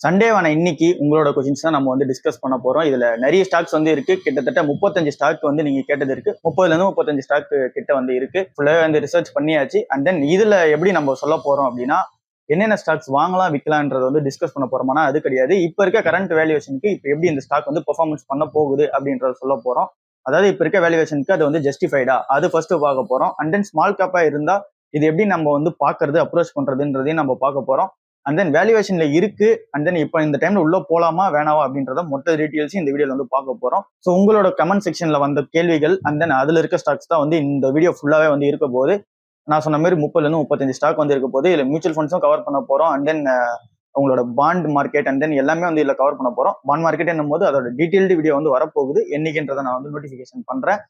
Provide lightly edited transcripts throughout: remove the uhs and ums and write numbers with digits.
சண்டேவான இன்னைக்கு உங்களோட கொஸ்டின்ஸ் தான் நம்ம வந்து டிஸ்கஸ் பண்ண போறோம். இதுல நிறைய ஸ்டாக்ஸ் வந்து இருக்கு. கிட்டத்தட்ட 35 ஸ்டாக் வந்து நீங்க கேட்டது இருக்கு. 30ல இருந்து 35 ஸ்டாக் கிட்ட வந்து இருக்கு. ஃபுல்லாவே வந்து ரிசர்ச் பண்ணியாச்சு. அண்ட் தென் இதுல எப்படி நம்ம சொல்ல போறோம் அப்படின்னா, என்னென்ன ஸ்டாக்ஸ் வாங்கலாம் விற்கலாம்ன்றத வந்து டிஸ்கஸ் பண்ண போறோம்னா அது கிடையாது. இப்ப இருக்க கரண்ட் வேல்யூவேஷனுக்கு இப்ப எப்படி இந்த ஸ்டாக் வந்து பெர்ஃபார்மன்ஸ் பண்ண போகுது அப்படின்றத சொல்ல போறோம். அதாவது இப்ப இருக்க வேல்யூவேஷனுக்கு அது வந்து ஜஸ்டிஃபைடா அது ஃபர்ஸ்ட் பார்க்க போறோம். அண்ட் தென் ஸ்மால் கேப்பா இருந்தா இது எப்படி நம்ம வந்து பாக்குறது அப்ரோச் பண்றதுன்றதையும் நம்ம பார்க்க போறோம். அண்ட் தென் வேல்யூவேஷன்ல இருக்கு. அண்ட் தென் இப்போ இந்த டைம்ல உள்ள போலாமா வேணாவா அப்படின்றத மொத்த டீட்டெயில்ஸ் இந்த வீடியோல வந்து பார்க்க போறோம். ஸோ உங்களோட கமெண்ட் செக்ஷன்ல வந்த கேள்விகள் அண்ட் தென் அதுல இருக்க ஸ்டாக்ஸ் தான் வந்து இந்த வீடியோ ஃபுல்லாவே வந்து இருக்க போது. நான் சொன்ன மாதிரி 30ல இருந்து 35 ஸ்டாக் வந்து இருக்க போது. இதுல மியூச்சுவல் ஃபண்ட்ஸும் கவர் பண்ண போறோம். அண்ட் தென் உங்களோட பாண்ட் மார்க்கெட் அண்ட் தென் எல்லாமே வந்து இதுல கவர் பண்ண போறோம். பாண்ட் மார்க்கெட் என்னும் போது அதோட டீடைல்டு வீடியோ வந்து வரப்போகுது. என்னைக்குன்றதை நான் வந்து நோட்டிபிகேஷன் பண்றேன்.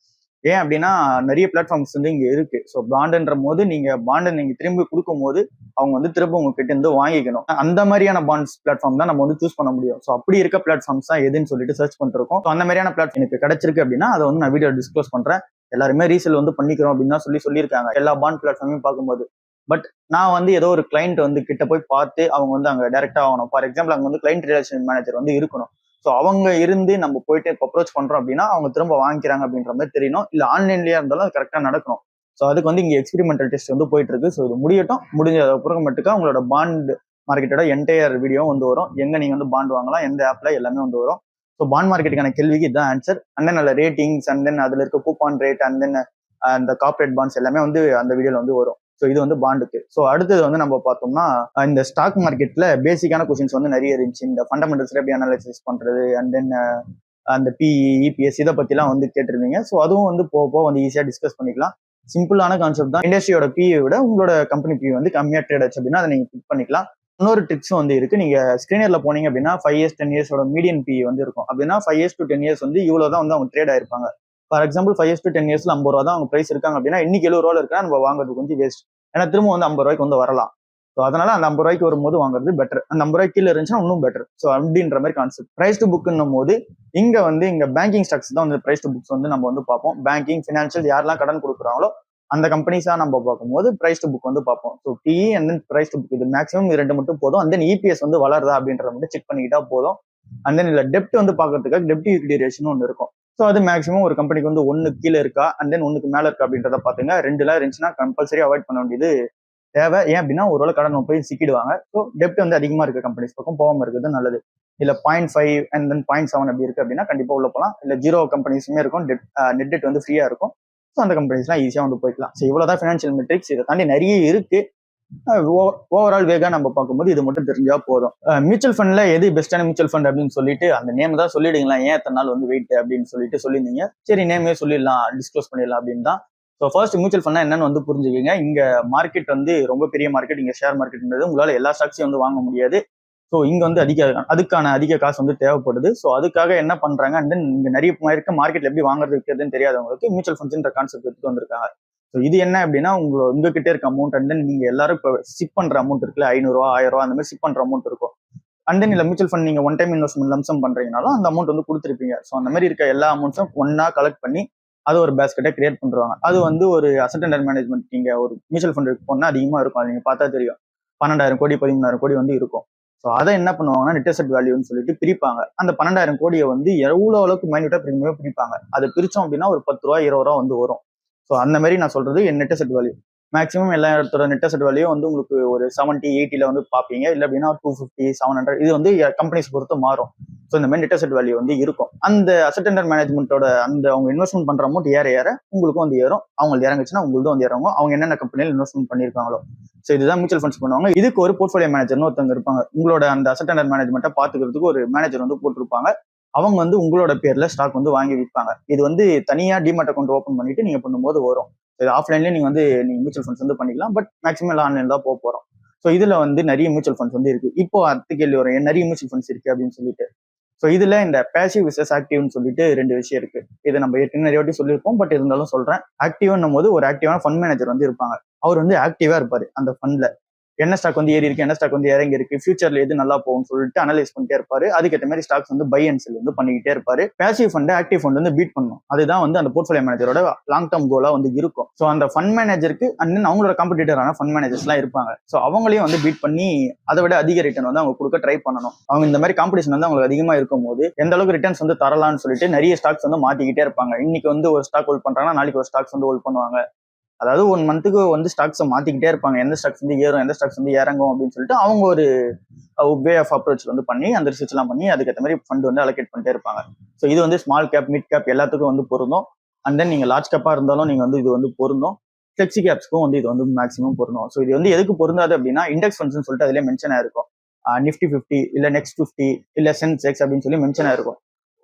ஏன் அப்படின்னா நிறைய பிளாட்ஃபார்ம்ஸ் வந்து இங்க இருக்கு. ஸோ பாண்டுன்ற போது நீங்க பாண்டை நீங்க திரும்பி கொடுக்கும் போது அவங்க வந்து திரும்ப உங்ககிட்ட இருந்து வாங்கிக்கணும். அந்த மாதிரியான பாண்ட்ஸ் பிளாட்ஃபார்ம் தான் நம்ம வந்து சூஸ் பண்ண முடியும். ஸோ அப்படி இருக்க பிளாட்ஃபார்ம்ஸ் தான் எதுன்னு சொல்லிட்டு சர்ச் பண்ணிட்டு இருக்கோம். அந்த மாதிரியான பிளாட்ஃபார்ம் எனக்கு கிடைச்சிருக்கு அப்படின்னா அதை வந்து நான் வீடியோ டிஸ்க்ளோஸ் பண்றேன். எல்லாருமே ரீசேல் வந்து பண்ணிக்கிறோம் அப்படின்னு தான் சொல்லியிருக்காங்க எல்லா பாண்ட் பிளாட்ஃபார்மையும் பார்க்கும்போது. பட் நான் வந்து ஏதோ ஒரு கிளைண்ட் வந்து கிட்ட போய் பார்த்து அவங்க வந்து அங்க டைரக்டா ஆகணும். ஃபார் எக்ஸாம்பிள் அங்க வந்து கிளைண்ட் ரிலேஷன் மேனேஜர் வந்து இருக்கணும். ஸோ அவங்க இருந்து நம்ம போயிட்டு அப்ரோச் பண்றோம் அப்படின்னா அவங்க திரும்ப வாங்கிக்கிறாங்க அப்படின்ற மாதிரி தெரியணும். இல்ல ஆன்லைன்லயே இருந்தாலும் அது கரெக்டா நடக்கணும். ஸோ அதுக்கு வந்து இங்க எக்ஸ்பெரிமெண்டல் டெஸ்ட் வந்து போயிட்டு இருக்கு. ஸோ இது முடியட்டும். முடிஞ்ச அப்புறமேட்டுக்கா உங்களோட பாண்ட் மார்க்கெட்டோட என்டையர் வீடியோ வந்து வரும். எங்க நீங்க வந்து பாண்ட் வாங்கலாம், எந்த ஆப்ல எல்லாமே வந்து வரும். ஸோ பாண்ட் மார்க்கெட்டுக்கான கேள்விக்கு இதுதான் ஆன்சர். அண்ட் தென் நல்ல ரேட்டிங்ஸ் அண்ட் தென் அதுல இருக்க கூப்பான் ரேட் அண்ட் தென் அந்த கார்பரேட் பாண்ட்ஸ் எல்லாமே வந்து அந்த வீடியோல வந்து வரும். ஸோ இது வந்து பாண்டுக்கு. ஸோ அடுத்தது வந்து நம்ம பார்த்தோம்னா இந்த ஸ்டாக் மார்க்கெட்ல பேசிக்கான கொஸ்டின்ஸ் வந்து நிறைய இருந்துச்சு. இந்த ஃபண்டமெண்டல்ஸ் எப்படி அனாலிசிஸ் பண்றது அண்ட் தென் அந்த பிஇ இபிஎஸ் இதை பத்திலாம் வந்து கேட்டிருந்தீங்க. ஸோ அதுவும் வந்து போக வந்து ஈஸியா டிஸ்கஸ் பண்ணிக்கலாம். சிம்பிளான கான்செப்ட் தான். இண்டஸ்ட்ரியோட பிஇ விட உங்களோட கம்பெனி பிஇ வந்து கம்மியா ட்ரேட் ஆச்சு அப்படின்னா அதை நீங்க பிக் பண்ணிக்கலாம். இன்னொரு ட்ரிக்ஸும் வந்து இருக்கு. நீங்க ஸ்கிரீனர்ல போனீங்க அப்படின்னா 5 இயர்ஸ் 10 இயர்ஸோட மீடியன் பிஇ வந்து இருக்கும். அப்படின்னா 5 இயர்ஸ் டு 10 இயர்ஸ் வந்து இவ்வளவுதான் வந்து அவங்க ட்ரேட் ஆயிருப்பாங்க. ஃபார் எக்ஸாம்பிள் 5 இயர்ஸ் டு 10 இயர்ஸ்ல 50 ரூபா தான் அவங்க பிரைஸ் இருக்காங்க அப்படின்னா இன்னைக்கு 70 ரூபாய் இருக்கா நம்ம வாங்குறது கொஞ்சம் வேஸ்ட். ஏன்னா திரும்ப வந்து 50 ரூபாய்க்கு வந்து வரலாம். ஸோ அதனால அந்த 50 ரூபாய்க்கு வரும்போது வாங்குறது பெட்டர். அந்த 50 ரூபாய்க்கு கீழே இருந்துச்சுன்னா இன்னும் பெட்டர். ஸோ அப்படின்ற மாதிரி கான்செப்ட். பிரைஸ் டு புக்னும் போது இங்க பேங்கிங் ஸ்டாக்ஸ் தான் வந்து பிரைஸ் டு புக்ஸ் வந்து நம்ம வந்து பார்ப்போம். பேங்கிங் ஃபினான்ஷியல் யாரெல்லாம் கடன் கொடுக்குறாங்களோ அந்த கம்பெனிஸா நம்ம பார்க்கும்போது பிரைஸ் டு புக் வந்து பார்ப்போம். So PE and then price to book இது மேக்ஸிமம் இது ரெண்டு மட்டும் போதும். அண்ட் தென் இபிஎஸ் வந்து வளருதா அப்படின்றத மட்டும் செக் பண்ணிக்கிட்டா போதும். அண்ட் தென் இல்ல டெப்ட் வந்து பார்க்கறதுக்காக டெப்ட் ஈக்விட்டி ரேஷன் ஒன்று இருக்கும். ஸோ அது மேக்ஸிமம் ஒரு கம்பெனிக்கு வந்து 1 கீழே இருக்கா அண்ட் தென் 1 மேல இருக்கா அப்படின்றத பாத்துங்க. 2 இருந்துச்சுன்னா கம்பல்சரி அவாய்ட் பண்ண வேண்டியது தேவை. ஏன் அப்படின்னா ஒருவேளை கடன் போய் சிக்கிடுவாங்க. ஸோ டெப்ட் வந்து அதிகமா இருக்க கம்பெனிஸ் பக்கம் போகாம இருக்கிறது நல்லது. இல்ல 0.5 அண்ட் தென் 0.7 அப்படி இருக்கு அப்படின்னா கண்டிப்பா உள்ள போகலாம். இல்ல 0 கம்பெனிஸுமே இருக்கும். நெட் டெட் வந்து ஃப்ரீயா இருக்கும். ஸோ அந்த கம்பெனிஸ்லாம் ஈஸியா வந்து போய்க்கலாம். ஸோ இவ்வளவுதான் ஃபினான்ஷியல் மெட்ரிக்ஸ். இதை தாண்டி நிறைய இருக்கு. ஓவரால் வேகா நம்ம பார்க்கும்போது இது மட்டும் தெரிஞ்சா போதும். மியூச்சுவல் ஃபண்ட்ல எது பெஸ்டான மியூச்சுவல் ஃபண்ட் அப்படின்னு சொல்லிட்டு அந்த நேம் தான் சொல்லிடுங்களா, ஏன் எத்தனை நாள் வந்து வெயிட் அப்படின்னு சொல்லிட்டு சொல்லியிருந்தீங்க. சரி நேமே சொல்லிடலாம், டிஸ்க்ளோஸ் பண்ணிடலாம் அப்படின்னு தான். ஸோ ஃபர்ஸ்ட் மியூச்சுவல் ஃபண்ட் என்னன்னு வந்து புரிஞ்சுக்கீங்க. இங்க மார்க்கெட் வந்து ரொம்ப பெரிய மார்க்கெட். இங்க ஷேர் மார்க்கெட்ன்றது உங்களால எல்லா ஸ்டாக்ஸையும் வந்து வாங்க முடியாது. ஸோ இங்க வந்து அதுக்கான அதிக காசு வந்து தேவைப்படுது. ஸோ அதுக்காக என்ன பண்றாங்க அண்ட் தென் இங்க நிறைய இருக்க மார்க்கெட்ல எப்படி வாங்குறது விற்கிறதுன்னு தெரியாதவங்களுக்கு மியூச்சுவல் ஃபண்ட்ஸ்ன்ற கான்செப்ட் எடுத்துட்டு வந்திருக்காங்க. ஸோ இது என்ன அப்படின்னா உங்ககிட்ட இருக்க அமௌண்ட் அண்ட் தென் நீங்க எல்லாரும் இப்போ சிப் பண்ற அமௌண்ட் இருக்குல்ல, 500 ரூபா 1000 ரூபா அந்த மாதிரி சிப் பண்ற அமௌண்ட் இருக்கும். அண்ட் தென் இல்ல மியூச்சுவல் ஃபண்ட் நீங்க ஒன் டைம் இன்வெஸ்ட்மெண்ட் லம்சம் பண்றீங்கனாலும் அந்த அமௌண்ட் வந்து கொடுத்துருப்பீங்க. ஸோ அந்த மாதிரி இருக்க எல்லா அமௌண்ட்ஸும் ஒன்னா கலெக்ட் பண்ணி அது ஒரு பேஸ்கெட்டை கிரியேட் பண்றாங்க. அது வந்து ஒரு அசெட் அண்டர் மேனேஜ்மெண்ட் நீங்க ஒரு மியூச்சுவல் ஃபண்ட் போனா அதிகமா இருக்கும். அது நீங்க பார்த்தா தெரியும். 12,000 கோடி 13,000 கோடி வந்து இருக்கும். ஸோ அதை என்ன பண்ணுவாங்கன்னா நெட் அசெட் வேல்யூன்னு சொல்லிட்டு பிரிப்பாங்க. அந்த 12,000 கோடியை வந்து எவ்வளவு அளவுக்கு மைன்யூட்டா பிரிப்பாங்க. அதை பிரிச்சோம் அப்படின்னா ஒரு 10 ரூபா 20 ரூபா வந்து வரும். ஸோ அந்த மாதிரி நான் சொல்றது என் நெட் அசெட் வேல்யூ. மேக்ஸிமம் எல்லா இடத்தோட நெட் அசெட் வேல்யூ வந்து உங்களுக்கு ஒரு 70 80 வந்து பார்ப்பீங்க. இல்லை அப்படின்னா 250 700 இது வந்து கம்பெனிஸ் பொறுத்து மாறும். ஸோ இந்த மாதிரி நெட் அசெட் வேல்யூ வந்து இருக்கும். அந்த அசெட் அண்டர் மேனேஜ்மெண்ட்டோட அந்த அவங்க இன்வெஸ்ட்மெண்ட் பண்ற அமௌண்ட் ஏற உங்களுக்கும் வந்து ஏறும். அவங்களுக்கு இறங்குச்சுன்னா உங்களுக்கு வந்து இறங்கும். அவங்க என்னென்ன கம்பெனியில் இன்வெஸ்ட்மெண்ட் பண்ணியிருக்காங்களோ. ஸோ இதுதான் மியூச்சுவல் ஃபண்ட்ஸ் பண்ணுவாங்க. இதுக்கு ஒரு போர்ட்ஃபோலியோ மேனேஜர்னு ஒருத்தவங்க இருப்பாங்க. உங்களோட அந்த அசெட் அண்டர் மேனேஜ்மெண்ட்டை பாத்துக்கிறதுக்கு ஒரு மேனேஜர் வந்து போட்டிருப்பாங்க. அவங்க வந்து உங்களோட பேர்ல ஸ்டாக் வந்து வாங்கி விற்பாங்க. இது வந்து தனியா டிமேட் அக்கௌண்ட் ஓப்பன் பண்ணிட்டு நீங்க பண்ணும்போது வரும். இது ஆஃப்லைன்லயே நீங்க மியூச்சுவல் ஃபண்ட்ஸ் வந்து பண்ணிக்கலாம். பட் மேக்ஸிமம் எல்லாம் ஆன்லைன் தான் போறோம். ஸோ இதுல வந்து நிறைய மியூச்சுவல் ஃபண்ட்ஸ் வந்து இருக்கு. இப்போ அடுத்த கேள்வி வரும், நிறைய மியூச்சுவல் ஃபண்ட்ஸ் இருக்கு அப்படின்னு சொல்லிட்டு. ஸோ இதுல இந்த பேசிவ் விசஸ் ஆக்டிவ்னு சொல்லிட்டு 2 விஷயம் இருக்கு. இது நம்ம ஏற்கனவே நிறைய வாட்டி சொல்லியிருப்போம். பட் இருந்தாலும் சொல்றேன். ஆக்டிவ்னும் போது ஒரு ஆக்டிவான ஃபண்ட் மேனேஜர் வந்து இருப்பாங்க. அவர் வந்து ஆக்டிவா இருப்பாரு அந்த ஃபண்ட்ல. என்ன ஸ்டாக் வந்து ஏறி இருக்கு, என்ன ஸ்டாக் வந்து இறங்கி இருக்கு, ஃபியூச்சர்ல எது நல்லா போகும்னு சொல்லிட்டு அனலைஸ் பண்ணிட்டே இருப்பாரு. அதுக்கேற்ற மாதிரி ஸ்டாக்ஸ் வந்து பை அண்ட் செல் வந்து பண்ணிக்கிட்டே இருப்பாரு. பேசிவ் ஃபண்ட் ஆக்டிவ் ஃபண்ட் வந்து பீட் பண்ணும். அதுதான் வந்து அந்த போர்ட்ஃபோலியோ மேனேஜரோட லாங் டர்ம் கோலா வந்து இருக்கும். ஸோ அந்த ஃபண்ட் மேனேஜருக்கு அண்ட் தென் அவங்களோட காம்படிட்டரான ஃபண்ட் மேனேஜர்ஸ் எல்லாம் இருப்பாங்க. ஸோ அவங்களையும் வந்து பீட் பண்ணி அதை விட அதிக ரிட்டர்ன் வந்து அவங்க கொடுக்க ட்ரை பண்ணணும். அவங்க இந்த மாதிரி காம்படிஷன் வந்து அவங்களுக்கு அதிகமா இருக்கும் போது எந்த அளவுக்கு ரிட்டர்ன்ஸ் வந்து தரலாம்னு சொல்லிட்டு நிறைய ஸ்டாக்ஸ் வந்து மாத்திக்கிட்டே இருப்பாங்க. இன்னைக்கு வந்து ஒரு ஸ்டாக் ஹோல்ட் பண்றாங்கன்னா நாளைக்கு ஒரு ஸ்டாக்ஸ் வந்து ஹோல்ட் பண்ணுவாங்க. அதாவது 1 மந்த்துக்கு வந்து ஸ்டாக்ஸை மாத்திக்கிட்டே இருப்பாங்க. எந்த ஸ்டாக்ஸ் வந்து ஏறும், எந்த ஸ்டாக்ஸ் வந்து இறங்கும் அப்படின்னு சொல்லிட்டு அவங்க ஒரு வே ஆஃப் அப்ரோச் வந்து பண்ணி அந்த ரிசர்ச் எல்லாம் பண்ணி அதுக்கேற்ற மாதிரி ஃபண்ட் வந்து அலோகேட் பண்ணிட்டே இருப்பாங்க. ஸோ இது வந்து ஸ்மால் கேப், மிட் கேப் எல்லாத்துக்கும் வந்து பொருந்தும். அண்ட் தென் நீங்க லார்ஜ் கேப்பா இருந்தாலும் நீங்க வந்து இது வந்து பொருந்தும். ஃபிளெக்ஸி கேப்ஸ்க்கும் வந்து இது வந்து மேக்ஸிமம் பொருந்தும். ஸோ இது வந்து எதுக்கு பொருந்தாது அப்படின்னா இண்டெக்ஸ் ஃபண்ட்ஸ்னு சொல்லிட்டு அதிலே மென்ஷன் ஆயிருக்கும். நிஃப்டி 50 இல்ல நெக்ஸ்ட் 50 இல்ல சென்செக்ஸ் அப்படின்னு சொல்லி மென்ஷன் ஆயிருக்கும்.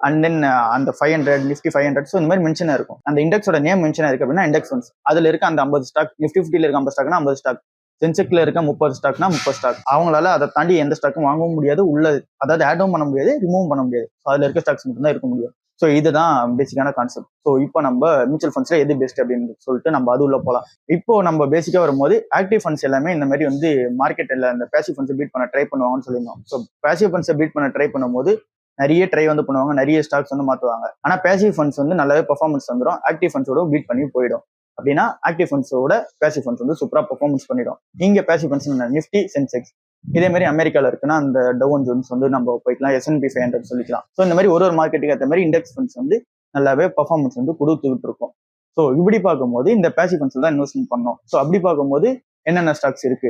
அண்ட் தென் அந்த 500 நிஃப்டி 500 ஸோ இந்த மாதிரி மென்ஷன் இருக்கும். அந்த இண்டெக்ஸோட நேம் மென்ஷன் ஆயிருக்கு அப்படின்னா இண்டெக்ஸ் ஃபண்ட்ஸ். அதுல இருக்க அந்த 50 ஸ்டாக், நிஃப்டி 50ல இருக்க 50 ஸ்டாக்னா 50 ஸ்டாக், சென்செக்ஸ்ல இருக்க 30 ஸ்டாக்னா 30 ஸ்டாக். அவங்களால அதை தாண்டி எந்த ஸ்டாக்கும் வாங்கவும் முடியாது, உள்ள அதாவது ஆடும் பண்ண முடியாது, ரிமூவ் பண்ண முடியாது. ஸோ அதுல இருக்க ஸ்டாக்ஸ் மட்டும் தான் இருக்க முடியும். ஸோ இதுதான் பேசிக்கான கான்செப்ட். ஸோ இப்போ நம்ம மியூச்சுவல் ஃபண்ட்ஸ்ல எது பெஸ்ட் அப்படின்னு சொல்லிட்டு நம்ம அது உள்ள போகலாம். இப்போ நம்ம பேசிக்கா வரும்போது ஆக்டிவ் ஃபண்ட்ஸ் எல்லாமே இந்த மாதிரி வந்து மார்க்கெட்ல இந்த பேசிவ் ஃபண்ட்ஸ் பீட் பண்ண ட்ரை பண்ணுவாங்கன்னு சொல்லியிருந்தோம். ஸோ பேசிவ் ஃபண்ட்ஸை பீட் பண்ண ட்ரை பண்ணும்போது நிறைய ட்ரை வந்து பண்ணுவாங்க, நிறைய ஸ்டாக்ஸ் வந்து மாற்றுவாங்க. ஆனால் பேசிவ் ஃபண்ட்ஸ் வந்து நல்லாவே பர்ஃபார்மன்ஸ் வந்துடும், ஆக்டிவ் ஃபண்ட்ஸோட பீட் பண்ணி போயிடும். அப்படின்னா ஆக்டிவ் ஃபண்ட்ஸோட பேசிவ் ஃபண்ட்ஸ் வந்து சூப்பராக பர்ஃபார்மன்ஸ் பண்ணிடும். இங்கே பேசிவ் ஃபண்ட்ஸ் நிஃப்டி, சென்செக்ஸ். இதே மாதிரி அமெரிக்காவில் இருக்குன்னா அந்த டவுன் ஜோன்ஸ் வந்து நம்ம போய்க்கலாம், S&P 500 சொல்லிக்கலாம். ஸோ இந்த மாதிரி ஒரு மார்க்கெட்டுக்கு ஏற்ற மாதிரி இண்டெக்ஸ் ஃபண்ட்ஸ் வந்து நல்லாவே பர்ஃபார்மன்ஸ் வந்து கொடுத்துக்கிட்டு இருக்கும். ஸோ இப்படி பார்க்கும்போது இந்த பேசிவ் ஃபண்ட்ஸ் தான் இன்வெஸ்ட்மெண்ட் பண்ணோம். ஸோ அப்படி பார்க்கும்போது என்னென்ன ஸ்டாக்ஸ் இருக்கு,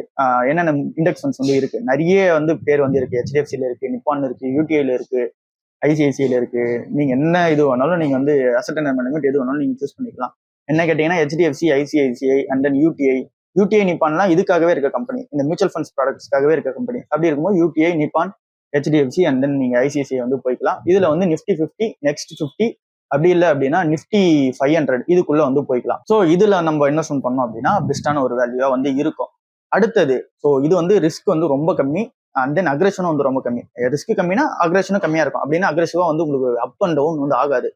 என்னென்ன இண்டெக்ஸ் ஃபண்ட்ஸ் வந்து இருக்கு, நிறைய வந்து பேர் வந்து இருக்கு. HDFCல இருக்கு, நிப்பான் இருக்கு, UTIல இருக்கு, ICICIல இருக்கு. நீங்க என்ன இது வேணாலும் நீங்க வந்து அசெட் அண்டர் மேனேஜ்மெண்ட் எது வேணாலும் நீங்க சூஸ் பண்ணிக்கலாம். என்ன கேட்டீங்கன்னா HDFC, ICICI and then UTI நிப்பான்லாம் இதுக்காகவே இருக்க கம்பெனி, இந்த மியூச்சுவல் ஃபண்ட்ஸ் ப்ராடக்ட்ஸ்க்காகவே இருக்க கம்பெனி. அப்படி இருக்கும்போது UTI, Nippon, HDFC and then நீங்க ICICI வந்து போய்க்கலாம். இதுல வந்து நிஃப்டி 50, நெக்ஸ்ட் 50 அப்படி இல்லை அப்படின்னா நிஃப்டி 500 இதுக்குள்ள வந்து போய்க்கலாம். ஸோ இதுல நம்ம இன்வெஸ்ட்மெண்ட் பண்ணோம் அப்படின்னா பெஸ்டான ஒரு வேல்யூவா வந்து இருக்கும். அடுத்தது ஸோ இது வந்து ரிஸ்க் வந்து ரொம்ப கம்மி அண்ட் தென் அக்ரெஷனும் வந்து ரொம்ப கம்மி. ரிஸ்க் கம்மினா அக்ரெஷனும் கம்மியா இருக்கும். அப்படின்னா அக்ரெசிவா வந்து உங்களுக்கு அப் அண்ட் டவுன் வந்து ஆகாது.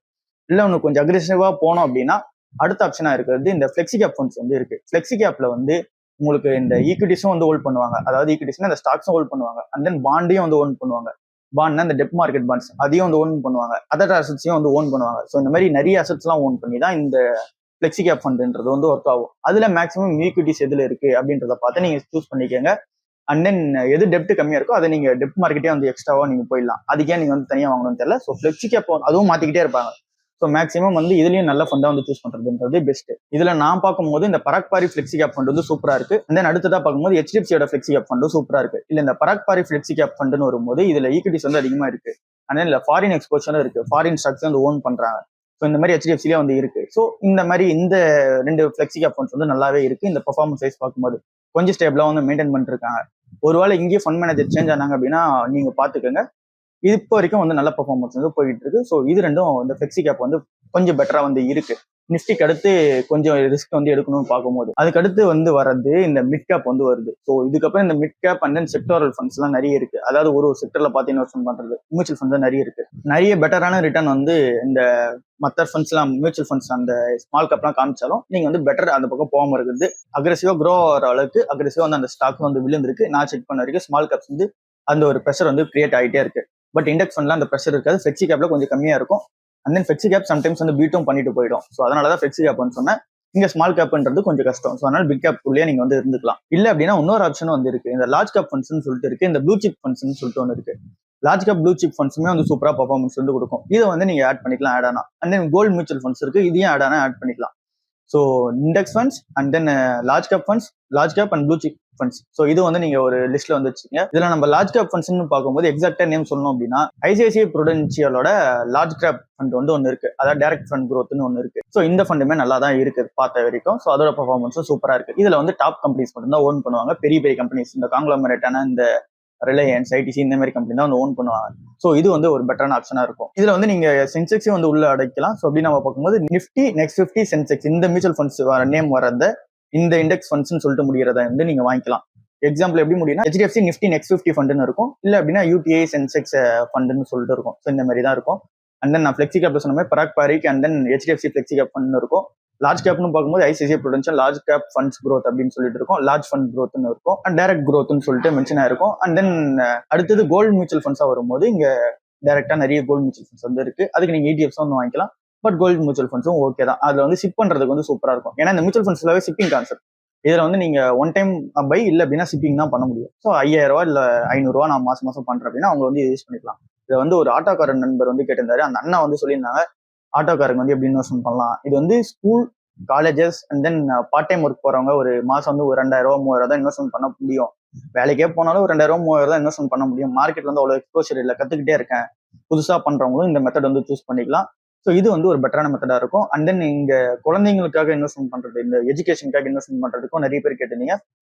இல்லை உங்களுக்கு கொஞ்சம் அக்ரெசிவா போனோம் அப்படின்னா அடுத்த ஆப்ஷனா இருக்கிறது இந்த ஃபிளெக்ஸி கேப் ஃபண்ட்ஸ் வந்து இருக்கு. ஃபிளெக்ஸி கேப்ல வந்து உங்களுக்கு இந்த ஈக்விட்டிஸும் வந்து ஹோல்ட் பண்ணுவாங்க. அதாவது ஈக்விட்டிஸ்னா இந்த ஸ்டாக்ஸும் ஹோல்ட் பண்ணுவாங்க. அண்ட் தென் பாண்டையும் வந்து ஓன் பண்ணுவாங்க. பாண்ட்னா இந்த டெப் மார்க்கெட் பாண்ட்ஸ் அதையும் வந்து ஓன் பண்ணுவாங்க. அதர் அசட்ஸையும் வந்து ஓன் பண்ணுவாங்க. ஸோ இந்த மாதிரி நிறைய அசட்ஸ் எல்லாம் ஓன் பண்ணி தான் இந்த ஃபிளெக்ஸி கேப் ஃபண்ட்ன்றது வந்து ஒர்க் ஆகும். அதுல மேக்ஸிமம் ஈக்விட்டிஸ் எதுல இருக்கு அப்படின்றத பார்த்து நீங்க சூஸ் பண்ணிக்கோங்க. அண்ட் தென் எது டெப்ட் கம்மியா இருக்கோ அதை நீங்க டெப்ட் மார்க்கெட்டே வந்து எக்ஸ்ட்ராவா நீங்க போயிடலாம். அதுக்கே நீங்க வந்து தனியா வாங்கணும்னு தெரியல. ஸோ ஃபிளெக்ஸி கேப் அதுவும் மாத்திக்கிட்டே இருப்பாங்க. ஸோ மேக்ஸிமம் வந்து இதுலயும் நல்ல ஃபண்டா வந்து சூஸ் பண்றதுன்றது பெஸ்ட். இதுல நான் பார்க்கும்போது இந்த பராக்பாரி ஃபிளெக்ஸி கேப் ஃபண்ட் வந்து சூப்பரா இருக்கு. அண்ட் தென் அடுத்ததா பார்க்கும்போது HDFCயோட ஃபிளெக்ஸி கேப் ஃபண்டும் சூப்பரா இருக்கு. இல்ல இந்த பராக்பாரி ஃபிளெக்ஸி கேப் ஃபண்ட்னு வரும்போது இதுல ஈக்விட்டிஸ் வந்து அதிகமா இருக்கு. அண்ட் தென் ஃபாரின் எக்ஸ்போஷரும் இருக்கு, ஃபாரின் ஸ்டாக்ஸ் வந்து ஓன் பண்றாங்க. ஸோ இந்த மாதிரி HDFCலேயே வந்து இருக்கு. ஸோ இந்த மாதிரி இந்த 2 ஃபிளெக்ஸி கேப் ஃபண்ட்ஸ் வந்து நல்லாவே இருக்கு. இந்த பெர்ஃபார்மன்ஸ் வைஸ் பார்க்கும்போது கொஞ்சம் ஸ்டேபிளா வந்து மெயின்டைன் பண்ணிட்டு இருக்காங்க. ஒருவேளை இங்கேயே ஃபண்ட் மேனேஜர் சேஞ்ச் ஆனாங்க அப்படின்னா நீங்க பாத்துக்கோங்க. இது இப்போ வரைக்கும் வந்து நல்ல பெர்ஃபார்மன்ஸ் வந்து போயிட்டு இருக்கு. ஸோ இது ரெண்டும் இந்த ஃபிளெக்ஸி கேப் வந்து கொஞ்சம் பெட்டரா வந்து இருக்கு. நிஃப்டிக்கு அடுத்து கொஞ்சம் ரிஸ்க் வந்து எடுக்கணும்னு பார்க்கும்போது அதுக்கடுத்து வந்து வர்றது இந்த மிட் கேப் வந்து வருது. ஸோ இதுக்கப்புறம் இந்த mid cap and then sectoral funds எல்லாம் நிறைய இருக்கு. அதாவது ஒரு செக்டர்ல பார்த்து இன்வெஸ்ட்மெண்ட் பண்றது மியூச்சுவல் ஃபண்ட்ஸ் நிறைய இருக்கு. நிறைய பெட்டரான ரிட்டர்ன் வந்து இந்த மற்ற ஃபண்ட்ஸ் எல்லாம் மியூச்சுவல் ஃபண்ட்ஸ் அந்த ஸ்மால் கேப்லாம் காமிச்சாலும் நீங்க வந்து பெட்டர் அந்த பக்கம் போகாம இருக்குது. அக்ரெசிவா க்ரோ ஆகிற அளவுக்கு அக்ரெசிவா வந்து அந்த ஸ்டாக் வந்து விழுந்திருக்கு. நான் செக் பண்ண வரைக்கும் ஸ்மால் கேப்ஸ் வந்து அந்த ஒரு ப்ரெஷர் வந்து கிரியேட் ஆகிட்டே இருக்கு. பட் இண்டெக்ஸ் ஃபண்ட்ல அந்த ப்ரெஷர் இருக்காது. ஃபிளெக்ஸி கேப்ல கொஞ்சம் கம்மியா இருக்கும். And then flexi cap sometimes வந்து பீட்டும் பண்ணிட்டு போயிடும். ஸோ அதனாலதான் ஃபிளெக்ஸி கேப்னு சொன்னேன். இங்க ஸ்மால் கேப்ன்றது கொஞ்சம் கஷ்டம். ஸோ அதனால பிக் கேப்குள்ளேயே நீங்க வந்து இருந்துக்கலாம். இல்ல அப்படின்னா இன்னொரு ஆப்ஷன் வந்து இருக்கு, இந்த லார்ஜ் கேப் ஃபண்ட்ஸ்னு சொல்லிட்டு இருக்கு, இந்த ப்ளூ சிப் ஃபண்ட்ஸ்னு சொல்லிட்டு ஒன்று இருக்கு. லார்ஜ் கேப் ப்ளூ சிப் ஃபண்ட்ஸுமே வந்து சூப்பரா பர்ஃபார்மன்ஸ் வந்து கொடுக்கும். இதை வந்து நீங்க ஆட் பண்ணிக்கலாம் ஆட் ஆனா. And then gold mutual funds இருக்கு, இதையும் ஆட் ஆனா ஆட் பண்ணிக்கலாம். So index funds and then large cap funds, large cap and blue chip funds. So இது வந்து நீங்க ஒரு லிஸ்ட்ல வந்து வச்சுக்கோங்க. இதுல நம்ம லார்ஜ் கேப் ஃபண்ட்ஸ்னு பார்க்கும்போது எக்ஸாக்டா நேம் சொல்லணும் அப்படின்னா ICICI Prudentialோட லார்ஜ் கேப் ஃபண்ட் வந்து ஒன்று இருக்கு. அதாவது டைரக்ட் ஃபண்ட் growthன்னு ஒன்று இருக்கு. ஸோ இந்த ஃபண்டுமே நல்லா தான் இருக்கு பார்த்த வரைக்கும். ஸோ அதோட பர்ஃபார்மன்ஸும் சூப்பரா இருக்கு. இதுல வந்து டாப் கம்பெனிஸ் மட்டும் தான் ஓன் பண்ணுவாங்க. பெரிய பெரிய கம்பெனிஸ் இந்த காங்க்ளோமரேட்டான இந்த ரிலையன்ஸ், ITC இந்த மாதிரி கம்பெனி தான் வந்து ஓன் பண்ணுவாங்க. ஸோ இது வந்து ஒரு பெட்டரான ஆப்ஷனா இருக்கும். இதுல வந்து நீங்க சென்செக்ஸையும் வந்து உள்ள அடைக்கலாம். ஸோ அப்படி நம்ம பார்க்கும்போது நிஃப்டி, நெக்ஸ்ட் 50, சென்செக்ஸ் இந்த மியூச்சுவல் ஃபண்ட்ஸ் நேம் வரத இந்த இண்டெக்ஸ் ஃபண்ட்ஸ்னு சொல்லிட்டு முடிகிறத வந்து நீங்க வாங்கிக்கலாம். எக்ஸாம்பிள் எப்படி முடியும்னா HDFC நிஃப்டி நெக்ஸ்ட் 50 ஃபண்டுன்னு இருக்கும். இல்ல அப்படின்னா UTI சென்செக்ஸ் ஃபண்டுன்னு சொல்லிட்டு இருக்கும். ஸோ இந்த மாதிரி தான் இருக்கும். அண்ட் தென் நான் ஃபிளெக்ஸி கேப் சொன்ன மாதிரி Parag Parikh and then HDFC flexi cap fund இருக்கும். லார்ஜ் கேப்னு பார்க்கும்போது ICICI Prudential large cap funds growth அப்படின்னு சொல்லிட்டு இருக்கும், லார்ஜ் ஃபண்ட் growthன்னு இருக்கும், அண்ட் டைரக்ட் growthன்னு சொல்லிட்டு மென்ஷன் ஆயிருக்கும். அண்ட் தென் அடுத்தது கோல்டு மியூச்சுவல் ஃபண்ட்ஸா வரும்போது இங்க டைரக்டா நிறைய கோல்டு மியூச்சுவல் ஃபண்ட்ஸ் வந்து இருக்கு. அதுக்கு நீங்க இடிஎஃப்ஸ் வந்து வாங்கிக்கலாம். பட் கோல்டு மியூச்சுவல் ஃபண்ட்ஸும் ஓகே தான். அதுல வந்து சிப் பண்றதுக்கு வந்து சூப்பரா இருக்கும். ஏன்னா இந்த மியூச்சுவல் ஃபண்ட்ஸ்லாவே சிப்பிங் கான்செப்ட். இதுல வந்து நீங்க ஒன் டைம் பை இல்ல அப்படின்னா சிப்பிங் தான் பண்ண முடியும். ஸோ 5000 இல்ல 500 நான் மாசம் மாசம் பண்றேன் அப்படின்னா அவங்க வந்து யூஸ் பண்ணிக்கலாம். இதை வந்து ஒரு ஆட்டோக்காரன் நண்பர் வந்து கேட்டிருந்தாரு. அந்த அண்ணா வந்து சொல்லியிருந்தாங்க ஆட்டோக்காரங்க வந்து எப்படி இன்வெஸ்ட்மெண்ட் பண்ணலாம். இது வந்து school, colleges and then part time work போறவங்க ஒரு மாசம் வந்து ஒரு 2000 3000 தான் இன்வெஸ்ட்மெண்ட் பண்ண முடியும். வேலைக்கே போனாலும் ஒரு 2000 3000 தான் இன்வெஸ்ட்மெண்ட் பண்ண முடியும். மார்க்கெட் வந்து அவ்வளவு எக்ஸ்போஷர் இல்லை, கத்துக்கிட்டே இருக்கேன். புதுசா பண்றவங்களும் இந்த மெத்தட் வந்து சூஸ் பண்ணிக்கலாம். ஸோ இது வந்து ஒரு பெட்டரான மெத்தடா இருக்கும். அண்ட் தென் இங்க குழந்தைங்களுக்காக இன்வெஸ்ட்மெண்ட் பண்றது, இந்த எஜுகேஷனுக்காக இன்வெஸ்ட்மெண்ட் பண்றதுக்கும் நிறைய பேர் கேட்டிருந்தீங்க.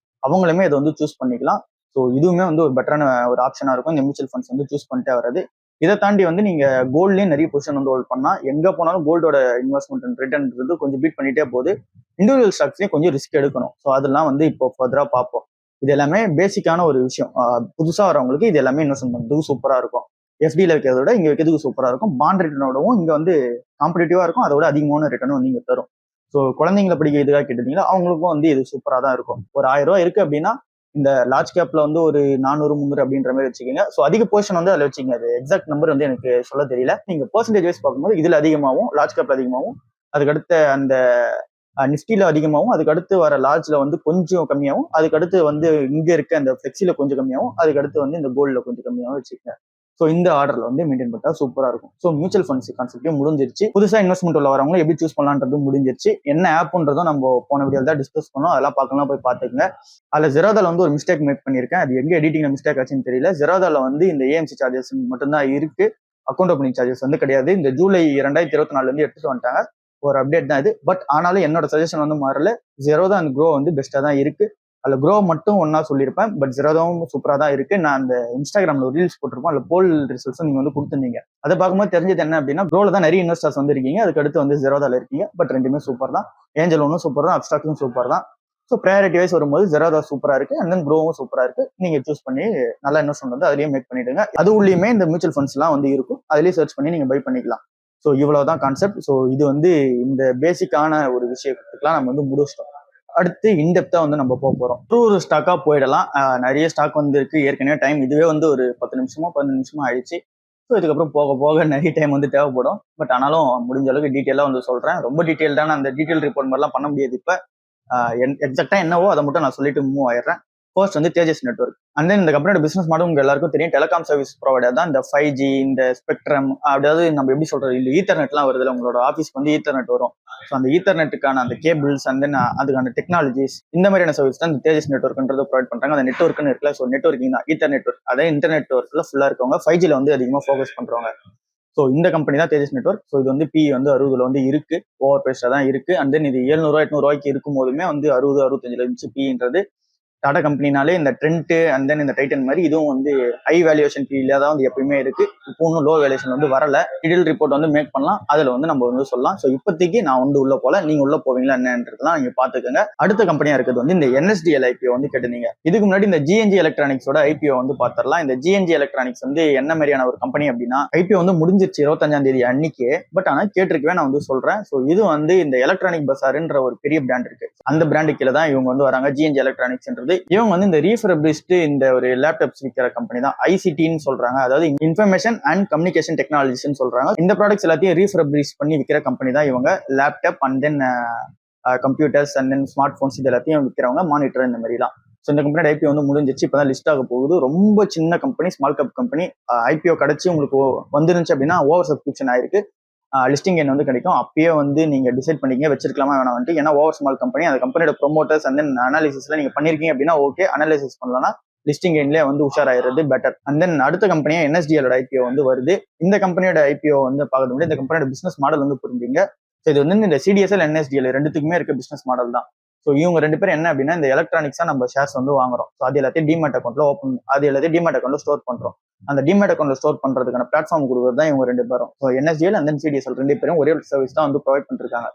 அவங்களுமே இதை வந்து சூஸ் பண்ணிக்கலாம். ஸோ இதுவுமே வந்து ஒரு பெட்டரான ஒரு ஆப்ஷனா இருக்கும் இந்த மியூச்சுவல் ஃபண்ட்ஸ் வந்து சூஸ் பண்ணிட்டே வர்றது. இதை தாண்டி வந்து நீங்க கோல்ட்லயும் நிறைய பொசிஷன் வந்து ஹோல்ட் பண்ணா எங்க போனாலும் கோல்டோட இன்வெஸ்ட்மெண்ட் ரிட்டர்ன் கொஞ்சம் பீட் பண்ணிட்டே போகுது. இண்டிவிஜுவல் ஸ்டாக்ஸ்லயும் கொஞ்சம் ரிஸ்க் எடுக்கணும். ஸோ அதெல்லாம் வந்து இப்போ ஃபர்தரா பார்ப்போம். இது எல்லாமே பேசிக்கான ஒரு விஷயம். புதுசா வரவங்களுக்கு இது எல்லாமே இன்வெஸ்ட்மெண்ட் பண்றதுக்கு சூப்பரா இருக்கும். எஃப்டியில் வைக்கிறத விட இங்க வைக்கிறதுக்கு சூப்பரா இருக்கும். பாண்ட் ரிட்டர்னோடவும் இங்க வந்து காம்படிட்டிவா இருக்கும். அதோட அதிகமான ரிட்டர்னும் வந்து இங்க தரும். ஸோ குழந்தைங்களை படிக்க இதுக்காக கேட்டீங்களா, அவங்களுக்கும் வந்து இது சூப்பரா தான் இருக்கும். ஒரு 1000 ரூபாய் இருக்கு அப்படின்னா இந்த லார்ஜ் கேப்ல வந்து ஒரு 400 300 அப்படின்ற மாதிரி வச்சுக்கோங்க. ஸோ அதிக போர்ஷன் வந்து அதில் வச்சுக்கோங்க. அது எக்ஸாக்ட் நம்பர் வந்து எனக்கு சொல்ல தெரியல. நீங்க பெர்சன்டேஜ் வைஸ் பார்க்கும்போது இதுல அதிகமாகவும் லார்ஜ் கேப்ல அதிகமாகவும், அதுக்கடுத்த அந்த நிஃப்டில அதிகமாகவும், அதுக்கடுத்து வர லார்ஜ்ல வந்து கொஞ்சம் கம்மியாகவும், அதுக்கடுத்து வந்து இங்க இருக்க அந்த ஃபிளெக்ஸில கொஞ்சம் கம்மியாகவும், அதுக்கடுத்து வந்து இந்த கோல்ட்ல கொஞ்சம் கம்மியாகவும் வச்சுக்கோங்க. ஸோ இந்த ஆர்டர்ல வந்து மெயின்டைன் பண்ணா சூப்பரா இருக்கும். ஸோ மியூச்சுவல் ஃபண்ட்ஸ் கான்செப்டும் முடிஞ்சிருச்சு. புதுசா இன்வெஸ்ட்மெண்ட் உள்ள வரவங்க எப்படி சூஸ் பண்ணலான்றதும் முடிஞ்சிருச்சு. என்ன ஆப்ன்றதும் நம்ம போன வீடியோல தான் டிஸ்கஸ் பண்ணோம். அதெல்லாம் பார்க்கலாம், போய் பார்த்துக்கங்க. அதுல ஜெரோதால வந்து ஒரு மிஸ்டேக் மேக் பண்ணியிருக்கேன். அது எங்க எடிட்டிங்ல மிஸ்டேக் ஆச்சுன்னு தெரியல. ஜெரோதால வந்து இந்த ஏஎம்சி சார்ஜஸ் மட்டும்தான் இருக்கு, அக்கௌண்ட் ஓப்பனிங் சார்ஜஸ் வந்து கிடையாது. இந்த ஜூலை 2024 இருந்து எடுத்துட்டு வந்துட்டாங்க. ஒரு அப்டேட் தான் இது. பட் ஆனாலும் என்னோட சஜஷன் வந்து மாறல. ஜெரோதா அண்ட் க்ரோ வந்து பெஸ்டா தான் இருக்கு. அதுல க்ரோ மட்டும் ஒன்னா சொல்லியிருப்பேன். பட் ஜெரோதாவும் சூப்பரா தான் இருக்கு. நான் அந்த இன்ஸ்டாகிராம்ல ஒரு ரீல்ஸ் போட்டிருப்போம். அதுல போல் ரிசல்ட்ஸும் நீங்க வந்து கொடுத்துருந்தீங்க. அதை பார்க்கும்போது தெரிஞ்சது என்ன அப்படின்னா, க்ரோல தான் நிறைய இன்வெஸ்டர்ஸ் வந்து இருக்கீங்க, அதுக்கு அடுத்து வந்து ஜெரோதால இருக்கீங்க. பட் ரெண்டுமே சூப்பர் தான். ஏஞ்சல் ஒன்னும் சூப்பர் தான், அப்ஸ்டாக்ஸும் சூப்பர் தான். ஸோ ப்ரையாரிட்டி வைஸ் வரும்போது ஜெரோதா சூப்பரா இருக்கு, அண்ட் தென் க்ரோவும் சூப்பரா இருக்கு. நீங்க சூஸ் பண்ணி நல்லா இன்வெஸ்ட்மெண்ட் வந்து அதுலயே மேக் பண்ணிடுங்க. அது உள்ளயுமே இந்த மியூச்சுவல் ஃபண்ட்ஸ் எல்லாம் வந்து இருக்கும், அதுலயே சர்ச் பண்ணி நீங்க பை பண்ணிக்கலாம். ஸோ இவ்வளவுதான் கான்செப்ட். ஸோ இது வந்து இந்த பேசிக்கான ஒரு விஷயத்துக்குலாம் நம்ம வந்து முடிச்சிட்டோம். அடுத்து இன்டெப்தா வந்து நம்ம போக போறோம். ஒரு ஸ்டாக்கா போயிடலாம். நிறைய ஸ்டாக் வந்து இருக்கு. ஏற்கனவே டைம் இதுவே வந்து ஒரு 10 நிமிஷமா 15 நிமிஷமா ஆயிடுச்சு. ஸோ இதுக்கப்புறம் போக போக நிறைய டைம் வந்து தேவைப்படும். பட் ஆனாலும் முடிஞ்ச அளவுக்கு டீட்டெயிலா வந்து சொல்றேன். ரொம்ப டீட்டெயில்டான அந்த டீட்டெயில் ரிப்போர்ட் மாதிரிலாம் பண்ண முடியாது. இப்ப எக்ஸாக்டா என்னவோ அதை மட்டும் நான் சொல்லிட்டு மூவ் ஆயிடுறேன். ஃபர்ஸ்ட் வந்து தேஜஸ் நெட்வொர்க். அண்ட் தென் இந்த கம்பெனியோட பிசினஸ் மாடல் உங்க எல்லாருக்கும் தெரியும். டெலிகாம் சர்வீஸ் ப்ரொவைடர் தான் இந்த 5G, இந்த ஸ்பெக்ட்ரம், அதாவது நம்ம எப்படி சொல்றது, இந்த ஈத்தர்நெட்லாம் வருதுல, உங்களோட ஆஃபீஸ்க்கு வந்து ஈத்தர்நெட் வரும். ஸோ அந்த ஈத்தர்நெட்டுக்கான அந்த கேபிள்ஸ் அண்ட் தென் அதுக்கான டெக்னாலஜிஸ், இந்த மாதிரியான சர்வீஸ் தான் இந்த தேஜஸ் நெட்வொர்க்ன்றது ப்ரொவைட் பண்றாங்க. அந்த நெட்வொர்க்னு இருக்குல்ல, ஸோ நெட்வொர்க்கிங் தான் ஈத்தர் நெட்வொர்க். அதே இன்டர்நெட் ஒர்க்ல ஃபுல்லா இருக்கவங்க 5Gல வந்து அதிகமாக ஃபோக்கஸ் பண்றவங்க. ஸோ இந்த கம்பெனி தான் தேஜஸ் நெட்வொர்க். ஸோ இது வந்து பி வந்து 60 வந்து இருக்கு, ஓவர் பிரைஸ்டா தான் இருக்கு. அண்ட் தென் இது 700 800 ரூபாய்க்கு இருக்கும் போதுமே வந்து 60 65 இருந்துச்சு பின்றது. டாடா கம்பெனினாலே இந்த ட்ரெண்ட் அண்ட் தென் இந்த டைட்டன் மாதிரி இதுவும் வந்து ஹை வேல்யூஷன் பீல தான் வந்து எப்பயுமே இருக்கு. இப்போ ஒன்றும் லோ வேல்யூஷன் வந்து வரல. டீடைல் ரிப்போர்ட் வந்து மேக் பண்ணலாம், அதுல வந்து நம்ம வந்து சொல்லலாம். ஸோ இப்போதைக்கு நான் வந்து உள்ள போல, நீங்க உள்ள போவீங்களா என்னன்றதுலாம் நீங்க பாத்துக்கோங்க. அடுத்த கம்பெனியா இருக்கிறது வந்து இந்த NSDL IPO வந்து கேட்டிருந்தீங்க. இதுக்கு முன்னாடி இந்த GNG எலக்ட்ரானிக்ஸோட IPO வந்து பாத்திரலாம். இந்த GNG எலக்ட்ரானிக்ஸ் வந்து என்ன மாதிரியான ஒரு கம்பெனி அப்படின்னா, IPO வந்து முடிஞ்சிருச்சு 25ஆம் தேதி அன்னைக்கு. பட் ஆனா கேட்டிருக்கவே நான் வந்து சொல்றேன். ஸோ இது வந்து இந்த எலக்ட்ரானிக் பசார்ன்ற ஒரு பெரிய பிராண்ட் இருக்கு, அந்த பிராண்டு கீழே தான் இவங்க வந்து வராங்க. GNG எலக்ட்ரானிக்ஸ் இவங்க வந்து இந்த ரீஃபர்பிஷ்டு இந்த ஒரு லேப்டாப்ஸ் விற்கிற கம்பெனி தான். ICTன்னு சொல்றாங்க, அதாவது இன்ஃபர்மேஷன் அண்ட் கம்யூனிகேஷன் டெக்னாலஜிஸ்ன்னு சொல்றாங்க. இந்த ப்ராடக்ட்ஸ் எல்லாத்தையும் ரீஃபர்பிஷ் பண்ணி விற்கிற கம்பெனி தான் இவங்க. Laptop and then computers and then smart phones இது எல்லாத்தையும் விற்கிறவங்க, மானிட்டர் இந்த மாதிரிலாம். ஸோ இந்த கம்பெனியோட IPO வந்து முடிஞ்சிச்சு, இப்பதான் லிஸ்ட் ஆக போகுது. ரொம்ப சின்ன company, small cap company. IPO கிடைச்சி உங்களுக்கு வந்துருந்துச்சு அப்படின்னா ஓவர் சப்ஸ்கிரிப்ஷன் ஆயிருக்கு, லிஸ்டிங் எண் வந்து கிடைக்கும். அப்பயே வந்து நீங்க டிசைட் பண்ணிக்கங்க வச்சிருக்கலாமா வேணாம் வந்துட்டு. ஏன்னா ஓவர் ஸ்மால் கம்பெனி, அந்த கம்பெனியோட ப்ரொமோட்டர்ஸ் அண்ட் தென் அனாலிசிஸ்ல நீங்க பண்ணிருக்கீங்க அப்படின்னா ஓகே, அனாலிசிஸ் பண்ணலன்னா லிஸ்டிங் எண்ட்லேயே வந்து உஷாராயிருது பெட்டர். அண்ட் தென் அடுத்த கம்பெனியா NSDL IPO வந்து வருது. இந்த கம்பெனியோட IPO வந்து பார்க்கறது முடியும். இந்த கம்பெனியோட பிசினஸ் மாடல் வந்து புரிஞ்சுங்க. ஸோ இது வந்து இந்த CDSL NSDL ரெண்டுத்துக்குமே இருக்க பிசினஸ் மாடல் தான். ஸோ இவங்க ரெண்டு பேரும் என்ன அப்படின்னா, இந்த எலக்ட்ரானிக்ஸா நம்ம ஷேர்ஸ் வந்து வாங்குறோம். ஸோ அது எல்லாத்தையும் டிமேட் அக்கௌண்ட்ல அது எல்லாத்தையும் டிமேட் அக்கௌண்ட்ல ஸ்டோர் பண்றோம். அந்த டிமேட் அக்கௌண்ட்ல ஸ்டோர் பண்றதுக்கான பிளாட்ஃபார்ம் கொடுக்குறது தான் இவங்க ரெண்டு பேரும். So NSDL and then CDSL ரெண்டு பேரும் ஒரே ஒரு சர்வீஸ் தான் வந்து ப்ரொவைட் பண்ணிருக்காங்க.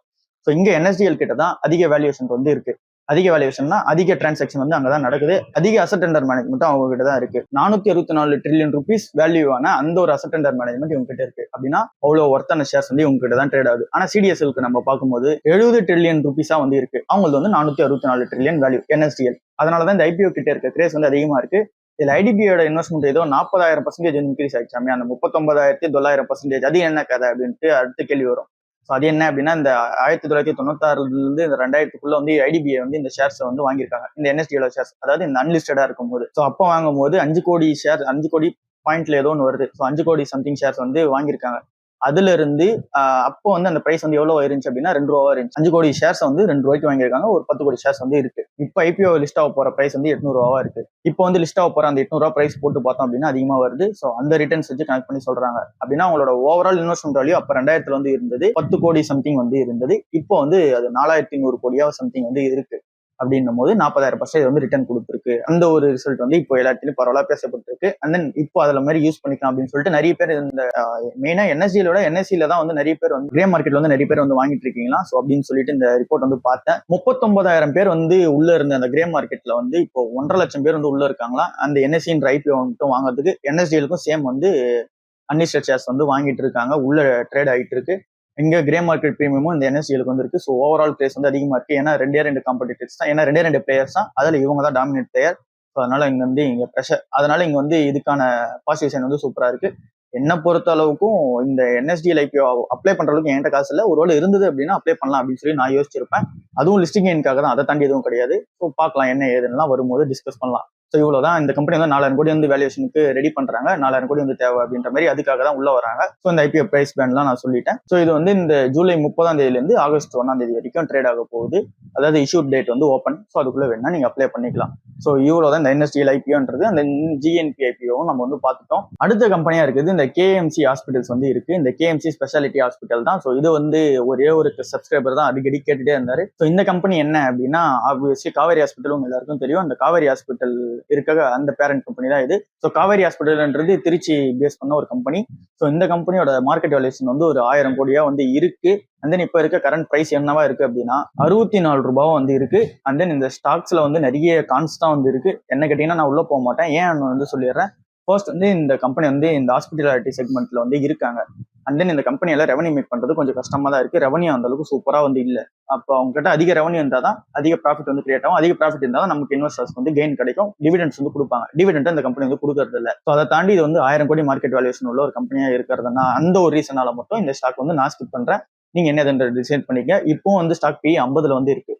ஸோ இங்க NSDL கிட்ட தான் அதிக வேல்யூஷன் வந்து இருக்கு. அதிக வேல்யூஷன்னா அதிக டிரான்சாக்ஷன் வந்து அங்கதான் நடக்குது. அதிக அசெட் அண்டர் மேனேஜ்மெண்ட் அவங்க கிட்ட தான் இருக்கு. 464 ட்ரில்லியன் ருபீஸ் வேல்யூவான அந்த ஒரு அசெட் அண்டர் மேனேஜ்மெண்ட் இவங்க கிட்ட இருக்கு. அப்படின்னா அவ்வளவு ஒர்த்தான ஷேர்ஸ் வந்து இவங்க கிட்ட தான் ட்ரேட் ஆகுது. ஆனா சிடிஎஸ்எல்க்கு நம்ம பார்க்கும்போது 70 ட்ரில்லியன் ருபீஸா வந்து இருக்கு. அவங்களுக்கு வந்து 464 ட்ரில்லியன் வேல்யூ என்எஸ்டிஎல். அதனாலதான் இந்த ஐபிஓ கிட்ட இருக்க கிரேஸ் வந்து அதிகமா இருக்கு. இதுல ஐடிபியோட இன்வெஸ்ட்மெண்ட் ஏதோ 40,000% இன்க்ரீஸ் ஆயிடுச்சாமே, அந்த 39,900%. அது என்ன கதை அப்படின்ட்டு அடுத்த கேள்வி வரும். ஸோ அது என்ன அப்படின்னா, இந்த 1996 இருந்து இந்த 2000க்குள்ள வந்து ஐடிபிஐ வந்து இந்த ஷேர்ஸ் வந்து வாங்கியிருக்காங்க, இந்த என்எஸ்டியோட ஷேர்ஸ். அதாவது இந்த அன்லிஸ்டடா இருக்கும்போது. ஸோ அப்போ வாங்கும்போது 5 கோடி ஷேர், 5 கோடி பாயிண்ட்ல ஏதோ ஒன்று வருது. ஸோ 5 கோடி சம்திங் ஷேர்ஸ் வந்து வாங்கியிருக்காங்க. அதுல இருந்து அப்போ வந்து அந்த பிரைஸ் வந்து எவ்வளவு இருந்துச்சு அப்படின்னா 2 ரூபா இருந்துச்சு. 5 கோடி ஷேர்ஸ் வந்து 2 ரூபாய்க்கு வாங்கியிருக்காங்க. ஒரு 10 கோடி ஷேர்ஸ் வந்து இருக்கு. இப்போ ஐபிஓ லிஸ்ட் ஆக போற பிரைஸ் வந்து 800 ரூபாவா இருக்கு. இப்போ வந்து லிஸ்ட் ஆக போற அந்த 800 ரூபா பிரைஸ் போட்டு பார்த்தோம் அப்படின்னா அதிகமா வருது. ஸோ அந்த ரிட்டர்ன்ஸ் வச்சு கனெக்ட் பண்ணி சொல்றாங்க. அப்படின்னா அவங்களோட ஓவரால் இன்வெஸ்ட்மெண்ட் வேல்யூ அப்ப 2000 வந்து இருந்தது 10 கோடி சம்திங் வந்து இருந்தது. இப்போ வந்து அது 4100 கோடியா சம்திங் வந்து இருக்கு. அப்படின்னும் போது 40,000% வந்து ரிட்டர்ன் கொடுத்துருக்கு. அந்த ஒரு ரிசல்ட் வந்து இப்போ எல்லாத்தையும் பரவலா பேசப்பட்டிருக்கு. அண்ட் தென் இப்போ அதுல மாதிரி யூஸ் பண்ணிக்கலாம் அப்படின்னு சொல்லிட்டு நிறைய பேர் இந்த மெயினா என்எஸ்சியோட என்எஸ்சியில தான் வந்து நிறைய பேர் வந்து கிரே மார்க்கெட்ல வந்து நிறைய பேர் வந்து வாங்கிட்டு இருக்கீங்களா. ஸோ அப்படின்னு சொல்லிட்டு இந்த ரிப்போர்ட் வந்து பார்த்தேன். 39,000 பேர் வந்து உள்ள இருந்த அந்த கிரே மார்க்கெட்ல வந்து இப்போ 1.5 லட்சம் பேர் வந்து உள்ள இருக்காங்களா. அந்த என்எஸ்சின்ற ஐபிஓ மட்டும் வாங்குறதுக்கு என்எஸ்டிஎலுக்கும் சேம் வந்து அன்லிஸ்டட் ஷேர்ஸ் வந்து வாங்கிட்டு இருக்காங்க. உள்ள ட்ரேட் ஆகிட்டு இருக்கு. இங்க கிரே மார்க்கெட் பிரீமியமும் இந்த என்எஸ்சிஎலுக்கு வந்து இருக்கு. ஸோ ஓவரால் பிளேஸ் வந்து அதிகமா இருக்கு. ஏன்னா 2 காம்படிட்டர்ஸ் தான், ஏன்னா 2 பிளேயர்ஸ் தான். அதுல இவங்க தான் டாமினேட் பிளேயர். ஸோ அதனால இங்க வந்து இங்க ப்ரெஷர், அதனால இங்க வந்து இதுக்கான பாசிட்டிவ் சைன் வந்து சூப்பரா இருக்கு. என்ன பொறுத்த அளவுக்கும் இந்த என்எஸ்டிஎல் ஐபிஓ அப்ளை பண்ற அளவுக்கு என்கிட்ட காசு இல்லை. ஒருவேளை இருந்தது அப்படின்னா அப்ளை பண்ணலாம் அப்படின்னு சொல்லி நான் யோசிச்சிருப்பேன். அதுவும் லிஸ்டிங் எண்ணுக்காக தான், அதை தாண்டி எதுவும் கிடையாது. ஸோ பார்க்கலாம் என்ன ஏதுன்னா வரும்போது டிஸ்கஸ் பண்ணலாம். ஸோ இவ்வளவுதான். இந்த கம்பெனி வந்து 4000 கோடி வந்து வேல்யூஷனுக்கு ரெடி பண்றாங்க. 4000 கோடி வந்து தேவை அப்படின்ற மாதிரி அதுக்காக தான் உள்ள வராங்க. ஸோ இந்த ஐபிஓ பிரைஸ் பேண்ட்லாம் நான் சொல்லிட்டேன். ஸோ இது வந்து இந்த ஜூலை 30ஆம் தேதியிலிருந்து ஆகஸ்ட் 1ஆம் தேதி வரைக்கும் ட்ரேட் ஆக போகுது. அதாவது இஷ்யூ டேட் வந்து ஓப்பன். ஸோ அதுக்குள்ள வேணா நீங்க அப்ளை பண்ணிக்கலாம். ஸோ இவ்வளவுதான் இந்த என்எஸ்டிஎல் ஐபிஓன்றது. அந்த ஜிஎன்பி ஐபிஓவும் நம்ம வந்து பார்த்துட்டோம். அடுத்த கம்பெனியா இருக்குது இந்த கேஎம்சி ஹாஸ்பிட்டல்ஸ் வந்து இருக்கு. இந்த கேஎம்சி ஸ்பெஷாலிட்டி ஹாஸ்பிட்டல் தான். ஸோ இது வந்து ஒரே ஒரு சப்ஸ்கிரைபர் தான் அடிக்கடி கேட்டுட்டே இருந்தாரு. ஸோ இந்த கம்பெனி என்ன அப்படின்னா, ஆப்வியஸ்லி காவேரி ஹாஸ்பிட்டலும் எல்லாருக்கும் தெரியும். அந்த காவேரி ஹாஸ்பிட்டல் இருக்க அந்த பேரண்ட் கம்பெனி தான் இது. ஸோ காவேரி ஹாஸ்பிட்டல்ன்றது திருச்சி பேஸ் பண்ண ஒரு கம்பெனி. ஸோ இந்த கம்பெனியோட மார்க்கெட் வேல்யூஷன் வந்து ஒரு 1000 கோடியா வந்து இருக்கு. அண்ட் தென் இப்ப இருக்க கரண்ட் பிரைஸ் என்னவா இருக்கு அப்படின்னா 64 ரூபாவும் வந்து இருக்கு. அண்ட் தென் இந்த ஸ்டாக்ஸ்ல வந்து நிறைய கான்ஸ்டா வந்து இருக்கு. என்ன கேட்டீங்கன்னா நான் உள்ள போக மாட்டேன், ஏன் வந்து சொல்லிடுறேன். ஃபர்ஸ்ட் வந்து இந்த கம்பெனி வந்து இந்த ஹாஸ்பிட்டாலிட்டி செக்மெண்ட்ல வந்து இருக்காங்க. அண்ட் தென் இந்த கம்பெனியில ரெவன்யூ மேக் பண்றது கொஞ்சம் கஷ்டமா தான் இருக்கு. ரெவன்யூ அந்த அளவுக்கு சூப்பரா வந்து இல்ல. அப்போ அவங்க கிட்ட அதிக ரெவன்யூ இருந்தால் தான் அதிக ப்ராஃபிட் வந்து கிரியேட் ஆகும். அதிக ப்ராஃபிட் இருந்தால் தான் நமக்கு இன்வெஸ்டர்ஸ் வந்து கெயின் கிடைக்கும். டிவிடெண்ட்ஸ் வந்து கொடுப்பாங்க. டிவிடெண்ட் இந்த கம்பெனி வந்து கொடுக்கறது இல்லை. ஸோ அதை தாண்டி இது வந்து 1000 கோடி மார்க்கெட் வேல்யூஷன் உள்ள ஒரு கம்பெனியா இருக்கிறதுனா அந்த ஒரு ரீசனால மட்டும் இந்த ஸ்டாக் வந்து நான் ஸ்கிப் பண்றேன். நீங்க என்ன டிசைட் பண்ணிக்க. இப்போ வந்து ஸ்டாக் பி 50 வந்து இருக்கு.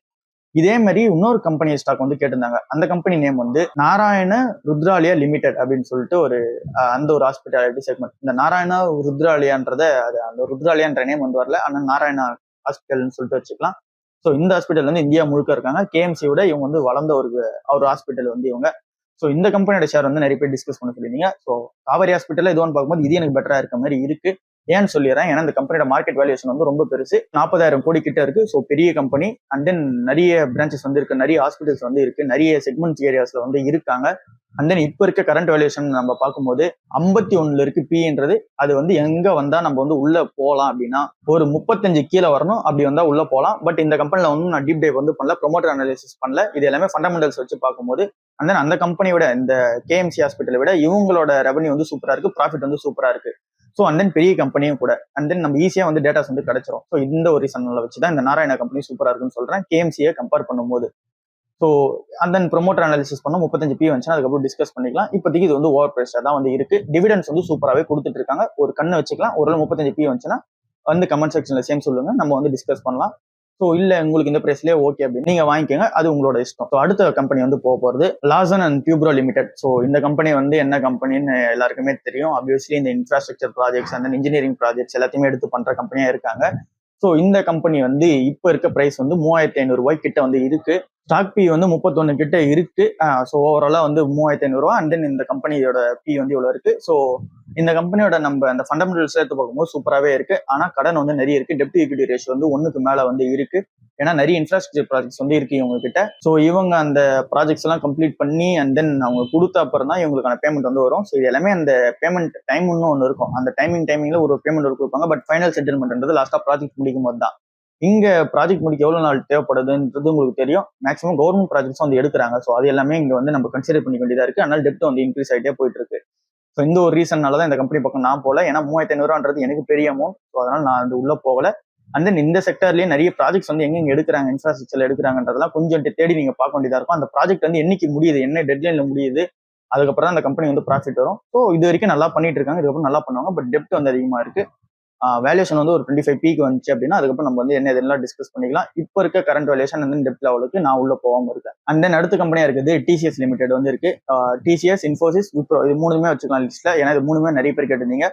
இதே மாதிரி இன்னொரு கம்பெனி ஸ்டாக் வந்து கேட்டிருந்தாங்க. அந்த கம்பெனி நேம் வந்து நாராயண ருத்ராலயா லிமிடெட் அப்படின்னு சொல்லிட்டு ஒரு அந்த ஒரு ஹாஸ்பிட்டாலிட்டி செக்மெண்ட். இந்த நாராயண ருத்ராலயான்றத அந்த ருத்ராலயான்ற நேம் வந்து வரல, ஆனால் நாராயணா ஹாஸ்பிட்டல்னு சொல்லிட்டு வச்சுக்கலாம். ஸோ இந்த ஹாஸ்பிட்டல் வந்து இந்தியா முழுக்க இருக்காங்க. கேஎம்சியோட இவங்க வந்து வளர்ந்த ஒரு ஹாஸ்பிட்டல் வந்து இவங்க. ஸோ இந்த கம்பெனியோட ஷேர் வந்து நிறைய பேர் டிஸ்கஸ் பண்ண சொல்லியிருந்தீங்க. ஸோ காவேரி ஹாஸ்பிட்டல் இதுவும் பார்க்கும்போது இது எனக்கு பெட்டரா இருக்க மாதிரி இருக்கு. ஏன்னு சொல்லிடுறேன், ஏன்னா இந்த கம்பெனியோட மார்க்கெட் வேல்யூஷன் வந்து ரொம்ப பெருசு, 40,000 கோடி கிட்ட இருக்கு. ஸோ பெரிய கம்பெனி. அண்ட் தென் நிறைய பிரான்ச்சஸ் வந்து இருக்கு, நிறைய ஹாஸ்பிட்டல்ஸ் வந்து இருக்கு, நிறைய செக்மெண்ட்ஸ் ஏரியாஸ்ல வந்து இருக்காங்க. அண்ட் தென் இப்ப இருக்க கரண்ட் வேல்யூஷன் நம்ம பார்க்கும்போது 51 இருக்கு பின்றது. அது வந்து எங்க வந்தா நம்ம வந்து உள்ள போகலாம் அப்படின்னா ஒரு 35 கீழே வரணும். அப்படி வந்தா உள்ள போகலாம். பட் இந்த கம்பெனில வந்து நான் டீப் டைவ் வந்து பண்ணல, ப்ரொமோட்டர் அனாலிசிஸ் பண்ணல. இது எல்லாமே ஃபண்டமெண்டல்ஸ் வச்சு பார்க்கும்போது அண்ட் தென் அந்த கம்பெனியோட இந்த கேஎம்சி ஹாஸ்பிட்டலை விட இவங்களோட ரெவன்யூ வந்து சூப்பரா இருக்கு, ப்ராஃபிட் வந்து சூப்பரா இருக்கு. ஸோ அண்ட் தென் பெரிய கம்பெனியும் கூட. அண்ட் தென் நம்ம ஈஸியா வந்து டேட்டாஸ் வந்து கிடைச்சிரும். ஸோ இந்த ஒரு ரீசன்ல வச்சுதான் இந்த நாராயணா கம்பெனி சூப்பரா இருக்குன்னு சொல்றேன் கேஎம்சியை கம்பேர் பண்ணும்போது. So and then promoter analysis பண்ண 35 பி வந்துச்சுன்னா அதுக்கப்புறம் டிஸ்கஸ் பண்ணிக்கலாம். இப்போதைக்கு இது வந்து ஓவர் பிரைஸ் தான் வந்து இருக்கு. டிவிடன்ஸ் வந்து சூப்பராகவே கொடுத்துட்டு இருக்காங்க. ஒரு கண்ணு வச்சுக்கலாம். ஒரு 35 பி வந்துச்சுன்னா வந்து கமெண்ட் செக்ஷன்ல சேம் சொல்லுங்க, நம்ம வந்து டிஸ்கஸ் பண்ணலாம். ஸோ இல்ல உங்களுக்கு இந்த பிரைஸ்லேயே ஓகே அப்படின்னு நீங்க வாங்கிக்கோங்க, அது உங்களோட இஷ்டம். ஸோ அடுத்த கம்பெனி வந்து போக போறது லாசன் அண்ட் டியூப்ரோ லிமிடெட். ஸோ இந்த கம்பெனி வந்து என்ன கம்பெனின்னு எல்லாருக்குமே தெரியும். ஆப்வியஸ்லி இந்த இன்ஃப்ராஸ்ட்ரக்சர் ப்ராஜெக்ட்ஸ் அந்த இன்ஜினியரிங் ப்ராஜெக்ட்ஸ் எல்லாத்தையுமே எடுத்து பண்ற கம்பெனியா இருக்காங்க. ஸோ இந்த கம்பெனி வந்து இப்ப இருக்க பிரைஸ் வந்து 3500 ரூபாய் கிட்ட வந்து இருக்கு. ஸ்டாக் பி வந்து 31 கிட்ட இருக்கு. ஸோ ஓவராலா வந்து 3500 ரூபாய். அண்ட் தென் இந்த கம்பெனியோட பி வந்து இவ்வளவு இருக்கு. ஸோ இந்த கம்பெனியோட நம்ம அந்த ஃபண்டமெண்டல்ஸ் எடுத்து பார்க்கும்போது சூப்பராகவே இருக்கு. ஆனா கடன் வந்து நிறைய இருக்கு. டெப்ட் ஈக்விட்டி ரேஷியோ வந்து 1க்கு மேல வந்து இருக்கு. ஏன்னா நிறைய இன்ஃப்ராஸ்ட்ரக்சர் ப்ராஜெக்ட்ஸ் வந்து இருக்கு இவங்க கிட்ட. ஸோ இவங்க அந்த ப்ராஜெக்ட்ஸ் எல்லாம் கம்ப்ளீட் பண்ணி அண்ட் தென் அவங்க கொடுத்த அப்புறம் தான் இவங்களுக்கான பேமெண்ட் வந்து வரும். ஸோ இது எல்லாமே அந்த பேமெண்ட் டைம் ஒன்று இருக்கும். அந்த டைமிங்ல ஒரு பேமெண்ட் கொடுப்பாங்க. பட் ஃபைனல் செட்டில்மெண்ட்ன்றது லாஸ்டா ப்ராஜெக்ட் முடிக்கும் போது தான். இங்க ப்ராஜெக்ட் முடிக்க எவ்வளவு நாள் தேவைப்படுதுன்றது உங்களுக்கு தெரியும். மேக்ஸிமம் கவர்மெண்ட் ப்ராஜெக்ட்ஸ் வந்து எடுக்கிறாங்க. ஸோ அது எல்லாமே இங்க வந்து நம்ம கன்சிடர் பண்ணிக்க வேண்டியதா இருக்கு. அதனால டெப்ட் வந்து இன்க்ரீஸ் ஆகிட்டே போயிட்டு இருக்கு. ஸோ இந்த ஒரு ரீசன்னால தான் இந்த கம்பெனி பக்கம் நான் போல. ஏன்னா 3500 எனக்கு பெரிய அமௌண்ட். ஸோ அதனால நான் அது உள்ள போகல. அண்ட் தென் இந்த செக்டர்லயே நிறைய ப்ராஜெக்ட்ஸ் வந்து எங்க எடுக்கிறாங்க, இன்ஃப்ராஸ்ட்ரக்சர்ல எடுக்கிறாங்கன்றதெல்லாம் கொஞ்சம் தேடி நீங்க பார்க்க வேண்டியதா இருக்கும். அந்த ப்ராஜெக்ட் வந்து என்னைக்கு முடியுது, என்ன டெட்லைன்ல முடியுது, அதுக்கப்புறம் தான் அந்த கம்பெனி வந்து ப்ராஃபிட் வரும். ஸோ இது வரைக்கும் நல்லா பண்ணிட்டு இருக்காங்க, இதுக்கப்புறம் நல்லா பண்ணுவாங்க. பட் டெப்ட் வந்து அதிகமா இருக்கு. வேல்யூஷன் வந்து ஒரு 25 பீக்கு வந்துச்சு அப்படின்னா அதுக்கப்புறம் நம்ம வந்து என்ன இதெல்லாம் டிஸ்கஸ் பண்ணிக்கலாம். இப்போ இருக்க கரண்ட் வேல்யூஷன் வந்து டெப்ட் லெவலுக்கு நான் உள்ள போகாம இருக்கேன். அண்ட் தென் அடுத்த கம்பெனியா இருக்குது டிசிஎஸ் லிமிடெட் வந்து இருக்கு. டிசிஎஸ், இன்ஃபோசிஸ், விப்ரோ இது மூணுமே வச்சுக்கலாம் லிஸ்ட்ல. ஏன்னா இது மூணுமே நிறைய பேர் கேட்டிருந்தீங்க.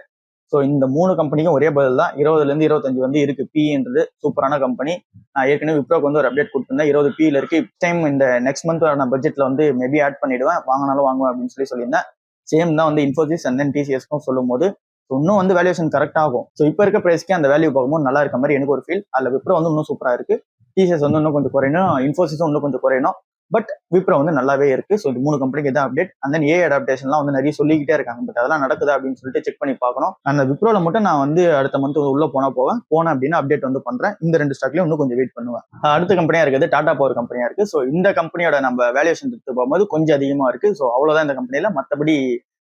ஸோ இந்த 3 கம்பெனிக்கும் ஒரே பதில் தான். 20ல இருந்து 25 வந்து இருக்கு. பின்றது சூப்பரான கம்பெனி. நான் ஏற்கனவே விப்ரோக்கு வந்து ஒரு அப்டேட் கொடுத்திருந்தேன். 20 பில இருக்கு. டைம் இந்த நெக்ஸ்ட் மந்த் நான் பட்ஜெட்ல வந்து மேபி ஆட் பண்ணிடுவேன், வாங்கினாலும் வாங்குவேன் அப்படின்னு சொல்லியிருந்தேன். சேம் தான் வந்து இன்ஃபோசிஸ் அண்ட் தென் டிசிஎஸ்க்கும் சொல்லும் போது இன்னும் வந்து வேல்யூஷன் கரெக்ட் ஆகும். ஸோ இப்போ இருக்க பிரைஸ்க்கு அந்த வேல்யூ பார்க்கும்போது நல்லா இருக்க மாதிரி எனக்கு ஒரு ஃபீல். அதில் விப்ரோ வந்து இன்னும் சூப்பராக இருக்கு. டிசிஎஸ் வந்து இன்னும் கொஞ்சம் குறையணும், இன்ஃபோசிஸும் இன்னும் கொஞ்சம் குறையணும். பட் விப்ரோ வந்து நல்லாவே இருக்கு. ஸோ இது 3 கம்பெனிக்கு தான் அப்டேட். அண்ட் தென் அடாப்டேஷன்லாம் வந்து நிறைய சொல்லிக்கிட்டே இருக்காங்க. பட் அதெல்லாம் நடக்குதா அப்படின்னு சொல்லிட்டு செக் பண்ணி பார்க்கணும். அந்த விப்ரோல மட்டும் நான் வந்து அடுத்த மந்த் உள்ள போனேன் அப்படின்னா அப்டேட் வந்து பண்றேன். இந்த 2 ஸ்டாக்லயும் இன்னும் கொஞ்சம் வெயிட் பண்ணுவேன். அடுத்த கம்பெனியா இருக்குது டாடா பவர் கம்பெனியா இருக்கு. ஸோ இந்த கம்பெனியோட நம்ம வேல்யூஷன் எடுத்து போகும்போது கொஞ்சம் அதிகமா இருக்கு. ஸோ அவ்வளவுதான் இந்த கம்பெனியில. மற்றபடி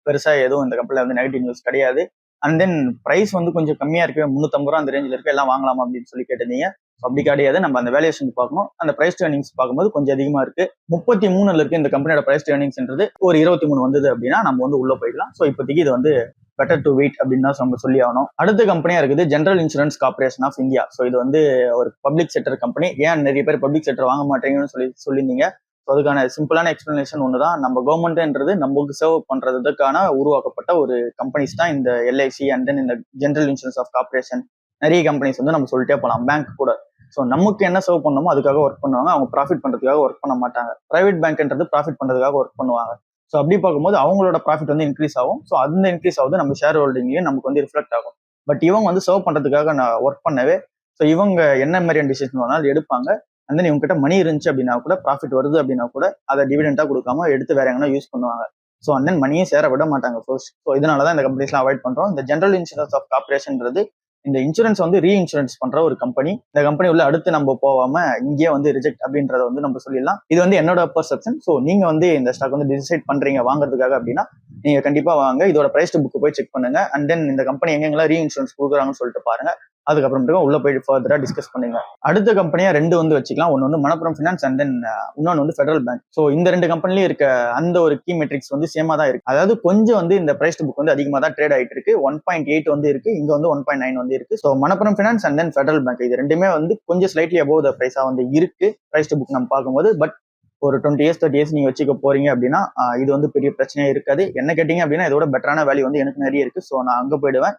பெருசா எதுவும் இந்த கம்பெனில வந்து நெகட்டிவ் நியூஸ் கிடையாது. அண்ட் தென் பிரைஸ் வந்து கொஞ்சம் கம்மியா இருக்கு, 350 ரூபா அந்த ரேஞ்சில் இருக்கு, எல்லாம் வாங்கலாமா அப்படின்னு சொல்லி கேட்டிருந்தீங்க. அப்படி கிடையாது. நம்ம அந்த வேல்யூஷன் பார்க்கணும். அந்த பிரைஸ் ஏர்னிங்ஸ் பார்க்கும்போது கொஞ்சம் அதிகமா இருக்கு. 33 இருக்கு இந்த கம்பெனியோட பிரைஸ் ஏர்னிங்ஸ்ன்றது. ஒரு 23 வந்தது அப்படின்னா நம்ம வந்து உள்ள போயிடலாம். ஸோ இப்போதைக்கு இது வந்து பெட்டர் டு வெயிட் அப்படின்னு தான் நம்ம சொல்லி ஆகணும். அடுத்த கம்பெனியா இருக்குது General Insurance Corporation of India. So இது வந்து ஒரு பப்ளிக் செக்டர் கம்பெனி. ஏன் நிறைய பேர் பப்ளிக் செக்டர் வாங்க மாட்டேங்கன்னு சொல்லியிருந்தீங்க. அதுக்கான சிம்பிளான எக்ஸ்பிளனேஷன் ஒண்ணுதான். நம்ம கவர்மெண்ட்ன்றது நமக்கு சர்வ் பண்றதுக்கான உருவாக்கப்பட்ட ஒரு கம்பெனிஸ் தான் இந்த எல்ஐசி அண்ட் தென் இந்த ஜெனரல் இன்சூரன்ஸ் ஆஃப் கார்பரேஷன். நிறைய கம்பெனிஸ் வந்து நம்ம சொல்லிட்டே போகலாம், பேங்க் கூட. ஸோ நமக்கு என்ன சர்வ் பண்ணணுமோ அதுக்காக ஒர்க் பண்ணுவாங்க. அவங்க ப்ராஃபிட் பண்றதுக்காக ஒர்க் பண்ண மாட்டாங்க. பிரைவேட் பேங்க்ன்றது ப்ராஃபிட் பண்றதுக்காக ஒர்க் பண்ணுவாங்க. ஸோ அப்படி பார்க்கும்போது அவங்களோட ப்ராஃபிட் வந்து இன்க்ரீஸ் ஆகும். ஸோ அந்த இன்க்ரீஸ் ஆகுது நம்ம ஷேர் ஹோல்டிங்லயும் நமக்கு வந்து ரிஃப்ளெக்ட் ஆகும். பட் இவங்க வந்து சர்வ் பண்றதுக்காக நான் ஒர்க் பண்ணவே. ஸோ இவங்க என்ன மாதிரியான டிசிஷன் வேணாலும் எடுப்பாங்க. அந்த இவங்க கிட்ட மணி இருந்துச்சு அப்படின்னா கூட, ப்ராஃபிட் வருது அப்படின்னா கூட அதை டிவிடெண்டா கொடுக்காம எடுத்து வேற எங்கன்னா யூஸ் பண்ணுவாங்க. ஸோ அண்ட் தென் மணியே சேர விட மாட்டாங்க ஃபர்ஸ்ட். ஸோ இதனாலதான் இந்த கம்பெனிஸ்லாம் அவாய்ட் பண்றோம். இந்த ஜெனரல் இன்சூரன்ஸ் ஆஃப் கார்பரேஷன்ன்றது இந்த இன்சூரன்ஸ் வந்து ரீஇன்சூரன்ஸ் பண்ற ஒரு கம்பெனி. இந்த கம்பெனி உள்ள அடுத்து நம்ம போகாம இங்கேயே வந்து ரிஜெக்ட் அப்படின்றத வந்து நம்ம சொல்லிடலாம். இது வந்து என்னோட பர்செப்ஷன். ஸோ நீங்க வந்து இந்த ஸ்டாக் வந்து டிசைட் பண்றீங்க வாங்குறதுக்காக அப்படின்னா நீங்க கண்டிப்பா வாங்க. இதோட பிரைஸ் புக் போய் செக் பண்ணுங்க. அண்ட் தென் இந்த கம்பெனி எங்கெங்கெல்லாம் ரீஇன்சூரன்ஸ் கொடுக்குறாங்கன்னு சொல்லிட்டு பாருங்க. அதுக்கப்புறமேட்டு உள்ள போயிட்டு ஃபர்தரா டிஸ்கஸ் பண்ணுங்க. அடுத்த கம்பெனியா 2 வந்து வச்சுக்கலாம். ஒன்னு வந்து மணப்புரம் ஃபினான்ஸ் அண்ட் தென் இன்னொன்று வந்து ஃபெடரல் பேங்க். ஸோ இந்த 2 கம்பெனிலயும் இருக்க அந்த ஒரு கீ மெட்ரிக்ஸ் வந்து சேமா தான் இருக்கு. அதாவது கொஞ்சம் வந்து இந்த பிரைஸ் புக் வந்து அதிகமா தான் ட்ரேட் ஆயிட்டு இருக்கு. 1.8 வந்து இருக்கு, இங்க வந்து 1.9 வந்து இருக்கு. So Manappuram finance and then federal bank இது ரெண்டுமே வந்து கொஞ்சம் ஸ்லைட்லி அபோவ் த பிரைஸா வந்து இருக்கு பிரைஸ் புக் நம்ம பார்க்கும்போது. பட் ஒரு 20 இயர்ஸ் 30 இயர்ஸ் நீங்க வச்சுக்க போறீங்க அப்படின்னா இது வந்து பெரிய பிரச்சனையே இருக்காது. என்ன கேட்டீங்க அப்படின்னா இதோட பெட்டரான வேல்யூ வந்து எனக்கு நிறைய இருக்கு. ஸோ நான் அங்க போயிடுவேன்.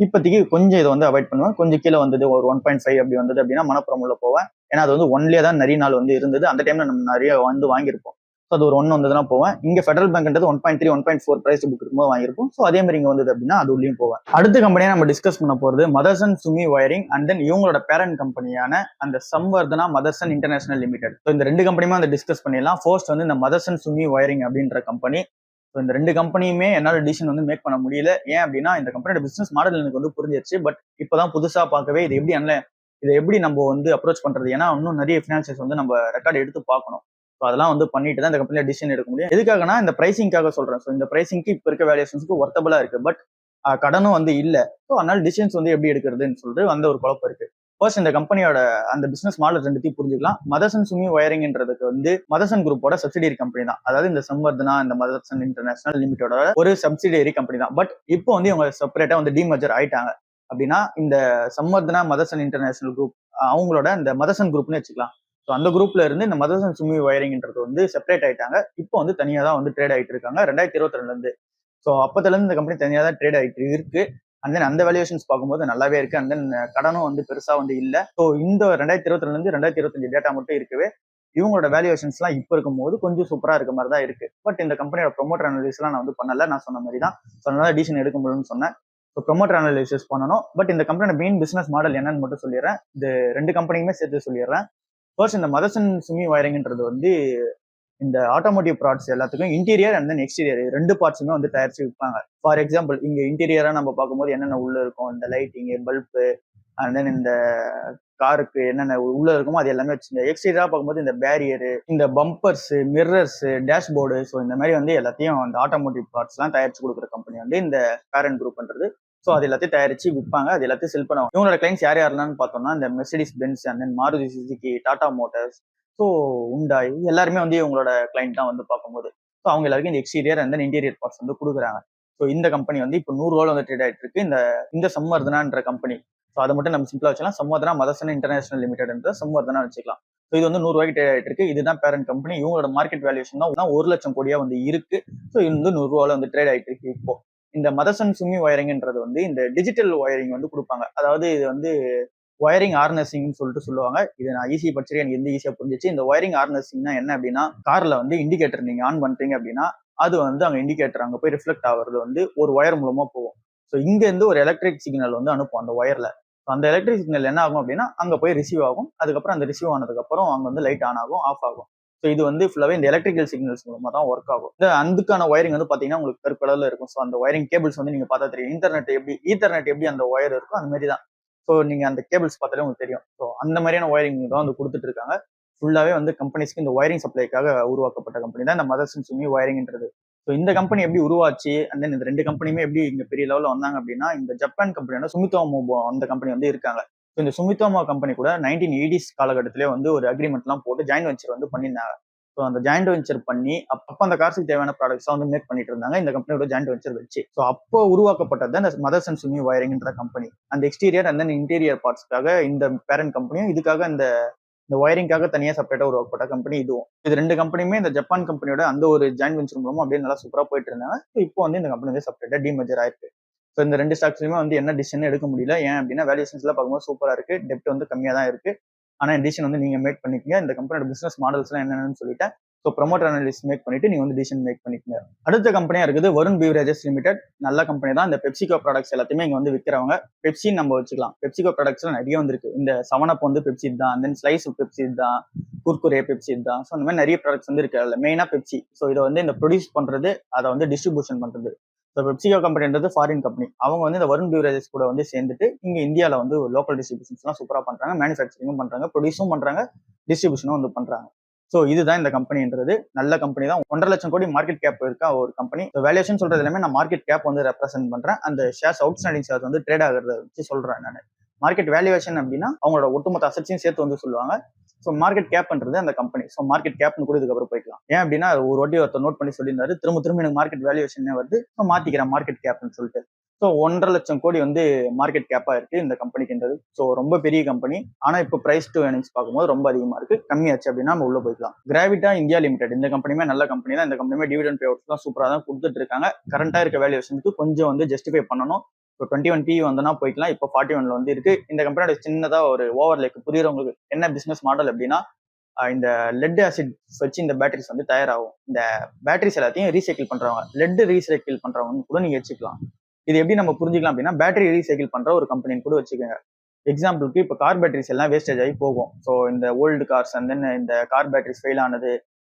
இப்போதைக்கு கொஞ்சம் இதை வந்து அவாய்ட் பண்ணுவேன். கொஞ்சம் கீழே வந்தது ஒரு 1.5 அப்படி வந்தது அப்படின்னா மணப்புறம் உள்ள போவேன். ஏன்னா அது வந்து ஒன்லேயே தான் நிறைய நாள் வந்து இருந்தது. அந்த டைம்ல நம்ம நிறைய வந்து வாங்கியிருப்போம். ஸோ அது ஒரு 1 வந்ததுன்னா போவேன். இங்க ஃபெடரல் பேங்க்ன்றது 1.3 1.4 பிரைஸ் புக் இருக்கும்போது வாங்கியிருப்போம். ஸோ அதே மாதிரி இங்க வந்தது அப்படின்னா அது உள்ளேயும் போவேன். அடுத்த கம்பெனியா நம்ம டிஸ்கஸ் பண்ண போறது Motherson Sumi Wiring and then இவங்களோட பேரண்ட் கம்பெனியான அந்த Samvardhana Motherson International Limited. So இந்த 2 கம்பெனியுமே வந்து டிஸ்கஸ் பண்ணிடலாம். ஃபர்ஸ்ட் வந்து இந்த மதர்சன் சுமி வயரிங் அப்படின்ற கம்பெனி. இந்த 2 கம்பெனியுமே என்னால டிசிஷன் வந்து மேக் பண்ண முடியல. ஏன் அப்படின்னா இந்த கம்பெனியோட பிசினஸ் மாடல் எனக்கு வந்து புரிஞ்சிருச்சு. பட் இப்பதான் புதுசா பார்க்கவே இதை எப்படி நம்ம வந்து அப்ரோச் பண்றது. ஏன்னா இன்னும் நிறைய பினான்சியல்ஸ் வந்து நம்ம ரெக்கார்ட் எடுத்து பார்க்கணும். ஸோ அதெல்லாம் வந்து பண்ணிட்டு தான் இந்த கம்பெனியில டிசிஷன் எடுக்க முடியும். எதுக்காகனா இந்த பிரைசிங்காக சொல்றேன். ஸோ இந்த பிரைசிங்க்கு இப்ப இருக்க வேல்யூஷன்ஸ்க்கு ஒர்த்தபிளா இருக்கு. பட் கடனும் வந்து இல்ல. ஸோ அதனால டிசிஷன்ஸ் வந்து எப்படி எடுக்கிறதுன்னு சொல்லிட்டு அந்த ஒரு குழப்பம் இருக்கு. ஃபர்ஸ்ட் இந்த கம்பெனியோட அந்த பிசினஸ் மாடல் ரெண்டுத்தையும் புரிஞ்சுக்கலாம். மதர்சன் சுமி வயரிங்ன்றதுக்கு வந்து மதர்சன் குரூப்போட சப்சிடியரி கம்பெனி தான். அதாவது இந்த சம்வர்தனா இந்த மதர்சன் இன்டர்நேஷனல் லிமிட்டோட ஒரு சப்சிடியரி கம்பெனி தான். பட் இப்போ வந்து இவங்க செப்பரேட்டா வந்து டிமர்ஜர் ஆயிட்டாங்க. அப்படின்னா இந்த சம்வர்தனா மதர்சன் இன்டர்நேஷனல் குரூப் அவங்களோட இந்த மதர்சன் குரூப்னு வச்சுக்கலாம். ஸோ அந்த குரூப்ல இருந்து இந்த மதர்சன் சுமி வயரிங்ன்றது வந்து செப்பரேட் ஆயிட்டாங்க. இப்போ வந்து தனியா தான் வந்து ட்ரேட் ஆயிட்டு இருக்காங்க 2022 இருந்து. ஸோ அப்பத்துல இருந்து இந்த கம்பெனி தனியா தான் ட்ரேட் ஆயிட்டு இருக்கு. அண்ட் தென் அந்த வேல்யூஷன்ஸ் பார்க்கும்போது நல்லாவே இருக்கு. அண்ட் தென் கடனும் வந்து பெருசா வந்து இல்ல. ஸோ இந்த 2022 இருந்து 2025 டேட்டா மட்டும் இருக்கவே இவங்களோட வேல்யூஷன்ஸ் எல்லாம் இப்ப இருக்கும்போது கொஞ்சம் சூப்பரா இருக்க மாதிரி தான் இருக்கு. பட் இந்த கம்பெனியோட ப்ரொமோட்டர் அனாலிசிஸ் எல்லாம் நான் வந்து பண்ணல. நான் சொன்ன மாதிரி தான். ஸோ அதனால டிசிஷன் எடுக்க முடியும்னு சொன்னேன். ஸோ ப்ரொமோட்டர் அனாலிசிஸ் பண்ணணும். பட் இந்த கம்பெனியோட மெயின் பிசினஸ் மாடல் என்னன்னு மட்டும் சொல்லிடுறேன். இது 2 கம்பெனியுமே சேர்த்து சொல்லிடுறேன். ஃபர்ஸ்ட் இந்த மதர்சன் சுமி வயரிங்ன்றது வந்து இந்த ஆட்டோமோட்டிவ் ப்ராடக்ட்ஸ் எல்லாத்துக்கும் இன்டீரியர் அண்ட் தென் எக்ஸ்டீரியர் 2 பார்ட்ஸுமே வந்து தயாரிச்சு விற்பாங்க. ஃபார் எக்ஸாம்பிள் இங்க இன்டீரியரா நம்ம பார்க்கும்போது என்னென்ன உள்ள இருக்கும், இந்த லைட்டிங், பல்பு, அண்ட் தென் இந்த காருக்கு என்னென்ன உள்ள இருக்குமோ அது எல்லாமே வச்சுங்க. எக்ஸ்டீரியரா பார்க்கும்போது இந்த பேரியரு, இந்த பம்பர்ஸ், மிரர்ஸ், டேஷ்போர்டு, ஸோ இந்த மாதிரி வந்து எல்லாத்தையும் அந்த ஆட்டோமோட்டிவ் பார்ட்ஸ் எல்லாம் தயாரிச்சு கொடுக்குற கம்பெனி வந்து இந்த பேரண்ட் குரூப்ன்றது. ஸோ அது எல்லாத்தையும் தயாரிச்சு விற்பாங்க, அது எல்லாத்தையும் செல் பண்ணுவாங்க. இவங்களோட கிளைண்ட்ஸ் யார் யாரெல்லாம் பார்த்தோம்னா இந்த Mercedes Benz, and then Maruti Suzuki, Tata Motors, so Hyundai எல்லாருமே வந்து இவங்களோட கிளைண்ட் தான் வந்து பார்க்கும்போது. ஸோ அவங்க எல்லாருக்கும் இந்த exterior and then interior parts வந்து கொடுக்குறாங்க. ஸோ இந்த கம்பெனி வந்து இப்போ 100 ரூபாய் வந்து ட்ரேட் ஆயிட்டு இருக்கு. இந்த சம்மர்தனான்ற கம்பெனி. ஸோ அதை மட்டும் நம்ம சிம்பிளா வச்சுக்கலாம். சம்மர்தனா மதர்சன் இன்டர்நேஷனல் லிமிடெட் சம்மர்தனா வச்சுக்கலாம். ஸோ இது வந்து 100 ரூபாய்க்கு ட்ரேட் ஆயிட்டு இருக்கு. இதுதான் பேரண்ட் கம்பெனி. இவங்களோட மார்க்கெட் வேல்யூஷன் தான் 1 லட்சம் கோடியா வந்து இருக்கு. ஸோ இது வந்து 100 ரூபாயில வந்து ட்ரேட் ஆயிட்டு இருக்கு. இப்போ இந்த மதர்சன் சுமி ஒயரிங்ன்றது வந்து இந்த டிஜிட்டல் ஒயரிங் வந்து கொடுப்பாங்க. அதாவது இது வந்து ஒயரிங் ஆர்னசிங் சொல்லிட்டு சொல்லுவாங்க. இது நான் ஈஸி படிச்சிருக்கேன், எனக்கு எந்த ஈஸியா புரிஞ்சிச்சு. இந்த ஒயரிங் ஆர்னசிங்னா என்ன அப்படின்னா, கார்ல வந்து இண்டிகேட்டர் நீங்க ஆன் பண்றீங்க அப்படின்னா அது வந்து அங்க இண்டிகேட்டர் அங்க போய் ரிஃப்ளெக்ட் ஆகுறது வந்து ஒரு ஒயர் மூலமா போகும். ஸோ இங்க இருந்து ஒரு எலக்ட்ரிக் சிக்னல் வந்து அனுப்பும் அந்த ஒயர்ல. அந்த எலக்ட்ரிக் சிக்னல் என்ன ஆகும் அப்படின்னா அங்க போய் ரிசீவ் ஆகும். அதுக்கப்புறம் அந்த ரிசீவ் ஆனதுக்கு அப்புறம் அங்க வந்து லைட் ஆன் ஆகும், ஆஃப் ஆகும். ஸோ இது வந்து ஃபுல்லாவே இந்த எலக்ட்ரிக்கல் சிக்னல்ஸ் மூலமா தான் ஒர்க் ஆகும். அதுக்கான ஒயரிங் வந்து பாத்தீங்கன்னா உங்களுக்கு கருப்பு கலர்ல இருக்கும். ஸோ அந்த ஒயரிங் கேபிள்ஸ் வந்து நீங்க பார்த்தா தெரியும். ஈத்தர்நெட் எப்படி அந்த ஒயர் இருக்கும் அந்த மாதிரி தான். ஸோ நீங்க அந்த கேபிள்ஸ் பார்த்தாலே உங்களுக்கு தெரியும். ஸோ அந்த மாதிரியான ஒயரிங் தான் வந்து கொடுத்துட்டு இருக்காங்க. ஃபுல்லாவே வந்து கம்பெனிஸ்க்கு இந்த ஒயரிங் சப்ளைக்காக உருவாக்கப்பட்ட கம்பெனி தான் இந்த மதர்சன் சுமி ஒயரிங்ன்றது. ஸோ இந்த கம்பெனி எப்படி உருவாச்சு, அண்ட் தென் இந்த 2 கம்பெனியுமே எப்படி இங்க பெரிய லெவலில் வந்தாங்க அப்படின்னா, இந்த ஜப்பான் கம்பெனியோட சுமித்தோமோ அந்த கம்பெனி வந்து இருக்காங்க. ஸோ இந்த சுமித்தோமோ கம்பெனி கூட 1980s காலகட்டத்திலே வந்து ஒரு அக்ரிமெண்ட்லாம் போட்டு ஜாயின்ட் வெஞ்சர் வந்து பண்ணியிருந்தாங்க. ஸோ அந்த ஜாயின்ட் வெஞ்சர் பண்ணி அப்போ அந்த காசுக்கு தேவையான ப்ராடக்ட்ஸ் வந்து மேக் பண்ணிட்டு இருந்தாங்க இந்த கம்பெனியோட ஜாயின்ட் வெஞ்சர் வச்சு. ஸோ அப்போ உருவாக்கப்பட்டது இந்த மதர்சன் சுமி ஒயரிங்ன்ற கம்பெனி. அந்த எக்ஸ்டீரியர் அண்ட் தென் இன்டீரியர் பார்ட்ஸ்க்காக இந்த பேரண்ட் கம்பெனியும், இதுக்காக இந்த ஒயரிங்காக தனியா செப்பரேட்டா உருவாக்கப்பட்ட கம்பெனி இதுவும். இது 2 கம்பெனியுமே இந்த ஜப்பான் கம்பெனியோட அந்த ஒரு ஜாயின்ட் வெஞ்சர் மூலமா அப்படியே நல்லா சூப்பரா போயிட்டு இருந்தாங்க. இப்போ வந்து இந்த கம்பெனி வந்து செப்பரேட்டா டிமெர்ஜர் ஆயிருக்கு. ஸோ இந்த 2 ஸ்டாக்ஸ்லயுமே வந்து என்ன டிசிஷன் எடுக்க முடியல. ஏன் அப்படின்னா வேல்யூஷன்ஸ் எல்லாம் பார்க்கும்போது சூப்பரா இருக்கு, டெப்ட் வந்து கம்மியா தான் இருக்கு. ஆனா டிசிஷன் வந்து நீங்க மேக் பண்ணிக்கங்க. இந்த கம்பெனியோட பிசினஸ் மாடல்ஸ் எல்லாம் என்னன்னு சொல்லிட்டேன். ஸோ ப்ரொமோட்டர் அனாலிசிஸ் மேக் பண்ணிட்டு நீங்க வந்து டிசிஷன் மேக் பண்ணிக்கங்க. அடுத்த கம்பெனியா இருக்குது வருண் பீவரேஜஸ் லிமிடெட். நல்ல கம்பெனி தான். இந்த பெப்சிகோ ப்ராடக்ட்ஸ் எல்லாத்தையுமே இங்க வந்து விற்கிறவங்க. பெப்சின்னு நம்ம வச்சுக்கலாம். பெப்சிகோ ப்ராடக்ட்ஸ் நிறைய வந்திருக்கு. இந்த 7up வந்து பெப்சி தான், தென் ஸ்லைஸ் பெப்சி தான், குர்குரே பெப்சி தான். ஸோ அந்த மாதிரி நிறைய ப்ராடக்ட்ஸ் வந்து இருக்கு. அதில் மெயினா பெப்சி. ஸோ இதை வந்து இந்த ப்ரொடியூஸ் பண்றது, அதை வந்து டிஸ்ட்ரிபியூஷன் பண்றது. ஸோ பெப்சிகோ கம்பெனின்றது ஃபாரின் கம்பெனி. அவங்க வந்து இந்த வருண் பீவரேஜஸ் கூட வந்து சேர்ந்துட்டு இங்க இந்தியாவில் வந்து லோக்கல் டிஸ்ட்ரிபியூஷன்ஸ் எல்லாம் சூப்பரா பண்றாங்க. மேனுஃபேக்சரிங்கும் பண்றாங்க, ப்ரொடியூஸும் பண்றாங்க, டிஸ்ட்ரிபியூஷனும் வந்து பண்றாங்க. ஸோ இதுதான் இந்த கம்பெனின்றது. நல்ல கம்பெனி தான். 1.5 லட்சம் கோடி மார்க்கெட் கேப் இருக்கா ஒரு கம்பெனி. வேல்யூஷன் சொல்றது எல்லாமே நான் மார்க்கெட் கேப் வந்து ரெப்ரசென்ட் பண்றேன். அந்த ஷேர்ஸ் அவுட்ஸ்டாண்டிங் ஷேர்ஸ் வந்து ட்ரேட் ஆகிறத வச்சு சொல்றேன் நான். மார்க்கெட் வேல்யூவேஷன் அப்படின்னா அவங்களோட ஒட்டுமொத்த அசட்ஸையும் சேர்த்து வந்து சொல்லுவாங்க. ஸோ மார்க்கெட் கேப்ன்றது அந்த கம்பெனி. ஸோ மார்க்கெட் கேப்னு கூட இதுக்கப்புறம் போய்க்கலாம். ஏன் அப்படின்னா ஒரு வாட்டி ஒருத்தர் நோட் பண்ணி சொல்லியிருந்தாரு, திரும்ப எனக்கு மார்க்கெட் வேல்யூவேஷனே வருது, ஸோ மாத்திக்கிறேன் மார்க்கெட் கேப்னு சொல்லிட்டு. ஸோ 1.5 லட்சம் கோடி வந்து மார்க்கெட் கேப்பா இருக்கு இந்த கம்பெனிக்குன்றது. ஸோ ரொம்ப பெரிய கம்பெனி. ஆனா இப்போ பிரைஸ் டு ஏர்னிங்ஸ் பார்க்கும்போது ரொம்ப அதிகமா இருக்கு. கம்மியாச்சு அப்படின்னா நம்ம உள்ள போய்க்கலாம். கிராவிட்டா இந்தியா லிமிடெட். இந்த கம்பெனியுமே நல்ல கம்பெனி தான். இந்த கம்பெனியுமே டிவிடெண்ட் பே அவுட்ஸ் தான் சூப்பரா தான் கொடுத்துட்டு இருக்காங்க. கரண்டா இருக்க வேல்யூவேஷனுக்கு கொஞ்சம் வந்து ஜஸ்டிஃபை பண்ணணும். இப்போ 21 PE வந்தோம்னா போய்க்கலாம். இப்போ 41 வந்து இருக்கு. இந்த கம்பெனியோட சின்னதா ஒரு ஓவர்லேக்கு புரியுறவங்களுக்கு என்ன பிசினஸ் மாடல் அப்படின்னா, இந்த லெட் ஆசிட் வச்சு இந்த பேட்டரிஸ் வந்து தயாராகும். இந்த பேட்டரிஸ் எல்லாத்தையும் ரீசைக்கிள் பண்றவங்க, லெட் ரீசைக்கிள் பண்றவங்க கூட நீங்க வச்சுக்கலாம். இது எப்படி நம்ம புரிஞ்சுக்கலாம் அப்படின்னா, பேட்டரி ரீசைக்கிள் பண்ற ஒரு கம்பெனின்னு கூட வச்சுக்கோங்க. எக்ஸாம்பிளுக்கு இப்போ கார் பேட்டரிஸ் எல்லாம் வேஸ்டேஜ் ஆகி போகும். ஸோ இந்த ஓல்டு கார்ஸ் அண்ட் தென் இந்த கார் பேட்டரிஸ் ஃபெயில் ஆனது,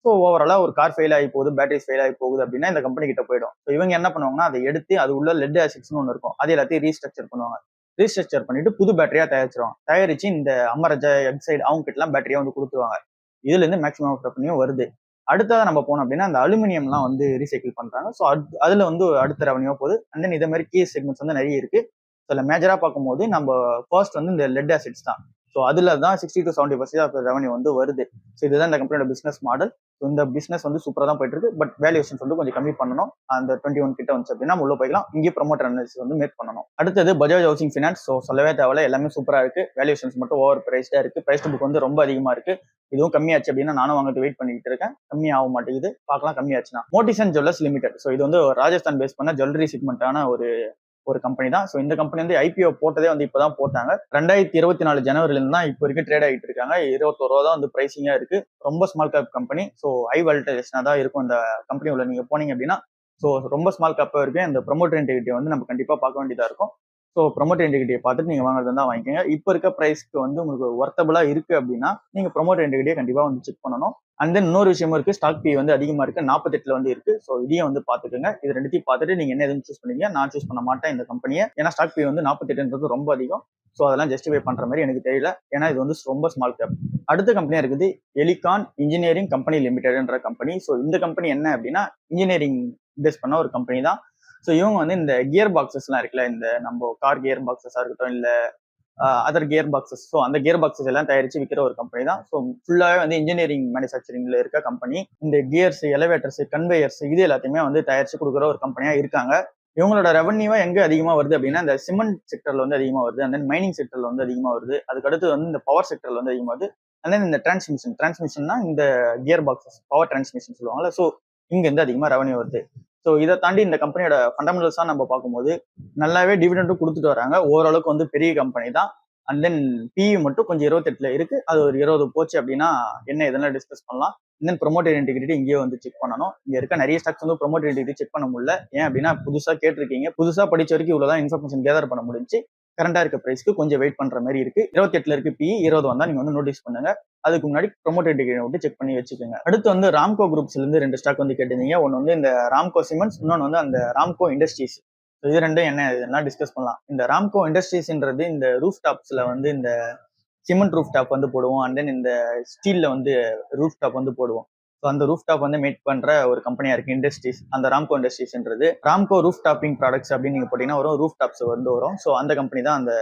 ஸோ ஓவராலா ஒரு கார் ஃபெயில் ஆகி போகுது, பேட்டரிஸ் ஃபெயில் ஆகி போகுது அப்படின்னா இந்த கம்பெனி கிட்ட போயிடும். ஸோ இவங்க என்ன பண்ணுவாங்கன்னா, அதை எடுத்து அது உள்ள லெட் ஆசிட்ஸ்னு ஒன்று இருக்கும், அது எல்லாத்தையும் ரீஸ்ட்ரக்சர் பண்ணுவாங்க. ரீஸ்ட்ரக்சர் பண்ணிட்டு புது பேட்டரியா தயாரிச்சிருவாங்க. தயாரிச்சு இந்த அமரஜா எக்ஸைடு அவங்க கிட்ட எல்லாம் பேட்டரியா வந்து கொடுத்துருவாங்க. இதுல இருந்து மேக்ஸிமம் ரெவன்யூ வருது. அடுத்ததா நம்ம போனோம் அப்படின்னா அந்த அலுமினியம்லாம் வந்து ரீசைக்கிள் பண்றாங்க. ஸோ அதுல வந்து அடுத்த ரெவன்யூ போகுது. அண்ட் தென் இதே மாதிரி கீ செக்மெண்ட்ஸ் வந்து நிறைய இருக்கு. ஸோ மேஜரா பார்க்கும்போது நம்ம ஃபர்ஸ்ட் வந்து இந்த லெட் ஆசிட்ஸ் தான். ஸோ அதுல தான் 60 to 70% ஆஃப் ரெவன்யூ வந்து வருது. ஸோ இதுதான் இந்த கம்பெனியோட பிசினஸ் மாடல். இந்த பிசினஸ் வந்து சூப்பரா தான் போயிட்டு இருக்கு. பட் வேல்யூஷன்ஸ் வந்து கொஞ்சம் கம்மி பண்ணணும். அந்த 21 கிட்ட வந்து அப்படின்னா உள்ள போய்க்கலாம். இங்கே ப்ரொமோட்டர் அனாலிசிஸ் வந்து மேக் பண்ணணும். அடுத்தது பஜாஜ் ஹவுசிங் ஃபைனான்ஸ். ஸோ சொல்லவே தேவையில்ல, எல்லாமே சூப்பரா இருக்கு. வேல்யூஷன்ஸ் மட்டும் ஓவர் பிரைஸ்டா இருக்கு. பிரைஸ் டு புக் வந்து ரொம்ப அதிகமா இருக்கு. இதுவும் கம்மியாச்சு அப்படின்னா நானும் வாங்கிட்டு வெயிட் பண்ணிட்டு இருக்கேன். கம்மி ஆக மாட்டேங்குது, பார்க்கலாம் கம்மியாச்சுன்னா. மோட்டிசன் ஜுவல்லர்ஸ் லிமிடெட். ஸோ இது வந்து ராஜஸ்தான் பேஸ் பண்ண ஜுவல்லரி செக்மெண்டான ஒரு கம்பெனி தான். ஸோ இந்த கம்பெனி வந்து ஐபிஓ போட்டதே வந்து இப்பதான் போட்டாங்க. 2024 ஜனவரில இருந்து தான் இப்போ வரைக்கும் ட்ரேட் ஆகிட்டு இருக்காங்க. 21 ரூபா தான் வந்து பிரைசிங்கா இருக்கு. ரொம்ப small cap company. So high வால்டைலேஷனா தான் இருக்கும் இந்த கம்பெனி உள்ள நீங்க போனீங்க அப்படின்னா. ஸோ ரொம்ப ஸ்மால் கேப்பா இருக்கு. இந்த ப்ரொமோட்டர் இன்டெகிரிட்டி வந்து நம்ம கண்டிப்பா பார்க்க வேண்டியதா இருக்கும். ஸோ ஸோ ப்ரொமோட் என்டிகிட்டியை பார்த்துட்டு நீங்கள் வாங்குறது தான் வாங்கிக்கோங்க. இப்போ இருக்க ப்ரைஸ்க்கு வந்து உங்களுக்கு ஒர்த்தபுளா இருக்கு அப்படின்னா நீங்கள் ப்ரொமோட் என்டிகிட்டியை கண்டிப்பாக வந்து செக் பண்ணணும். அண்ட் தென் இன்னொரு விஷயமும் இருக்கு, ஸ்டாக் பி வந்து அதிகமாக இருக்கு, 48 வந்து இருக்கு. ஸோ இதையும் வந்து பார்த்துக்கோங்க. இது ரெண்டுத்தையும் பார்த்துட்டு நீங்கள் என்ன எதுவும் சூஸ் பண்ணீங்க. நான் சூஸ் பண்ண மாட்டேன் இந்த கம்பெனியை, ஏன்னா ஸ்டாக் பி வந்து 48 ரொம்ப அதிகம். ஸோ அதெல்லாம் ஜஸ்டிஃபை பண்ற மாதிரி எனக்கு தெரியல, ஏன்னா இது வந்து ரொம்ப ஸ்மால் கேப். அடுத்த கம்பெனியா இருக்குது எலிகான் இன்ஜினியரிங் கம்பெனி லிமிடெட்ன்ற கம்பெனி. ஸோ இந்த கம்பெனி என்ன அப்படின்னா இன்ஜினியரிங் பேஸ் பண்ண ஒரு கம்பெனி தான். ஸோ இவங்க வந்து இந்த கியர் பாக்ஸஸ்லாம் இருக்குல்ல, இந்த நம்ம கார் கியர் பாக்ஸஸா இருக்கட்டும், இல்லை அதர் கியர் பாக்ஸஸ், ஸோ அந்த கியர் பாக்ஸஸ் எல்லாம் தயாரிச்சு விற்கிற ஒரு கம்பெனி தான். ஸோ ஃபுல்லாகவே வந்து இன்ஜினியரிங் மேனுஃபேக்சரிங்ல இருக்க கம்பெனி. இந்த கியர்ஸ், எலிவேட்டர்ஸ், கன்வேயர்ஸ் இது எல்லாத்தையுமே வந்து தயாரிச்சு கொடுக்குற ஒரு கம்பெனியா இருக்காங்க. இவங்களோட ரெவன்யூவா எங்க அதிகமா வருது அப்படின்னா இந்த சிமெண்ட் செக்டர்ல வந்து அதிகமா வருது, அண்ட் தென் மைனிங் செக்டர்ல வந்து அதிகமா வருது. அதுக்கடுத்து வந்து இந்த பவர் செக்டர்ல வந்து அதிகமா வருது. அண்ட் தென் இந்த டிரான்ஸ்மிஷன்னா இந்த கியர் பாக்ஸஸ், பவர் டிரான்ஸ்மிஷன் சொல்லுவாங்கல்ல, ஸோ இங்க இருந்து அதிகமா ரெவன்யூ வருது. ஸோ இதை தாண்டி இந்த கம்பெனியோட ஃபண்டமெண்டல்ஸா நம்ம பார்க்கும்போது நல்லாவே டிவிடெண்டும் கொடுத்துட்டு வராங்க. ஓரளவுக்கு வந்து பெரிய கம்பெனி தான். அண்ட் தென் பிஇ மட்டும் கொஞ்சம் 28 இருக்கு, அது ஒரு 20 போச்சு அப்படின்னா என்ன இதெல்லாம் டிஸ்கஸ் பண்ணலாம். தென் ப்ரொமோட்டட் இன்டிகிரிட்டி இங்கேயே வந்து செக் பண்ணணும். இங்க இருக்க நிறைய ஸ்டாக்ஸ் வந்து ப்ரொமோட்டட் இன்டிகிரிட்டி செக் பண்ண முடியல. ஏன் அப்படின்னா புதுசா கேட்டிருக்கீங்க, புதுசா படிச்ச வரைக்கும் இவ்வளவுதான் இன்ஃபர்மேஷன் கேதர் பண்ண முடிஞ்சு. கரண்டா இருக்க பிரைஸ்க்கு கொஞ்சம் வெயிட் பண்ற மாதிரி இருக்கு. 28 இருக்கு பிஇ, 20 வந்தா நீங்க வந்து நோட்டீஸ் பண்ணுங்க. அதுக்கு முன்னாடி ப்ரொமோட்டட் இன்டிகிரிட்டி வந்து செக் பண்ணி வச்சுக்கோங்க. அடுத்து வந்து ராம்கோ குரூப்ஸ்ல இருந்து 2 ஸ்டாக் வந்து கேட்டிருந்தீங்க. ஒன்னு வந்து இந்த ராம்கோ சிமெண்ட்ஸ், இன்னொன்னு வந்து அந்த ராம்கோ இண்டஸ்ட்ரீஸ். இது ரெண்டும் என்ன இதெல்லாம் டிஸ்கஸ் பண்ணலாம். இந்த ராம்கோ இண்டஸ்ட்ரீஸ்ன்றது இந்த ரூஃப் டாப்ஸ்ல வந்து இந்த சிமெண்ட் ரூஃப் டாப் வந்து போடுவோம், அண்ட் தென் இந்த ஸ்டீல்ல வந்து ரூஃப் டாப் வந்து போடுவோம். ஸோ அந்த ரூஃப் டாப் வந்து மேக் பண்ற ஒரு கம்பெனியா இருக்கு இண்டஸ்ட்ரீஸ். அந்த ராம்கோ இண்டஸ்ட்ரீஸ்ன்றது ராம்கோ ரூஃப் டாப்பிங் ப்ராடக்ட்ஸ் அப்படின்னு நீங்க போட்டீங்கன்னா வரும், ரூஃப் டாப்ஸ் வந்து வரும். ஸோ அந்த கம்பெனி தான் அந்த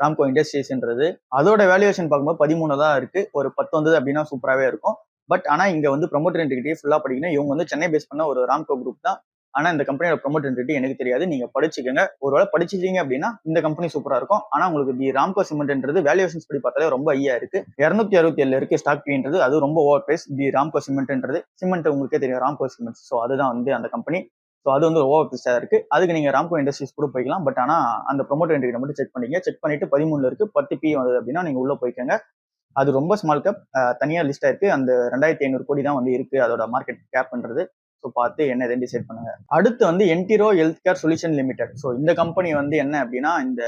ராம்கோ இண்டஸ்ட்ரீஸ்ன்றது. அதோட வேல்யூவேஷன் பார்க்கும்போது 13 தான் இருக்கு. ஒரு 10 வந்தது அப்படின்னா சூப்பராகவே இருக்கும். பட் ஆனா இங்க வந்து ப்ரொமோட்டர் என்டிகிரிட்டி ஃபுல்லா படிக்கணும். இவங்க வந்து சென்னை பேஸ் பண்ண ஒரு ராம்கோ குரூப் தான். ஆனா இந்த கம்பெனியோட ப்ரொமோட்டர் என்டிகிரிட்டி எனக்கு தெரியாது, நீங்க படிச்சுக்கோங்க. ஒருவேளை படிச்சிட்டீங்க அப்படின்னா இந்த கம்பெனி சூப்பரா இருக்கும். ஆனா உங்களுக்கு தி ராம்கோ சிமெண்ட்ன்றது வேல்யூவேஷன்ஸ் படி பார்த்தாலே ரொம்ப ஐயா இருக்கு. 267 இருக்கு ஸ்டாக் பீன்றது, அது ரொம்ப ஓவர் பிரைஸ். தி ராம்கோ சிமெண்ட்ன்றது, சிமெண்ட் உங்களுக்கே தெரியும் ராம்கோ சிமெண்ட், ஸோ அதுதான் வந்து அந்த கம்பெனி. ஸோ அது வந்து ஓவர் பிரைஸா இருக்கு. அதுக்கு நீங்க ராம்கோ இண்டஸ்ட்ரீஸ் கூட போய்க்கலாம். பட் ஆனா அந்த ப்ரொமோட்டர் என்டிகிரிட்டி மட்டும் செக் பண்ணிக்க. செக் பண்ணிட்டு 13 இருக்கு, 10 பி வந்தது அப்படின்னா நீங்க உள்ள போய்க்கோங்க. அது ரொம்ப ஸ்மால் கேப், தனியா லிஸ்ட் ஆயிருக்கு. அந்த 2500 கோடி தான் வந்து இருக்கு அதோட மார்க்கெட் கேப்ன்றது. ஸோ பார்த்து என்ன எதுன்னு டிசைட் பண்ணுங்க. அடுத்து வந்து Entero health care solution limited. So இந்த கம்பெனி வந்து என்ன அப்படின்னா இந்த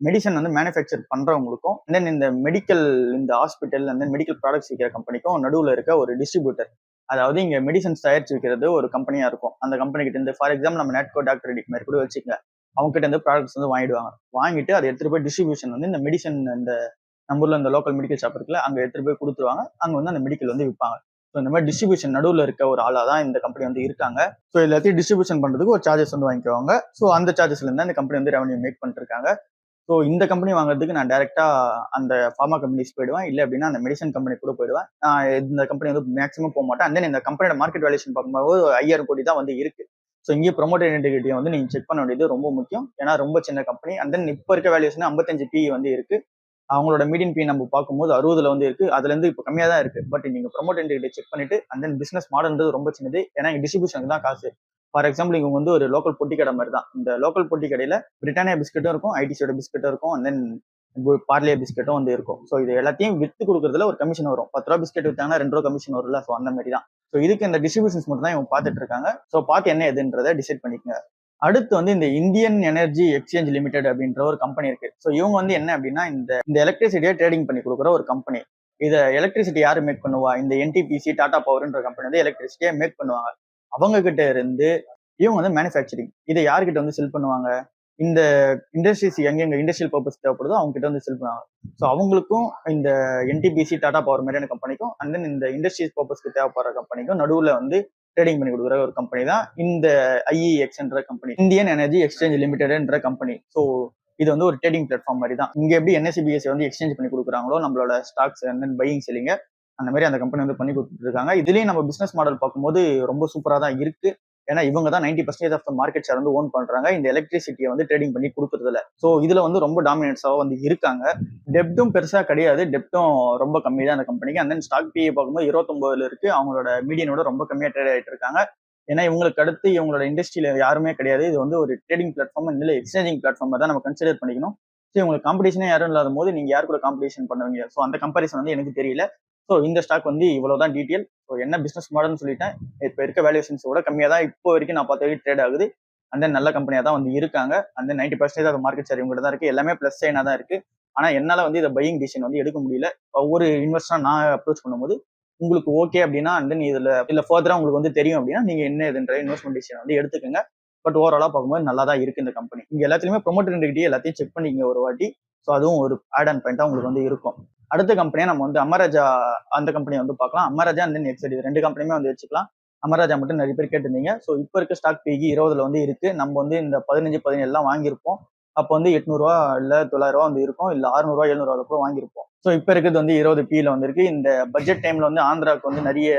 மெடிசன் வந்து மேனுஃபேக்சர் பண்றவங்களுக்கும் தென் இந்த மெடிக்கல், இந்த ஹாஸ்பிட்டல் அந்த மெடிக்கல் ப்ராடக்ட்ஸ் விற்கிற கம்பெனிக்கும் நடுவில் இருக்க ஒரு டிஸ்ட்ரிபியூட்டர். அதாவது இங்க மெடிசன்ஸ் தயாரிச்சு விற்கிறது ஒரு கம்பெனியா இருக்கும். அந்த கம்பெனி கிட்ட இருந்து ஃபார் எக்ஸாம்பிள் நம்ம நேட்கோ, டாக்டர் ரெடி மாதிரி கூட வச்சுக்கங்க. அவங்க கிட்ட இருந்து ப்ராடக்ட்ஸ் வந்து வாங்கிடுவாங்க. வாங்கிட்டு அதை எடுத்துட்டு போய் டிஸ்ட்ரிபியூஷன் வந்து இந்த மெடிசன், இந்த நம்ம ஊர்ல இந்த லோக்கல் மெடிக்கல் ஷாப் இருக்குல்ல, அங்க எடுத்துட்டு போய் கொடுத்துருவாங்க. அங்க வந்து அந்த மெடிக்கல் வந்து விற்பாங்க. ஸோ இந்த மாதிரி டிஸ்ட்ரிபியூஷன் நடுவில் இருக்க ஒரு ஆளா தான் இந்த கம்பெனி வந்து இருக்காங்க. ஸோ எல்லாத்தையும் டிஸ்ட்ரிபியூஷன் பண்றதுக்கு ஒரு சார்ஜஸ் வந்து வாங்கிக்குவாங்க. ஸோ அந்த சார்ஜஸ்ல இருந்து இந்த கம்பெனி வந்து ரெவன்யூ மேக் பண்ணிட்டு இருக்காங்க. ஸோ இந்த கம்பெனி வாங்குறதுக்கு நான் டைரக்டா அந்த ஃபார்மா கம்பெனிஸ் போயிடுவேன், இல்லை அப்படின்னா அந்த மெடிசன் கம்பெனி கூட போயிடுவேன். இந்த கம்பெனி வந்து மேக்ஸிமம் போக மாட்டேன். அண்ட் தென் இந்த கம்பெனியோட மார்க்கெட் வேல்யூஷன் பார்க்கும்போது 5000 கோடி தான் வந்து இருக்கு. ஸோ இங்கே ப்ரொமோட்டட் என்டிகிரிட்டியை வந்து நீங்க செக் பண்ண வேண்டியது ரொம்ப முக்கியம். ஏன்னா ரொம்ப சின்ன கம்பெனி. அண்ட் தென் இப்போ இருக்க வேல்யூஷன் 55 பி வந்து இருக்கு. அவங்களோட மீடியன் பி நம்ம பார்க்கும்போது 60 வந்து இருக்கு. அதுல இருந்து இப்போ கம்மியா தான் இருக்கு. பட் நீங்க ப்ரொமோட் என்டிகிரிட்டி செக் பண்ணிட்டு அண்ட் தென் பிசினஸ் மாடல்ன்றது ரொம்ப சின்னது. ஏன்னா இங்க டிஸ்ட்ரிபியூஷனுக்கு தான் காசு. ஃபார் எக்ஸாம்பிள் இவங்க வந்து ஒரு லோக்கல் பொட்டி கடை மாதிரி தான். இந்த லோக்கல் பொட்டி கடையில பிரிட்டானியா பிஸ்கெட்டும் இருக்கும், ஐடிசியோட பிஸ்கெட்டும் இருக்கும், அண்ட் தென் பார்லே பிஸ்கெட்டும் வந்து இருக்கும். ஸோ இது எல்லாத்தையும் வித்து கொடுக்கறதுல ஒரு கமிஷன் வரும். 10 ரூபா பிஸ்கெட் வித்தாங்கன்னா 2 ரூபா கமிஷன் வரும்ல. ஸோ அந்த மாதிரி தான். ஸோ இதுக்கு இந்த டிஸ்ட்ரிபியூஷன்ஸ் மட்டும் தான் இவங்க பார்த்துட்டு இருக்காங்க. ஸோ பார்த்து என்ன எதுன்றதை டிசைட் பண்ணிக்கோங்க. அடுத்து வந்து இந்த இந்தியன் எனர்ஜி எக்ஸ்சேஞ்ச் லிமிடெட் அப்படின்ற ஒரு கம்பெனி இருக்கு. ஸோ இவங்க வந்து என்ன அப்படின்னா இந்த எலக்ட்ரிசிட்டியை ட்ரேடிங் பண்ணி கொடுக்குற ஒரு கம்பெனி. இதை எலக்ட்ரிசிட்டி யாரு மேக் பண்ணுவா? இந்த என்டிபிசி, டாடா பவர்ன்ற கம்பெனி வந்து எலக்ட்ரிசிட்டியை மேக் பண்ணுவாங்க. அவங்க கிட்ட இருந்து இவங்க வந்து மேனுஃபேக்சரிங், இதை யாருக்கிட்ட வந்து செல் பண்ணுவாங்க? இந்த இண்டஸ்ட்ரீஸ் எங்க இண்டஸ்ட்ரியல் பர்பஸ் தேவைப்படுதோ அவங்க கிட்ட வந்து செல் பண்ணுவாங்க. ஸோ அவங்களுக்கும் இந்த என்டிபிசி, டாடா பவர் மாதிரியான கம்பெனிக்கும் அண்ட் தென் இந்த இண்டஸ்ட்ரியல் பர்பஸ்க்கு தேவைப்படுற கம்பெனிக்கும் நடுவில் வந்து ட்ரேடிங் பண்ணி கொடுக்குற ஒரு கம்பெனி தான் இந்த ஐஇஎக்ஸ்ன்ற கம்பெனி, இந்தியன் எனர்ஜி எக்ஸ்சேஞ்ச் லிமிடெட்ன்ற கம்பெனி. ஸோ இது வந்து ஒரு ட்ரேடிங் பிளாட்ஃபார்ம் மாதிரி தான். இங்க எப்படி என்எஸ்சி பிஎஸ்சி வந்து எக்ஸ்சேஞ்ச் பண்ணி கொடுக்குறாங்களோ நம்மளோட ஸ்டாக்ஸ் அண்ட் தென் பையிங் செல்லிங்க, அந்த மாதிரி அந்த கம்பெனி வந்து பண்ணி கொடுத்துட்டு இருக்காங்க. இதுலயும் நம்ம பிசினஸ் மாடல் பார்க்கும்போது ரொம்ப சூப்பரா தான் இருக்கு. ஏன்னா இவங்க தான் 90% ஆஃப் த மார்க்கெட் ஷேர் வந்து ஓன் பண்றாங்க இந்த எலக்ட்ரிசிட்டியை வந்து ட்ரேடிங் பண்ணி கொடுக்கறதுல. ஸோ இதுல வந்து ரொம்ப டாமினன்ஸாக வந்து இருக்காங்க. டெப்டும் பெருசா கிடையாது, டெப்டும் ரொம்ப கம்மி தான் அந்த கம்பெனிக்கு. அண்ட் தென் ஸ்டாக் பிஏ பார்க்கும்போது 29 இருக்கு. அவங்களோட மீடியனோட ரொம்ப கம்மியா ட்ரேட் ஆகிட்டு இருக்காங்க. ஏன்னா இவங்களுக்கு அடுத்து இவங்களோட இண்டஸ்ட்ரியில யாருமே கிடையாது. இது வந்து ஒரு ட்ரேடிங் பிளாட்ஃபார்ம், இல்லை எக்ஸ்சேஞ்சிங் பிளாட்ஃபார்ம் தான் நம்ம கன்சிடர் பண்ணிக்கணும். ஸோ உங்களுக்கு காம்படிஷனே யாரும் இல்லாத போது நீங்க யார் கூட காம்படிஷன் பண்ணுவீங்க? ஸோ அந்த கம்பேரிசன் வந்து எனக்கு தெரியல. ஸோ இந்த ஸ்டாக் வந்து இவ்வளவுதான் டீட்டெயில். ஸோ என்ன பிசினஸ் மாடல்னு சொல்லிட்டேன். இப்போ இருக்க வேல்யூஷன்ஸோட கம்மியாக தான் இப்போ வரைக்கும் நான் பார்த்த வரைக்கும் ட்ரேட் ஆகுது. அண்ட் தென் நல்ல கம்பெனியா தான் வந்து இருக்காங்க. அண்ட் தென் 90% அது மார்க்கெட் ஷேர் இவங்ககிட்ட தான் இருக்கு. எல்லாமே பிளஸ் சைனா தான் இருக்கு. ஆனா என்னால வந்து இதை பையிங் டிசிஷன் வந்து எடுக்க முடியல. ஒவ்வொரு இன்வெஸ்டரா நான் அப்ரோச் பண்ணும்போது உங்களுக்கு ஓகே அப்படின்னா அண்ட் தென் இல்ல ஃபர்தரா உங்களுக்கு வந்து தெரியும் அப்படின்னா நீங்க என்ன இதுன்ற இன்வெஸ்ட்மெண்ட் டிசிஷன் வந்து எடுத்துக்கோங்க. பட் ஓவராலா பார்க்கும்போது நல்லா தான் இருக்கு இந்த கம்பெனி. இங்க எல்லாத்துலயுமே ப்ரொமோட்டர் இன்டெகிரிட்டி எல்லாத்தையும் செக் பண்ணிக்கங்க ஒரு வாட்டி. ஸோ அதுவும் ஒரு ஆட் அண்ட் பாயிண்டா உங்களுக்கு வந்து இருக்கும். அடுத்த கம்பெனியா நம்ம வந்து அமராஜா அந்த கம்பெனியை வந்து பார்க்கலாம். அமராஜா அண்ட் தென் எக்ஸைட் இது 2 கம்பெனியுமே வந்து வச்சுக்கலாம். அமராஜா மட்டும் நிறைய பேர் கேட்டிருந்தீங்க. ஸோ இப்போ இருக்க ஸ்டாக் பிஇ 20 வந்து இருக்கு. நம்ம வந்து இந்த 15, 17 வாங்கியிருப்போம். அப்போ வந்து 800 இல்ல 900 வந்து இருக்கும். இல்ல 600 700 கூட வாங்கியிருப்போம். ஸோ இப்போ இருக்கிறது வந்து 20 பில வந்து இருக்கு. இந்த பட்ஜெட் டைம்ல வந்து ஆந்திராவுக்கு வந்து நிறைய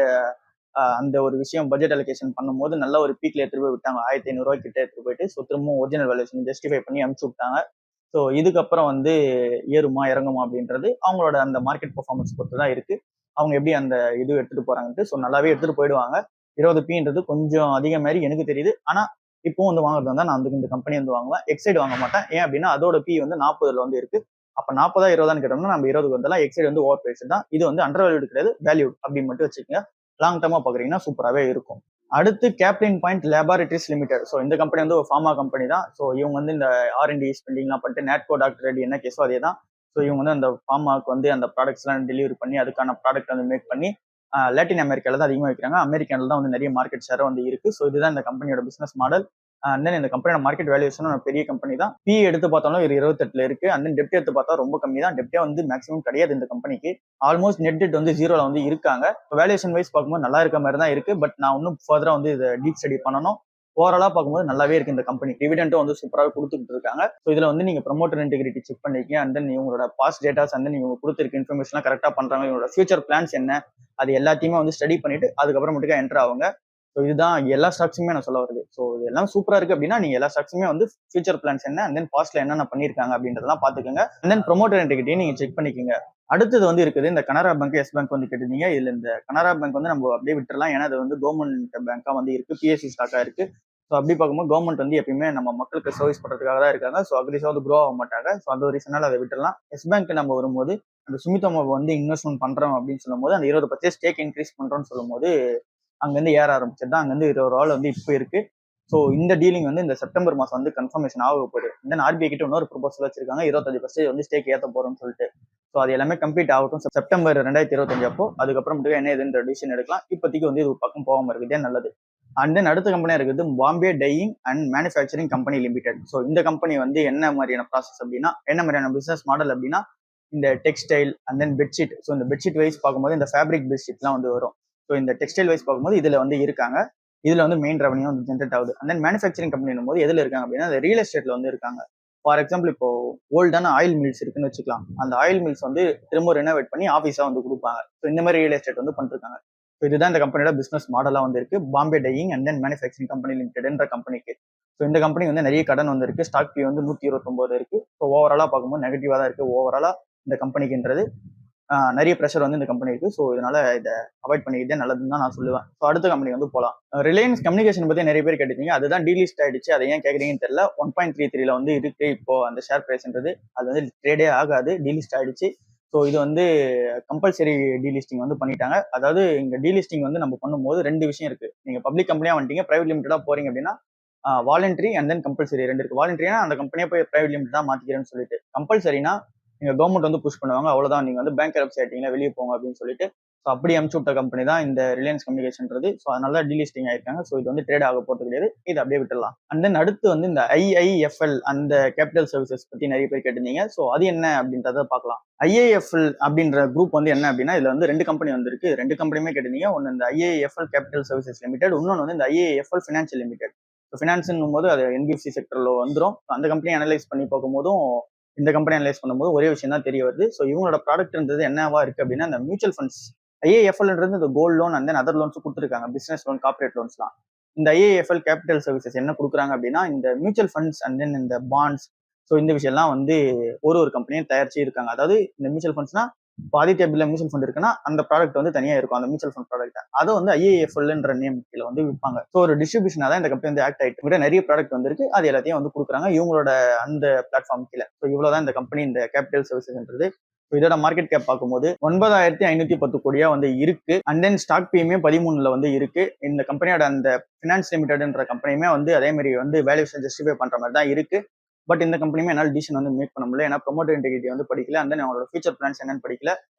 அந்த ஒரு விஷயம் பட்ஜெட் அலோகேஷன் பண்ணும்போது நல்ல ஒரு பீக்ல எடுத்துட்டு போய் விட்டாங்க. 1500 கிட்ட எடுத்துட்டு போயிட்டு ஸோ திரும்பவும் ஒரிஜினல் வேல்யூஷன் ஜஸ்டிஃபை பண்ணி அனுப்பிச்சு விட்டாங்க. ஸோ இதுக்கப்புறம் வந்து ஏறுமா இறங்குமா அப்படின்றது அவங்களோட அந்த மார்க்கெட் பெர்ஃபார்மன்ஸ் பொறுத்து தான் இருக்கு. அவங்க எப்படி அந்த இது எடுத்துட்டு போறாங்கன்ட்டு. ஸோ நல்லாவே எடுத்துட்டு போயிடுவாங்க. 20 பின்றது கொஞ்சம் அதிகம் மாதிரி எனக்கு தெரியுது. ஆனா இப்போ வந்து வாங்குறது வந்தா நான் வந்து இந்த கம்பெனி வந்து வாங்குவேன். எக்ஸைட் வாங்க மாட்டேன். ஏன் அப்படின்னா அதோட பி வந்து 40 வந்து இருக்கு. அப்ப 40 20 கேட்டோம்னா நம்ம 20 வந்தலாம். எக்ஸைட் வந்து ஓவர் பிரைஸ் தான். இது வந்து அண்டர் வேல்யூ கிடையாது, வேல்யூ அப்படின்னு மட்டும் வச்சுக்கோங்க. லாங் டர்மா பாக்குறீங்கன்னா சூப்பராகவே இருக்கும். அடுத்து கேப்லின் பாயிண்ட் லேபார்டரிஸ் லிமிடெட். ஸோ இந்த கம்பெனி வந்து ஒரு ஃபார்மா கம்பெனி தான். ஸோ இவங்க வந்து இந்த R&D ஸ்பெண்டிங்லாம் பண்ணிட்டு நேட்கோ டாக்டர் ரெடி என்ன கேஸோ அதே தான். ஸோ இவங்க வந்து அந்த ஃபார்மாவுக்கு வந்து அந்த ப்ராடக்ட்ஸ்லாம் டெலிவரி பண்ணி அதுக்கான ப்ராடக்ட் வந்து மேக் பண்ணி லாட்டின் அமெரிக்கால தான் அதிகமாக வைக்கிறாங்க. அமெரிக்கால தான் வந்து நிறைய மார்க்கெட் ஷேர் வந்து இருக்கு. ஸோ இதுதான் இந்த கம்பெனியோட பிசினஸ் மாடல். அண்ட் தென் இந்த கம்பெனியோட மார்க்கெட் வேல்யூஷன் பெரிய கம்பெனி தான். பி எடுத்து பார்த்தாலும் ஒரு 28 இருக்கு. அண்ட் தென் டெப்ட் எடுத்து பார்த்தா ரொம்ப கம்மி தான். டெப்டே வந்து மேக்ஸிமம் கிடையாது இந்த கம்பெனிக்கு. ஆல்மோஸ்ட் நெட் டெட் வந்து 0ல வந்து இருக்காங்க. வேல்யூஷன் வைஸ் பார்க்கும்போது நல்லா இருக்க மாதிரி தான் இருக்கு. பட் நான் இன்னும் ஃபர்தரா வந்து இதை டீப் ஸ்டடி பண்ணணும். ஓவராலா பார்க்கும்போது நல்லாவே இருக்கு இந்த கம்பெனி. டிவிடெண்டும் வந்து சூப்பராக கொடுத்துட்டு இருக்காங்க. ஸோ இதுல வந்து நீங்க ப்ரொமோட்டர் இன்டெகிரிட்டி செக் பண்ணிக்க. அண்ட் தென் இவங்களோட பாஸ்ட் டேட்டாஸ் அண்ட் தென் இவங்க கொடுத்துருக்க இன்ஃபர்மேஷன் கரெக்டா பண்றாங்க. இவங்களோட ஃபியூச்சர் பிளான்ஸ் என்ன அது எல்லாத்தையுமே வந்து ஸ்டடி பண்ணிட்டு அதுக்கப்புறம் மட்டும் என்டர் ஆகுங்க. ஸோ இதுதான் எல்லா ஸ்டாக்ஸுமே நான் சொல்ல வருது. ஸோ இது எல்லாம் சூப்பரா இருக்கு அப்படின்னா நீங்க எல்லா ஸ்டாக்ஸுமே வந்து ஃபியூச்சர் பிளான்ஸ் என்ன அண்ட் தென் பாஸ்ட்ல என்னென்ன பண்ணிருக்காங்க அப்படின்றதெல்லாம் பாத்துக்கோங்க. அண்ட் தென் ப்ரொமோட்டர் இன்டெகிரிட்டி நீங்க செக் பண்ணிக்கோங்க. அடுத்தது வந்து இருக்குது இந்த கனரா பேங்க், எஸ் பேங்க் வந்து கேட்டிருந்தீங்க. இதுல இந்த கனரா பேங்க் வந்து நம்ம அப்படியே விட்டுறலாம். ஏன்னா அது வந்து கவர்மெண்ட் பேங்கா வந்து இருக்கு, பிஎஸ்சி ஸ்டாக்கா இருக்கு. ஸோ அப்படி பார்க்கும்போது கவர்மெண்ட் வந்து எப்பயுமே நம்ம மக்களுக்கு சர்வீஸ் பண்றதுக்காக தான் இருக்காங்க. ஸோ அக்ரிஸா வந்து க்ரோ ஆக மாட்டாங்க. ஸோ அந்த ஒரு ரீசனால அதை விட்டுறலாம். எஸ் பேங்க் நம்ம வரும்போது அந்த சுமித்தோமா வந்து இன்வெஸ்ட்மெண்ட் பண்றோம் அப்படின்னு சொல்லும்போது அந்த 20% ஸ்டேக் இன்க்ரீஸ் பண்றோம்னு சொல்லும்போது அங்கிருந்து ஏற ஆரம்பிச்சது தான். அங்கிருந்து 20 ரூபாய் வந்து இப்போ இருக்கு. ஸோ இந்த டீலிங் வந்து இந்த செப்டம்பர் மாசம் வந்து கன்ஃபர்மேஷன் ஆக போகுது. தென் ஆர்பிஐ கிட்ட இன்னொரு ப்ரொபோசல் வச்சிருக்காங்க 25% வந்து ஸ்டேக் ஏற்ற போறோம்னு சொல்லிட்டு. ஸோ அது எல்லாமே கம்ப்ளீட் ஆகட்டும் செப்டம்பர் 2025 அப்போ. அதுக்கப்புறம் மட்டும் என்ன எதுன்ற டிசிஷன் எடுக்கலாம். இப்போதைக்கு வந்து இது பக்கம் போகாம இருக்குதே நல்லது. அண்ட் தென் அடுத்த கம்பெனியா இருக்குது Bombay dyeing and Manufacturing Company Limited. So இந்த கம்பெனி வந்து என்ன மாதிரியான ப்ராசஸ் அப்படின்னா என்ன மாதிரியான பிசினஸ் மாடல் அப்படின்னா இந்த textile and then bedsheet. So இந்த பெட்ஷீட் வைஸ் பார்க்கும்போது இந்த ஃபேப்ரிக் பெட்ஷீட்லாம் வந்து வரும். ஸோ இந்த டெக்ஸ்டைல் வைஸ் பார்க்கும்போது இதுல வந்து இருக்காங்க. இதுல வந்து மெயின் ரெவன்யூ வந்து ஜென்ரேட் ஆகுது. அண்ட் தென் மேனுஃபேக்சரிங் கம்பெனி போது எதுல இருக்காங்க அப்படின்னா ரியல் எஸ்டேட்ல வந்து இருக்காங்க. ஃபார் எக்ஸாம்பிள் இப்போ ஓல்டான ஆயில் மில்ஸ் இருக்குன்னு வச்சுக்கலாம். அந்த ஆயில் மில்ஸ் வந்து திரும்ப ரெனோவேட் பண்ணி ஆஃபீஸா வந்து கொடுப்பாங்க. ஸோ இந்த மாதிரி ரியல் எஸ்டேட் வந்து பண்ணிருக்காங்க. ஸோ இதுதான் இந்த கம்பெனியோட பிசினஸ் மாடலா வந்து இருக்கு. Bombay dyeing and then manufacturing company லிமிடெட்ன்ற கம்பெனிக்கு. ஸோ இந்த கம்பெனி வந்து நிறைய கடன் வந்து இருக்கு. ஸ்டாக் பி வந்து 129 இருக்கு. ஸோ ஓவராலா பார்க்கும்போது நெகட்டிவா தான் இருக்கு. ஓவராலா இந்த கம்பெனிக்குன்றது நிறைய ப்ரெஷர் வந்து இந்த கம்பெனி இருக்கு. ஸோ இதனால இதை அவாய்ட் பண்ணிக்கிட்டே நல்லதுன்னு தான் நான் சொல்லுவேன். ஸோ அடுத்த கம்பெனி வந்து போகலாம். ரிலையன்ஸ் கம்யூனிகேஷன் பத்தி நிறைய பேர் கேட்டீங்க. அதுதான் டீலிஸ்ட் ஆயிடுச்சு. அதை ஏன் கேட்குறீங்கன்னு தெரியல. 1.33 வந்து இருக்கு இப்போ அந்த ஷேர் பிரைஸ்ன்றது. அது வந்து ட்ரேடே ஆகாது, டீலிஸ்ட் ஆயிடுச்சு. ஸோ இது வந்து கம்பல்சரி டீலிஸ்டிங் வந்து பண்ணிட்டாங்க. அதாவது இங்க டீலிஸ்டிங் வந்து நம்ம பண்ணும்போது 2 விஷயம் இருக்கு. நீங்க பப்ளிக் கம்பெனியா வந்துட்டீங்க, பிரைவேட் லிமிட்டடா போறீங்க அப்படின்னா வாலண்டரி அண்ட் தென் கம்பல்சரி 2 இருக்கு. வாலண்டரினா அந்த கம்பெனியை போய் பிரைவேட் லிமிட் தான் மாத்திக்கிறேன்னு சொல்லிட்டு, கம்பல்சரினா நீங்க கவர்மெண்ட் வந்து புஷ் பண்ணுவாங்க. அவ்வளவுதான், நீங்க வந்து பேங்க் கரப்சி ஆயிட்டீங்களா வெளியே போங்க அப்படின்னு சொல்லிட்டு. ஸோ அப்படி அனுப்பிச்சு விட்ட கம்பெனி தான் இந்த ரிலையன்ஸ் கம்யூனிகேஷன்றது. ஸோ அதனால டீலிஸ்டிங் ஆயிருக்காங்க. ஸோ இது வந்து ட்ரேட் ஆக போறது கிடையாது. இது அப்படியே விட்டுடலாம். அண்ட் தென் அடுத்து வந்து இந்த IIFL அந்த கேபிட்டல் சர்வீசஸ் பத்தி நிறைய பேர் கேட்டிருந்தீங்க. ஸோ அது என்ன அப்படின்றத பார்க்கலாம். IIFL அப்படின்ற குரூப் வந்து என்ன அப்படின்னா இதுல வந்து 2 கம்பெனி வந்து இருக்கு. 2 கம்பெனியுமே கேட்டிருந்தீங்க. ஒன்னு இந்த IIFL கேபிட்டல் சர்வீசஸ் லிமிடெட், இன்னொன்று வந்து இந்த IIFL ஃபினான்ஷியல் லிமிடெட். ஃபினான்ஸ்னும் போது அது NBFC செக்டர்ல வந்துடும். அந்த கம்பெனி அனலைஸ் பண்ணி பார்க்கும்போதும் இந்த கம்பெனி அனலைஸ் பண்ணும்போது ஒரே விஷயம் தான் தெரிய வருது. ஸோ இவங்களோட ப்ராடக்ட்ன்றது என்னவா இருக்கு அப்படின்னா இந்த மியூச்சுவல் ஃபண்ட்ஸ். IIFLன்றது இந்த gold loan and then other loans கொடுத்துருக்காங்க. பிசினஸ் லோன், கார்பரேட் லோன்ஸ்லாம். இந்த IIFL கேபிட்டல் சர்வீசஸ் என்ன கொடுக்குறாங்க அப்படின்னா இந்த மியூச்சுவல் ஃபண்ட்ஸ் அண்ட் தென் இந்த பாண்ட்ஸ். ஸோ இந்த விஷயம்லாம் வந்து ஒரு கம்பெனியும் தயாரிச்சு இருக்காங்க. அதாவது இந்த மியூச்சுவல் ஃபண்ட்ஸ்னா இப்போ ஆதித்யா பிர்லா மியூச்சுவல் ஃபண்ட் இருக்குன்னா அந்த ப்ராடக்ட் வந்து தனியா இருக்கும். அந்த மியூச்சுவல் ஃபண்ட் ப்ராடக்ட் அதை வந்து IIFLன்ற நேம் கீழே வந்து விற்பாங்க. ஸோ ஒரு டிஸ்ட்ரிபியூஷனா தான் இந்த கம்பெனி வந்து ஆக்ட் ஆயிட்டு நிறைய ப்ராடக்ட் வந்துருக்கு. அது எல்லாத்தையும் வந்து கொடுக்குறாங்க இவங்களோட அந்த பிளாட்ஃபார்ம் கீழே. ஸோ இவ்வளவுதான் இந்த கம்பெனி இந்த கேபிட்டல் சர்வீசஸ்ன்றது. இதோட மார்க்கெட் கேப் பார்க்கும்போது 9,510 கோடியா வந்து இருக்கு. அண்ட் தென் ஸ்டாக் பியுமே 13ல வந்து இருக்கு. இந்த கம்பெனியோட அந்த ஃபினான்ஸ் லிமிடெட்ன்ற கம்பெனியுமே வந்து அதே மாதிரி வந்து வேல்யூஷன் ஜஸ்டிஃபை பண்ற மாதிரி தான் இருக்கு. பட் இந்த கம்பெனியுமே என்னால் டிசிஷன் வந்து மேக் பண்ண முடியல. ஏன்னா ப்ரொமோட்டர் இன்டெகிரிட்டி வந்து படிக்கல. அண்ட் தென் அவங்களோட ஃபியூச்சர் பிளான்ஸ் என்னன்னு படிக்கல.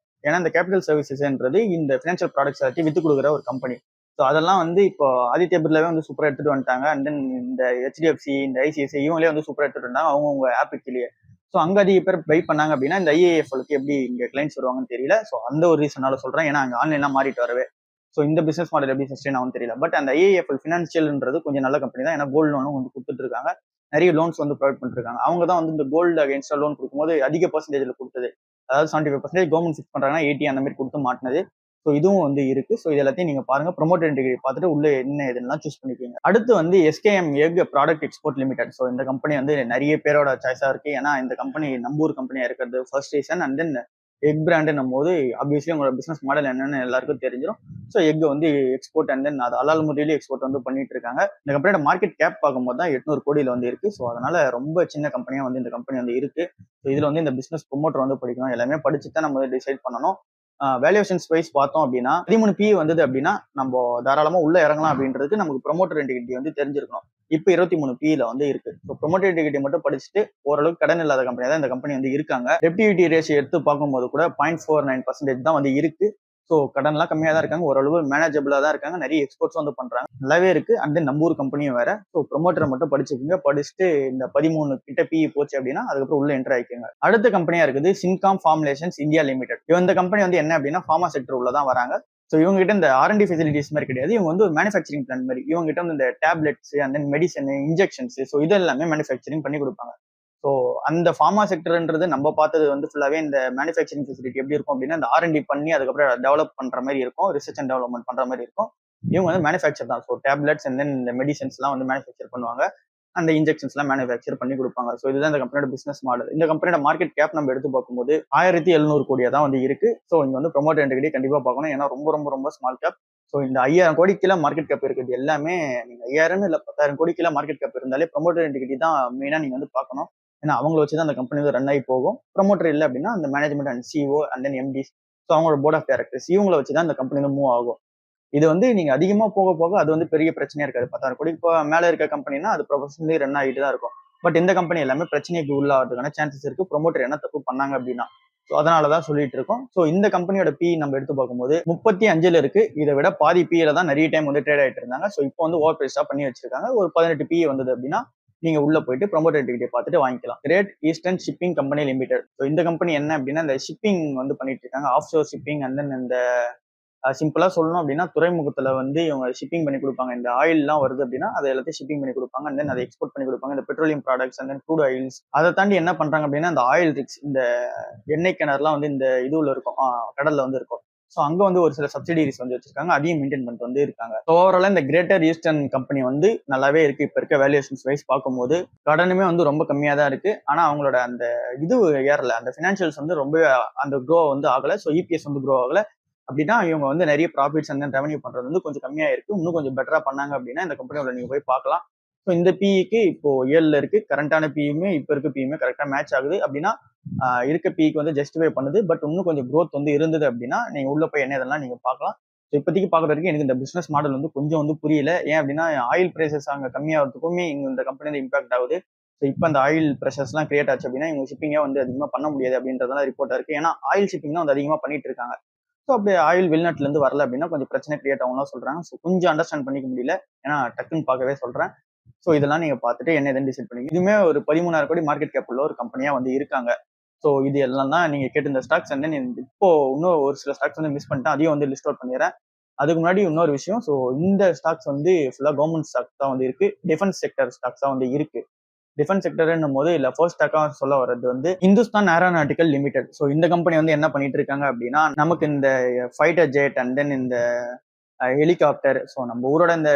ஏன்னா இந்த கேபிட்டல் சர்வீசஸ்ன்றது இந்த ஃபினான்ஷியல் ப்ராடக்ட்ஸ் எல்லாத்தையும் வித்து கொடுக்குற ஒரு கம்பெனி. ஸோ அதெல்லாம் வந்து இப்போ ஆதித்ய பிர்லாவே வந்து சூப்பராக எடுத்துட்டு வந்துட்டாங்க. அண்ட் தென் இந்த ஹெச்டிஎஃப்சி, இந்த ஐசிஐசி இவங்களே வந்து சூப்பராக எடுத்துட்டு வந்தாங்க அவங்கவுங்க ஆப்புக்குள்ளேயே. ஸோ அங்கே அதிக பேர் பை பண்ணாங்க அப்படின்னா இந்த ஐஏஎஃப்எலுக்கு எப்படி இங்கே கிளைண்ட்ஸ் வருவாங்கன்னு தெரியல. ஸோ அந்த ஒரு ரீசனால சொல்றேன். ஏன்னா அங்கே ஆன்லைன்லாம் மாறிட்டு வரவே. ஸோ இந்த பிசினஸ் மாடல் எப்படி சஸ்டெயின் ஆகும்னு தெரியல. பட் அந்த ஐஏஎஃப்எல் ஃபினான்ஷியல்ன்றது கொஞ்சம் நல்ல கம்பெனி தான். ஏன்னா கோல்டு லோனும் வந்து கொடுத்துட்டு இருக்காங்க. நிறைய லோன்ஸ் வந்து ப்ரொவைட் பண்ணிருக்காங்க. அவங்க தான் வந்து இந்த கோல்டு அகைன்ஸ்டா லோன் கொடுக்கும்போது அதிக பர்சன்டேஜ்ல கொடுத்தது. அதாவது 75% கவர்மெண்ட் ஃபிக்ஸ் பண்றாங்கன்னா 80 அந்த மாதிரி கொடுத்து மாட்டினது. ஸோ இதுவும் வந்து இருக்கு. ஸோ இது எல்லாத்தையும் நீங்க பாருங்க. ப்ரொமோட்டர் இன்டெகிரிட்டி பார்த்துட்டு உள்ள என்ன எதுலாம் சூஸ் பண்ணிக்கோங்க. அடுத்து வந்து SKM egg product export limited. So இந்த கம்பெனி வந்து நிறைய பேரோட சாய்ஸா இருக்கு. ஏன்னா இந்த கம்பெனி நம்பூர் கம்பெனியா இருக்கிறது first reason. And then egg பிராண்டுன்னும் போது ஆப்வியஸ்லி உங்களோட பிசினஸ் மாடல் என்னன்னு எல்லாருக்கும் தெரிஞ்சிடும். ஸோ எக் வந்து எக்ஸ்போர்ட் அண்ட் தென் அது அலால் முறையிலேயே எக்ஸ்போர்ட் வந்து பண்ணிட்டு இருக்காங்க. இந்த கம்பெனியோட மார்க்கெட் கேப் பார்க்கும்போது தான் 800 கோடியில வந்து இருக்கு. ஸோ அதனால ரொம்ப சின்ன கம்பெனியா வந்து இந்த கம்பெனி வந்து இருக்கு. ஸோ இதுல வந்து இந்த பிசினஸ் ப்ரொமோட்டர் வந்து படிக்கணும். எல்லாமே படிச்சு தான் நம்ம வந்து டிசைட் பண்ணணும். வேல்யூஷன்ஸ் வைஸ் பார்த்தோம் அப்படின்னா 13 பி வந்தது அப்படின்னா நம்ம தாராளமா உள்ள இறங்கலாம் அப்படின்றதுக்கு நமக்கு ப்ரொமோட்டர் இன்டெகிரிட்டி வந்து தெரிஞ்சிருக்கணும். இப்போ 23 பில வந்து இருக்கு. ஸோ ப்ரொமோட்டர் இன்டெகிரிட்டி மட்டும் படிச்சுட்டு ஓரளவுக்கு கடன் இல்லாத கம்பெனி தான் இந்த கம்பெனி வந்து இருக்காங்க. டெப்டிவிட்டி ரேஷியோ எடுத்து பார்க்கும்போது கூட 0.49% தான் வந்து இருக்கு. ஸோ கடன்லாம் கம்மியாக தான் இருக்காங்க. ஓரளவு மேனேஜபிளா தான் இருக்காங்க. நிறைய எக்ஸ்போர்ட்ஸ் வந்து பண்றாங்க. நல்லாவே இருக்கு. அண்ட் தென் நம்பூர் கம்பெனியும் வேற. ஸோ ப்ரொமோட்டரை மட்டும் படிச்சுக்கோங்க. படிச்சுட்டு இந்த 13 கிட்ட பிஇ போச்சு அப்படின்னா அதுக்கப்புறம் உள்ள என்டர் ஆயிக்கோங்க. அடுத்த கம்பெனியா இருக்குது சின்காம் ஃபார்முலேஷன்ஸ் இந்தியா லிமிடெட். இந்த கம்பெனி வந்து என்ன அப்படின்னா ஃபார்மா செக்டர் உள்ள தான் வராங்க. ஸோ இவங்க கிட்ட இந்த R&D ஃபெசிலிட்டிஸ் மாதிரி கிடையாது. இவங்க வந்து ஒரு மேனுஃபேக்சரிங் பிளான் மாதிரி. இவங்க கிட்ட வந்து இந்த tablets and then medicine, injections, so இது எல்லாமே மேனுஃபேக்சரிங் பண்ணி கொடுப்பாங்க. ஸோ அந்த ஃபார்மா செக்டர்ன்றது நம்ம பார்த்தது வந்து ஃபுல்லாவே இந்த மேனுஃபேக்சரிங் ஃபெசிலிட்டி எப்படி இருக்கும் அப்படின்னா இந்த R&D பண்ணி அதுக்கப்புறம் டெவலப் பண்ற மாதிரி இருக்கும். ரிசர்ச் அண்ட் டெவலப்மெண்ட் பண்ற மாதிரி இருக்கும். இவங்க வந்து மேனுஃபேக்சர் தான். ஸோ டேப்லெட்ஸ் அண்ட் தென் இந்த மெடிசன்ஸ்லாம் வந்து மேனுஃபேக்சர் பண்ணுவாங்க. அந்த இன்ஜெக்ஷன்ஸ்லாம் மேனுஃபேக்சர் பண்ணி கொடுப்பாங்க. ஸோ இதுதான் இந்த கம்பெனியோட பிசினஸ் மாடல். இந்த கம்பெனியோட மார்க்கெட் கேப் நம்ம எடுத்து பார்க்கும்போது 1700 கோடியா தான் வந்து இருக்கு. ஸோ இங்க வந்து ப்ரொமோட்டர் இன்டெகிரிட்டி கண்டிப்பா பார்க்கணும். ஏன்னா ரொம்ப ரொம்ப ரொம்ப ஸ்மால் கேப். ஸோ இந்த 5000 கோடி கீழே மார்க்கெட் கேப் இருக்குது எல்லாமே. நீங்க 5000 இல்ல 10,000 கோடி கீழே மார்க்கெட் கேப் இருந்தாலே ப்ரொமோட்டர் இன்டெகிரிட்டி தான் மெயினா நீங்க வந்து பார்க்கணும். ஏன்னா அவங்கள வச்சு தான் அந்த கம்பெனி வந்து ரன் ஆகி போகும். ப்ரொமோட்டர் இல்லை அப்படின்னா அந்த management and CO and then எம்டிஸ், so அவங்களோட போர்ட் ஆஃப் டைரக்டர்ஸ் இவங்களை வச்சு தான் அந்த கம்பெனி வந்து மூவ் ஆகும். இது வந்து நீங்க அதிகமா போக போக அது வந்து பெரிய பிரச்சனையா இருக்காது. 10,000 கோடி இப்போ மேல இருக்க கம்பெனினா அது ப்ரொஃபஷனலி ரன் ஆகிட்டு தான் இருக்கும். பட் இந்த கம்பெனி எல்லாமே பிரச்சனைக்கு உள்ளாகிறதுக்கான சான்சஸ் இருக்கு. ப்ரொமோட்டர் என்ன தப்பு பண்ணாங்க அப்படின்னா. ஸோ அதனாலதான் சொல்லிட்டு இருக்கோம். ஸோ இந்த கம்பெனியோட பி நம்ம எடுத்து பார்க்கும்போது 35 இருக்கு. இதை விட பாதி பியில தான் நிறைய டைம் வந்து ட்ரேட் ஆயிட்டு இருந்தாங்க. ஸோ இப்போ வந்து ஓவர் பிரைஸா பண்ணி வச்சிருக்காங்க. ஒரு 18 பி வந்தது அப்படின்னா நீங்க உள்ள போயிட்டு ப்ரொமோட்டர் இன்டெகிரிட்டி பார்த்துட்டு வாங்கிக்கலாம். Great Eastern Shipping Company Limited. So இந்த கம்பெனி என்ன அப்படின்னா இந்த ஷிப்பிங் வந்து பண்ணிட்டு இருக்காங்க. Offshore shipping and then இந்த சிம்பிளா சொல்லணும் அப்படின்னா துறைமுகத்துல வந்து இவங்க ஷிப்பிங் பண்ணி கொடுப்பாங்க. இந்த ஆயில் எல்லாம் வருது அப்படின்னா அதை எல்லாத்தையும் ஷிப்பிங் பண்ணி கொடுப்பாங்க. அண்ட் தென் அதை எக்ஸ்போர்ட் பண்ணி கொடுப்பாங்க. இந்த petroleum products and then crude oils அதை தாண்டி என்ன பண்றாங்க அப்படின்னா இந்த ஆயில் ரிக்ஸ், இந்த எண்ணெய் கிணறுலாம் வந்து இந்த இதுல இருக்கும், கடல்ல வந்து இருக்கும். ஸோ அங்க வந்து ஒரு சில சப்சிடிஸ் வந்து வச்சிருக்காங்க. அதையும் மெயின்டைன் பண்ணிட்டு வந்து இருக்காங்க. ஓவராலா இந்த கிரேட்டர் ஈஸ்டர்ன் கம்பெனி வந்து நல்லாவே இருக்கு. இப்ப இருக்க வேல்யூஷன்ஸ் வைஸ் பார்க்கும்போது கடனுமே வந்து ரொம்ப கம்மியா தான் இருக்கு. ஆனா அவங்களோட அந்த இது ஏறல, அந்த பினான்சியல்ஸ் வந்து ரொம்ப அந்த க்ரோ வந்து ஆகல. ஸோ இபிஎஸ் வந்து க்ரோ ஆகல. அப்படின்னா இவங்க வந்து நிறைய ப்ராஃபிட்ஸ் அண்ட் ரெவன்யூ பண்றது வந்து கொஞ்சம் கம்மியா இருக்கு. இன்னும் கொஞ்சம் பெட்டரா பண்ணாங்க அப்படின்னா இந்த கம்பெனியோட நீங்க போய் பார்க்கலாம். ஸோ இந்த பிஇக்கு இப்போ 7ல இருக்கு. கரண்டான பியுமே இப்ப இருக்க பியுமே கரெக்டா மேட்ச் ஆகுது அப்படின்னா இருக்க பிக்கு வந்து ஜஸ்டிஃபை பண்ணுது. பட் இன்னும் கொஞ்சம் க்ரோத் வந்து இருந்தது அப்படின்னா நீங்க உள்ள போய் என்ன இதெல்லாம் நீங்க பார்க்கலாம். ஸோ இப்போதைக்கு பார்க்குற வரைக்கும் எனக்கு இந்த பிசினஸ் மாடல் வந்து கொஞ்சம் வந்து புரியல. ஏன் அப்படின்னா ஆயில் பிரைசஸ் அங்கே கம்மியாகிறதுக்குமே இந்த கம்பெனி வந்து இம்பாக்ட் ஆகுது. ஸோ இப்போ அந்த ஆயில் ப்ரெஷர்ஸ்லாம் கிரியேட் ஆச்சு அப்படின்னா இவங்க ஷிப்பிங்கே வந்து அதிகமாக பண்ண முடியாது அப்படின்றதெல்லாம் ரிப்போர்ட்டா இருக்கு. ஏன்னா ஆயில் ஷிப்பிங் தான் வந்து அதிகமாக பண்ணிட்டு இருக்காங்க. ஸோ அப்படி ஆயில் வெளிநாட்டுல இருந்து வரல அப்படின்னா கொஞ்சம் பிரச்சனை கிரியேட் ஆகும்லாம் சொல்றாங்க. ஸோ கொஞ்சம் அண்டர்ஸ்டாண்ட் பண்ணிக்க முடியல. ஏன்னா டக்குன்னு பார்க்கவே சொல்றேன். ஸோ இதெல்லாம் நீங்க பார்த்துட்டு என்ன எதுன்னு டிசைட் பண்ணி இதுவுமே ஒரு 13,000 கோடி மார்க்கெட் கேப் உள்ள ஒரு கம்பெனியா வந்து இருக்காங்க. ஸோ இது எல்லாம் தான் நீங்க கேட்டு இந்த ஸ்டாக்ஸ் வந்து இப்போ இன்னும் ஒரு சில ஸ்டாக்ஸ் வந்து மிஸ் பண்ணிட்டேன். அதையும் வந்து லிஸ்ட் அவுட் பண்ணிடுறேன். அதுக்கு முன்னாடி இன்னொரு விஷயம், ஸோ இந்த ஸ்டாக்ஸ் வந்து ஃபுல்லா கவர்மெண்ட் ஸ்டாக்ஸ் தான் வந்து இருக்கு. டிஃபென்ஸ் செக்டர் ஸ்டாக்ஸ் தான் வந்து இருக்கு. டிஃபென்ஸ் செக்டர்னும் போது இல்ல ஃபர்ஸ்ட் ஸ்டாக்கா சொல்ல வர்றது வந்து இந்துஸ்தான் ஏரோநாட்டிக்கல் லிமிடெட். ஸோ இந்த கம்பெனி வந்து என்ன பண்ணிட்டு இருக்காங்க அப்படின்னா நமக்கு இந்த ஃபைட்டர் ஜெட் அண்ட் தென் இந்த ஹெலிகாப்டர், ஸோ நம்ம ஊரோட இந்த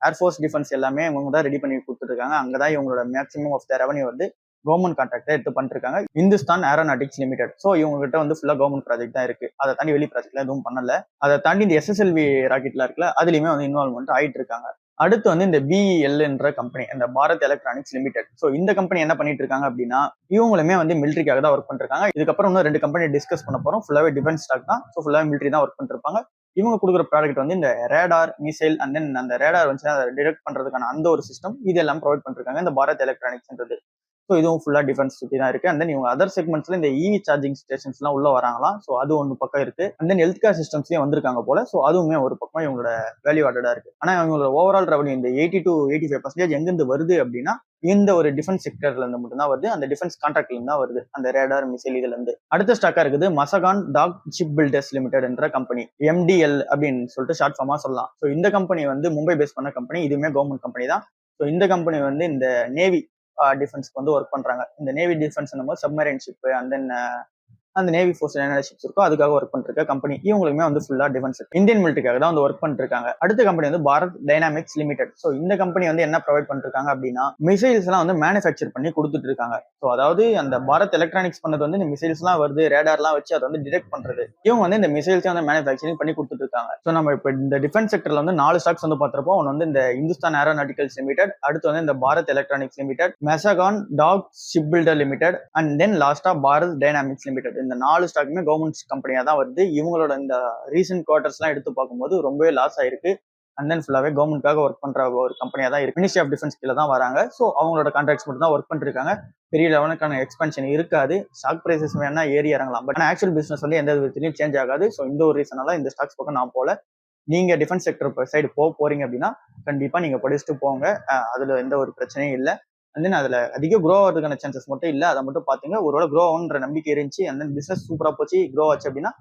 ஏர்ஃபோர்ஸ் டிஃபென்ஸ் எல்லாமே இவங்க தான் ரெடி பண்ணி கொடுத்துருக்காங்க. அங்கதான் இவங்களோட மேக்ஸிமம் ஆஃப் த ரெவன்யூ வந்து கவர்மெண்ட் கான்ட்ராக்டை எடுத்து பண்ணிருக்காங்க. Hindustan aeronautics limited. ஸோ இவங்க கிட்ட வந்து ஃபுல்லா கவர்மெண்ட் ப்ராஜெக்ட் தான் இருக்கு. அதை தாண்டி வெளி ப்ராஜெக்ட்லாம் எதுவும் பண்ணல. அதை தாண்டி இந்த SSLV ராக்கெட்லாம் இருக்குல்ல அதுலயுமே வந்து இன்வால்வ்மெண்ட் ஆயிட்டு இருக்காங்க. அடுத்து வந்து இந்த பிஇஎல் என்ற கம்பெனி, இந்த பாரத் எலக்ட்ரானிக்ஸ் லிமிடெட். ஸோ இந்த கம்பெனி என்ன பண்ணிட்டு இருக்காங்க அப்படின்னா, இவங்களுமே வந்து மிலிட்டரிக்காக தான் ஒர்க் பண்ணிருக்காங்க. இதுக்கப்புறம் இன்னும் 2 கம்பெனி டிஸ்கஸ் பண்ண போறோம். ஃபுல்லாவே டிஃபென்ஸ் ஸ்டாக் தான். ஸோ ஃபுல்லாவே மிலிட்டரி தான் ஒர்க் பண்ணிருப்பாங்க. இவங்க கொடுக்குற ப்ராடக்ட் வந்து இந்த ரேடார், மிசைல் அண்ட் தென் அந்த ரேடார் வந்து அதை டிடெக்ட் பண்றதுக்கான அந்த ஒரு சிஸ்டம் இது எல்லாம் ப்ரொவைட் பண்ணிருக்காங்க இந்த பாரத் எலக்ட்ரானிக்ஸ்ன்றது. ஸோ இதுவும் ஃபுல்லா டிஃபென்ஸ் சுற்றி தான் இருக்கு. அண்ட் தென் இவங்க அதர் செக்மெண்ட்ஸ்ல இந்த இவி சார்ஜிங் ஸ்டேஷன்ஸ் எல்லாம் உள்ள வராங்களாம். ஸோ அது ஒன்று பக்கம் இருக்கு. அண்ட் தென் ஹெல்த் கேர் சிஸ்டம்ஸ்லயும் வந்திருக்காங்க போல. ஸோ அதுவுமே ஒரு பக்கம் இவங்களோட வேல்யூ ஆடடா இருக்கு. ஆனா இவங்களோட ஓவரால் ரெவன்யூ இந்த 80 to 85% எங்கிருந்து வருது அப்படின்னா இந்த ஒரு டிஃபென்ஸ் செக்டர்ல இருந்து மட்டும் தான் வருது. அந்த டிஃபென்ஸ் கான்ட்ராக்ட்ல இருந்து தான் வருது. அந்த ரேடார், மிசைல் இதுல இருந்து. அடுத்த ஸ்டாக்கா இருக்குது Mazagon Dock Shipbuilders Limited என்ற கம்பெனி, எம்டிஎல் அப்படின்னு சொல்லிட்டு ஷார்ட் ஃபார்மா சொல்லலாம். ஸோ இந்த கம்பெனி வந்து மும்பை பேஸ் பண்ண கம்பெனி. இதுவுமே கவர்மெண்ட் கம்பெனி தான். ஸோ இந்த கம்பெனி வந்து இந்த நேவி டிஃபென்ஸ்க்கு வந்து ஒர்க் பண்றாங்க. இந்த navy defence submarine ship and then அந்த நேவி ஃபோர்ஸ் என்ன ஷிப்ஸ் இருக்கோ அதுக்காக ஒர்க் பண்ணிருக்க கம்பெனி. இவங்களுமே வந்து ஃபுல்லா டிஃபென்ஸ் இந்தியன் மிலிட்டரிக்காக தான் வந்து ஒர்க் பண்ணிருக்காங்க. அடுத்த கம்பெனி வந்து பாரத் டைனாமிக்ஸ் லிமிடெட். ஸோ இந்த கம்பெனி வந்து என்ன ப்ரொவைட் பண்ணிருக்காங்க அப்படின்னா மிசைல்ஸ் எல்லாம் வந்து மேனுஃபேக்சர் பண்ணி கொடுத்துட்டு இருக்காங்க. ஸோ அதாவது அந்த பாரத் எலக்ட்ரானிக்ஸ் பண்ணது வந்து இந்த மிசைல்ஸ் எல்லாம் வருது, ரேடார்லாம் வச்சு அதை வந்து டிடெக்ட் பண்றது. இவங்க வந்து இந்த மிசைல்ஸ் வந்து மேனுஃபேக்சரிங் பண்ணி கொடுத்துட்டு இருக்காங்க. ஸோ நம்ம இப்போ இந்த டிஃபென்ஸ் செக்டர்ல வந்து 4 ஸ்டாக்ஸ் வந்து பார்த்திருப்போம். ஒன்று வந்து இந்த இந்துஸ்தான் ஏரோநாட்டிக்கல்ஸ் லிமிடெட், அடுத்து வந்து இந்த Bharat electronics limited, Mazagon dock ship builder limited and then லாஸ்டா பாரத் டைனாமிக்ஸ் லிமிடெட். இந்த 4 ஸ்டாக்குமே கவர்மெண்ட் கம்பெனியா தான் வருது. இவங்களோட இந்த ரீசென்ட் குவார்டர்ஸ் எல்லாம் எடுத்து பார்க்கும்போது ரொம்பவே லாஸ் ஆயிருக்கு. அண்ட் தென் ஃபுல்லாவே கவர்மெண்ட்காக ஒர்க் பண்ற ஒரு கம்பெனியா தான் இருக்கு. மினிஸ்ட்ரி ஆஃப் டிஃபென்ஸ் கீழே தான் வராங்க. ஸோ அவங்களோட கான்ட்ராக்ட்ஸ் மட்டும் தான் ஒர்க் பண்ணிருக்காங்க. பெரிய லெவலுக்கான எக்ஸ்பென்ஷன் இருக்காது. ஸ்டாக் பிரைசஸ் வேணா ஏறி இறங்கலாம். பட் ஆக்சுவல் பிசினஸ் வந்து எந்த விதத்திலையும் சேஞ்ச் ஆகாது. ஸோ இந்த ஒரு ரீசனால இந்த ஸ்டாக்ஸ் பக்கம் நான் போல. நீங்க டிஃபென்ஸ் செக்டர் சைடு போறீங்க அப்படின்னா கண்டிப்பா நீங்க படிச்சுட்டு போங்க. அதுல எந்த ஒரு பிரச்சனையும் இல்லை. அண்ட் தென் அதுல அதிக க்ரோ ஆகிறதுக்கான சான்சஸ் மட்டும் இல்லை. அதை மட்டும் பாத்துங்க. ஒருவேளை க்ரோ ஆகுன்ற நம்பிக்கை இருந்துச்சு அண்ட் தென் பிசினஸ் சூப்பரா போச்சு, க்ரோ ஆச்சு அப்படின்னா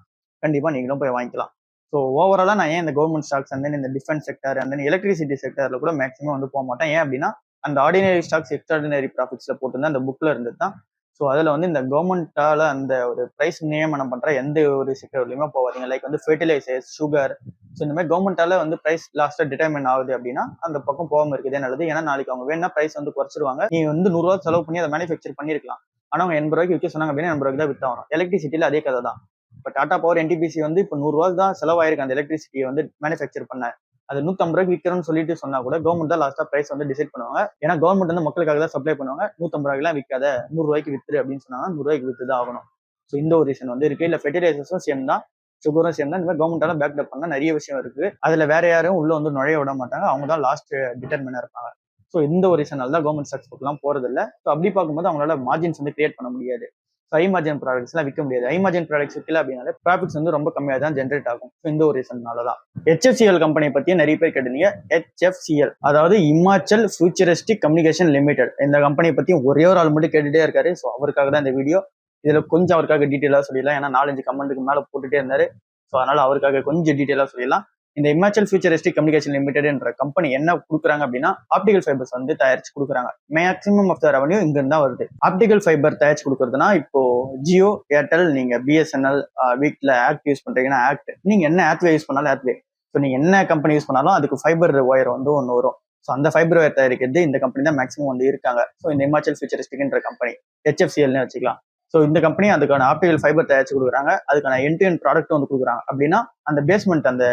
கண்டிப்பா நீங்களும் போய் வாங்கிக்கலாம். ஸோ ஓவராலா நான் ஏன் இந்த கவர்மெண்ட் ஸ்டாக்ஸ் அண்ட் தென் இந்த defence sector and then electricity செக்டர்ல கூட மேக்ஸிமம் வந்து போக மாட்டேன். ஏன் அப்படின்னா அந்த ஆர்டினரி ஸ்டாக்ஸ் எக்ஸ்ட்ராடினரி ப்ராஃபிட்ஸ்ல போட்டுருந்தா அந்த புக்ல இருந்து தான். ஸோ அதில் வந்து இந்த கவர்மெண்டால அந்த ஒரு ப்ரைஸ் நியமனம் பண்ற எந்த ஒரு செக்டர்லையுமே போவாதீங்க. லைக் வந்து ஃபெர்டிலைசர்ஸ், சுகர். ஸோ இந்த மாதிரி கவர்மெண்டால வந்து ப்ரைஸ் லாஸ்டா டிட்டர்மின் ஆகுது அப்படின்னா அந்த பக்கம் போகாம இருக்குதே நல்லது. ஏன்னா நாளைக்கு அவங்க வேணா ப்ரைஸ் வந்து குறைச்சிருவாங்க. நீ வந்து 100 ரூபா செலவு பண்ணி அதை மேனுஃபேக்சர் பண்ணிருக்கலாம். ஆனா அவங்க 80 ரூபாய்க்கு விற்க சொன்னாங்க அப்படின்னா 80 ரூபாய்க்கு தான் வித்தாகணும். எலக்ட்ரிசிட்டியில அதே கதை தான். இப்போ டாடா பவர், என்டிபிசி வந்து இப்போ 100 ரூபா தான் செலவாயிருக்கு அந்த எலக்ட்ரிசிட்டியை வந்து மேனுஃபேக்சர் பண்ண. அது 150 ரூபாய்க்கு விற்கிறோம்னு சொல்லிட்டு சொன்னா கூட கவர்மெண்ட் தான் லாஸ்டா பிரைஸ் வந்து டிசைட் பண்ணுவாங்க. ஏன்னா கவர்மெண்ட் வந்து மக்களுக்காக தான் சப்ளை பண்ணுவாங்க. 150 ரூபாய்க்குலாம் விற்காத, 100 ரூபாய்க்கு வித்துரு அப்படின்னு சொன்னாங்க. 100 ரூபாய்க்கு வித்து தான் ஆகணும். ஸோ இந்த ஒரு ரீசன் வந்து இருக்கு. இல்ல ஃபெர்டிலைசர்ஸும் சேம் தான், சுகரும் சேம் தான். இந்த மாதிரி கவர்மெண்டால பேக்அப் பண்ண நிறைய விஷயம் இருக்கு. அதுல வேற யாரும் உள்ள வந்து நுழைய விட மாட்டாங்க. அவங்க தான் லாஸ்ட் டிட்டர்மினா இருப்பாங்க. ஸோ இந்த ஒரு ரீசனால தான் கவர்மெண்ட் ஸ்டாக்ஸ் எல்லாம் போறது இல்லை. ஸோ அப்படி பார்க்கும்போது அவங்களால மார்ஜின்ஸ் வந்து கிரியேட் பண்ண முடியாது. ஹை மார்ஜின் ப்ராடக்ட்ஸ் எல்லாம் விற்க முடியாது. ஹை மார்ஜின் ப்ராடக்ட்ஸ் விற்கல அப்படின்னாலே ப்ராஃபிட்ஸ் வந்து ரொம்ப கம்மியாக தான் ஜென்ரேட் ஆகும். ஸோ இந்த ஒரு ரீசன்னால தான். HFCL கம்பெனி பத்தியே நிறைய பேர் கேட்டீங்க. HFCL அதாவது இமாச்சல் ஃபியூச்சரிஸ்டிக் கம்யூனிகேஷன் லிமிடெட். இந்த கம்பெனி பத்தி ஒரே ஒரு ஆள் மட்டும் கேட்டுட்டே இருக்காரு. ஸோ அவருக்காக தான் இந்த வீடியோ. இதுல கொஞ்சம் அவருக்காக டீட்டெயிலாக சொல்லிடலாம். ஏன்னா 4-5 கமெண்ட்டுக்கு மேல போட்டுட்டே இருந்தாரு. ஸோ அதனால அவருக்காக கொஞ்சம் டீட்டெயிலாக சொல்லிடலாம். இந்த இமாச்சல் ஃபியூச்சரிஸ்டிக் கம்யூனிகேஷன் லிமிடெட் என்ற கம்பெனி என்ன கொடுக்குறாங்க அப்படின்னா ஆப்டிகல் ஃபைபர்ஸ் வந்து தயாரிச்சு கொடுக்குறாங்க. மேக்ஸிமம் ஆஃப் த ரெவன்யூ இங்க இருந்தா வருது. ஆப்டிகல் ஃபைபர் தயாரிச்சு கொடுக்குறதுனா இப்போ ஜியோ, ஏர்டெல், நீங்க பிஎஸ்என்எல் வீட்ல ஆக்ட் யூஸ் பண்றீங்கன்னா ஆக்ட், நீங்க என்ன ஆத்வே யூஸ் பண்ணாலும் ஆத்வே. ஸோ நீங்க என்ன கம்பெனி யூஸ் பண்ணாலும் அதுக்கு ஃபைபர் ஒயர் வந்து ஒன்று வரும். ஸோ அந்த ஃபைபர் ஒயர் தயாரிக்கிறது இந்த கம்பெனி தான் மேக்ஸிமம் வந்து இருக்காங்க. ஸோ இந்த இமாச்சல் ஃபியூச்சரிஸ்டிக்ன்ற கம்பெனி HFCLன்னு வச்சுக்கலாம். ஸோ இந்த கம்பெனி அதுக்கான ஆப்டிகல் ஃபைபர் தயாரிச்சு கொடுக்குறாங்க. அதுக்கான எண்ட் டு எண்ட் ப்ராடக்ட் வந்து கொடுக்குறாங்க. அப்படின்னா அந்த பேஸ்மெண்ட், அந்த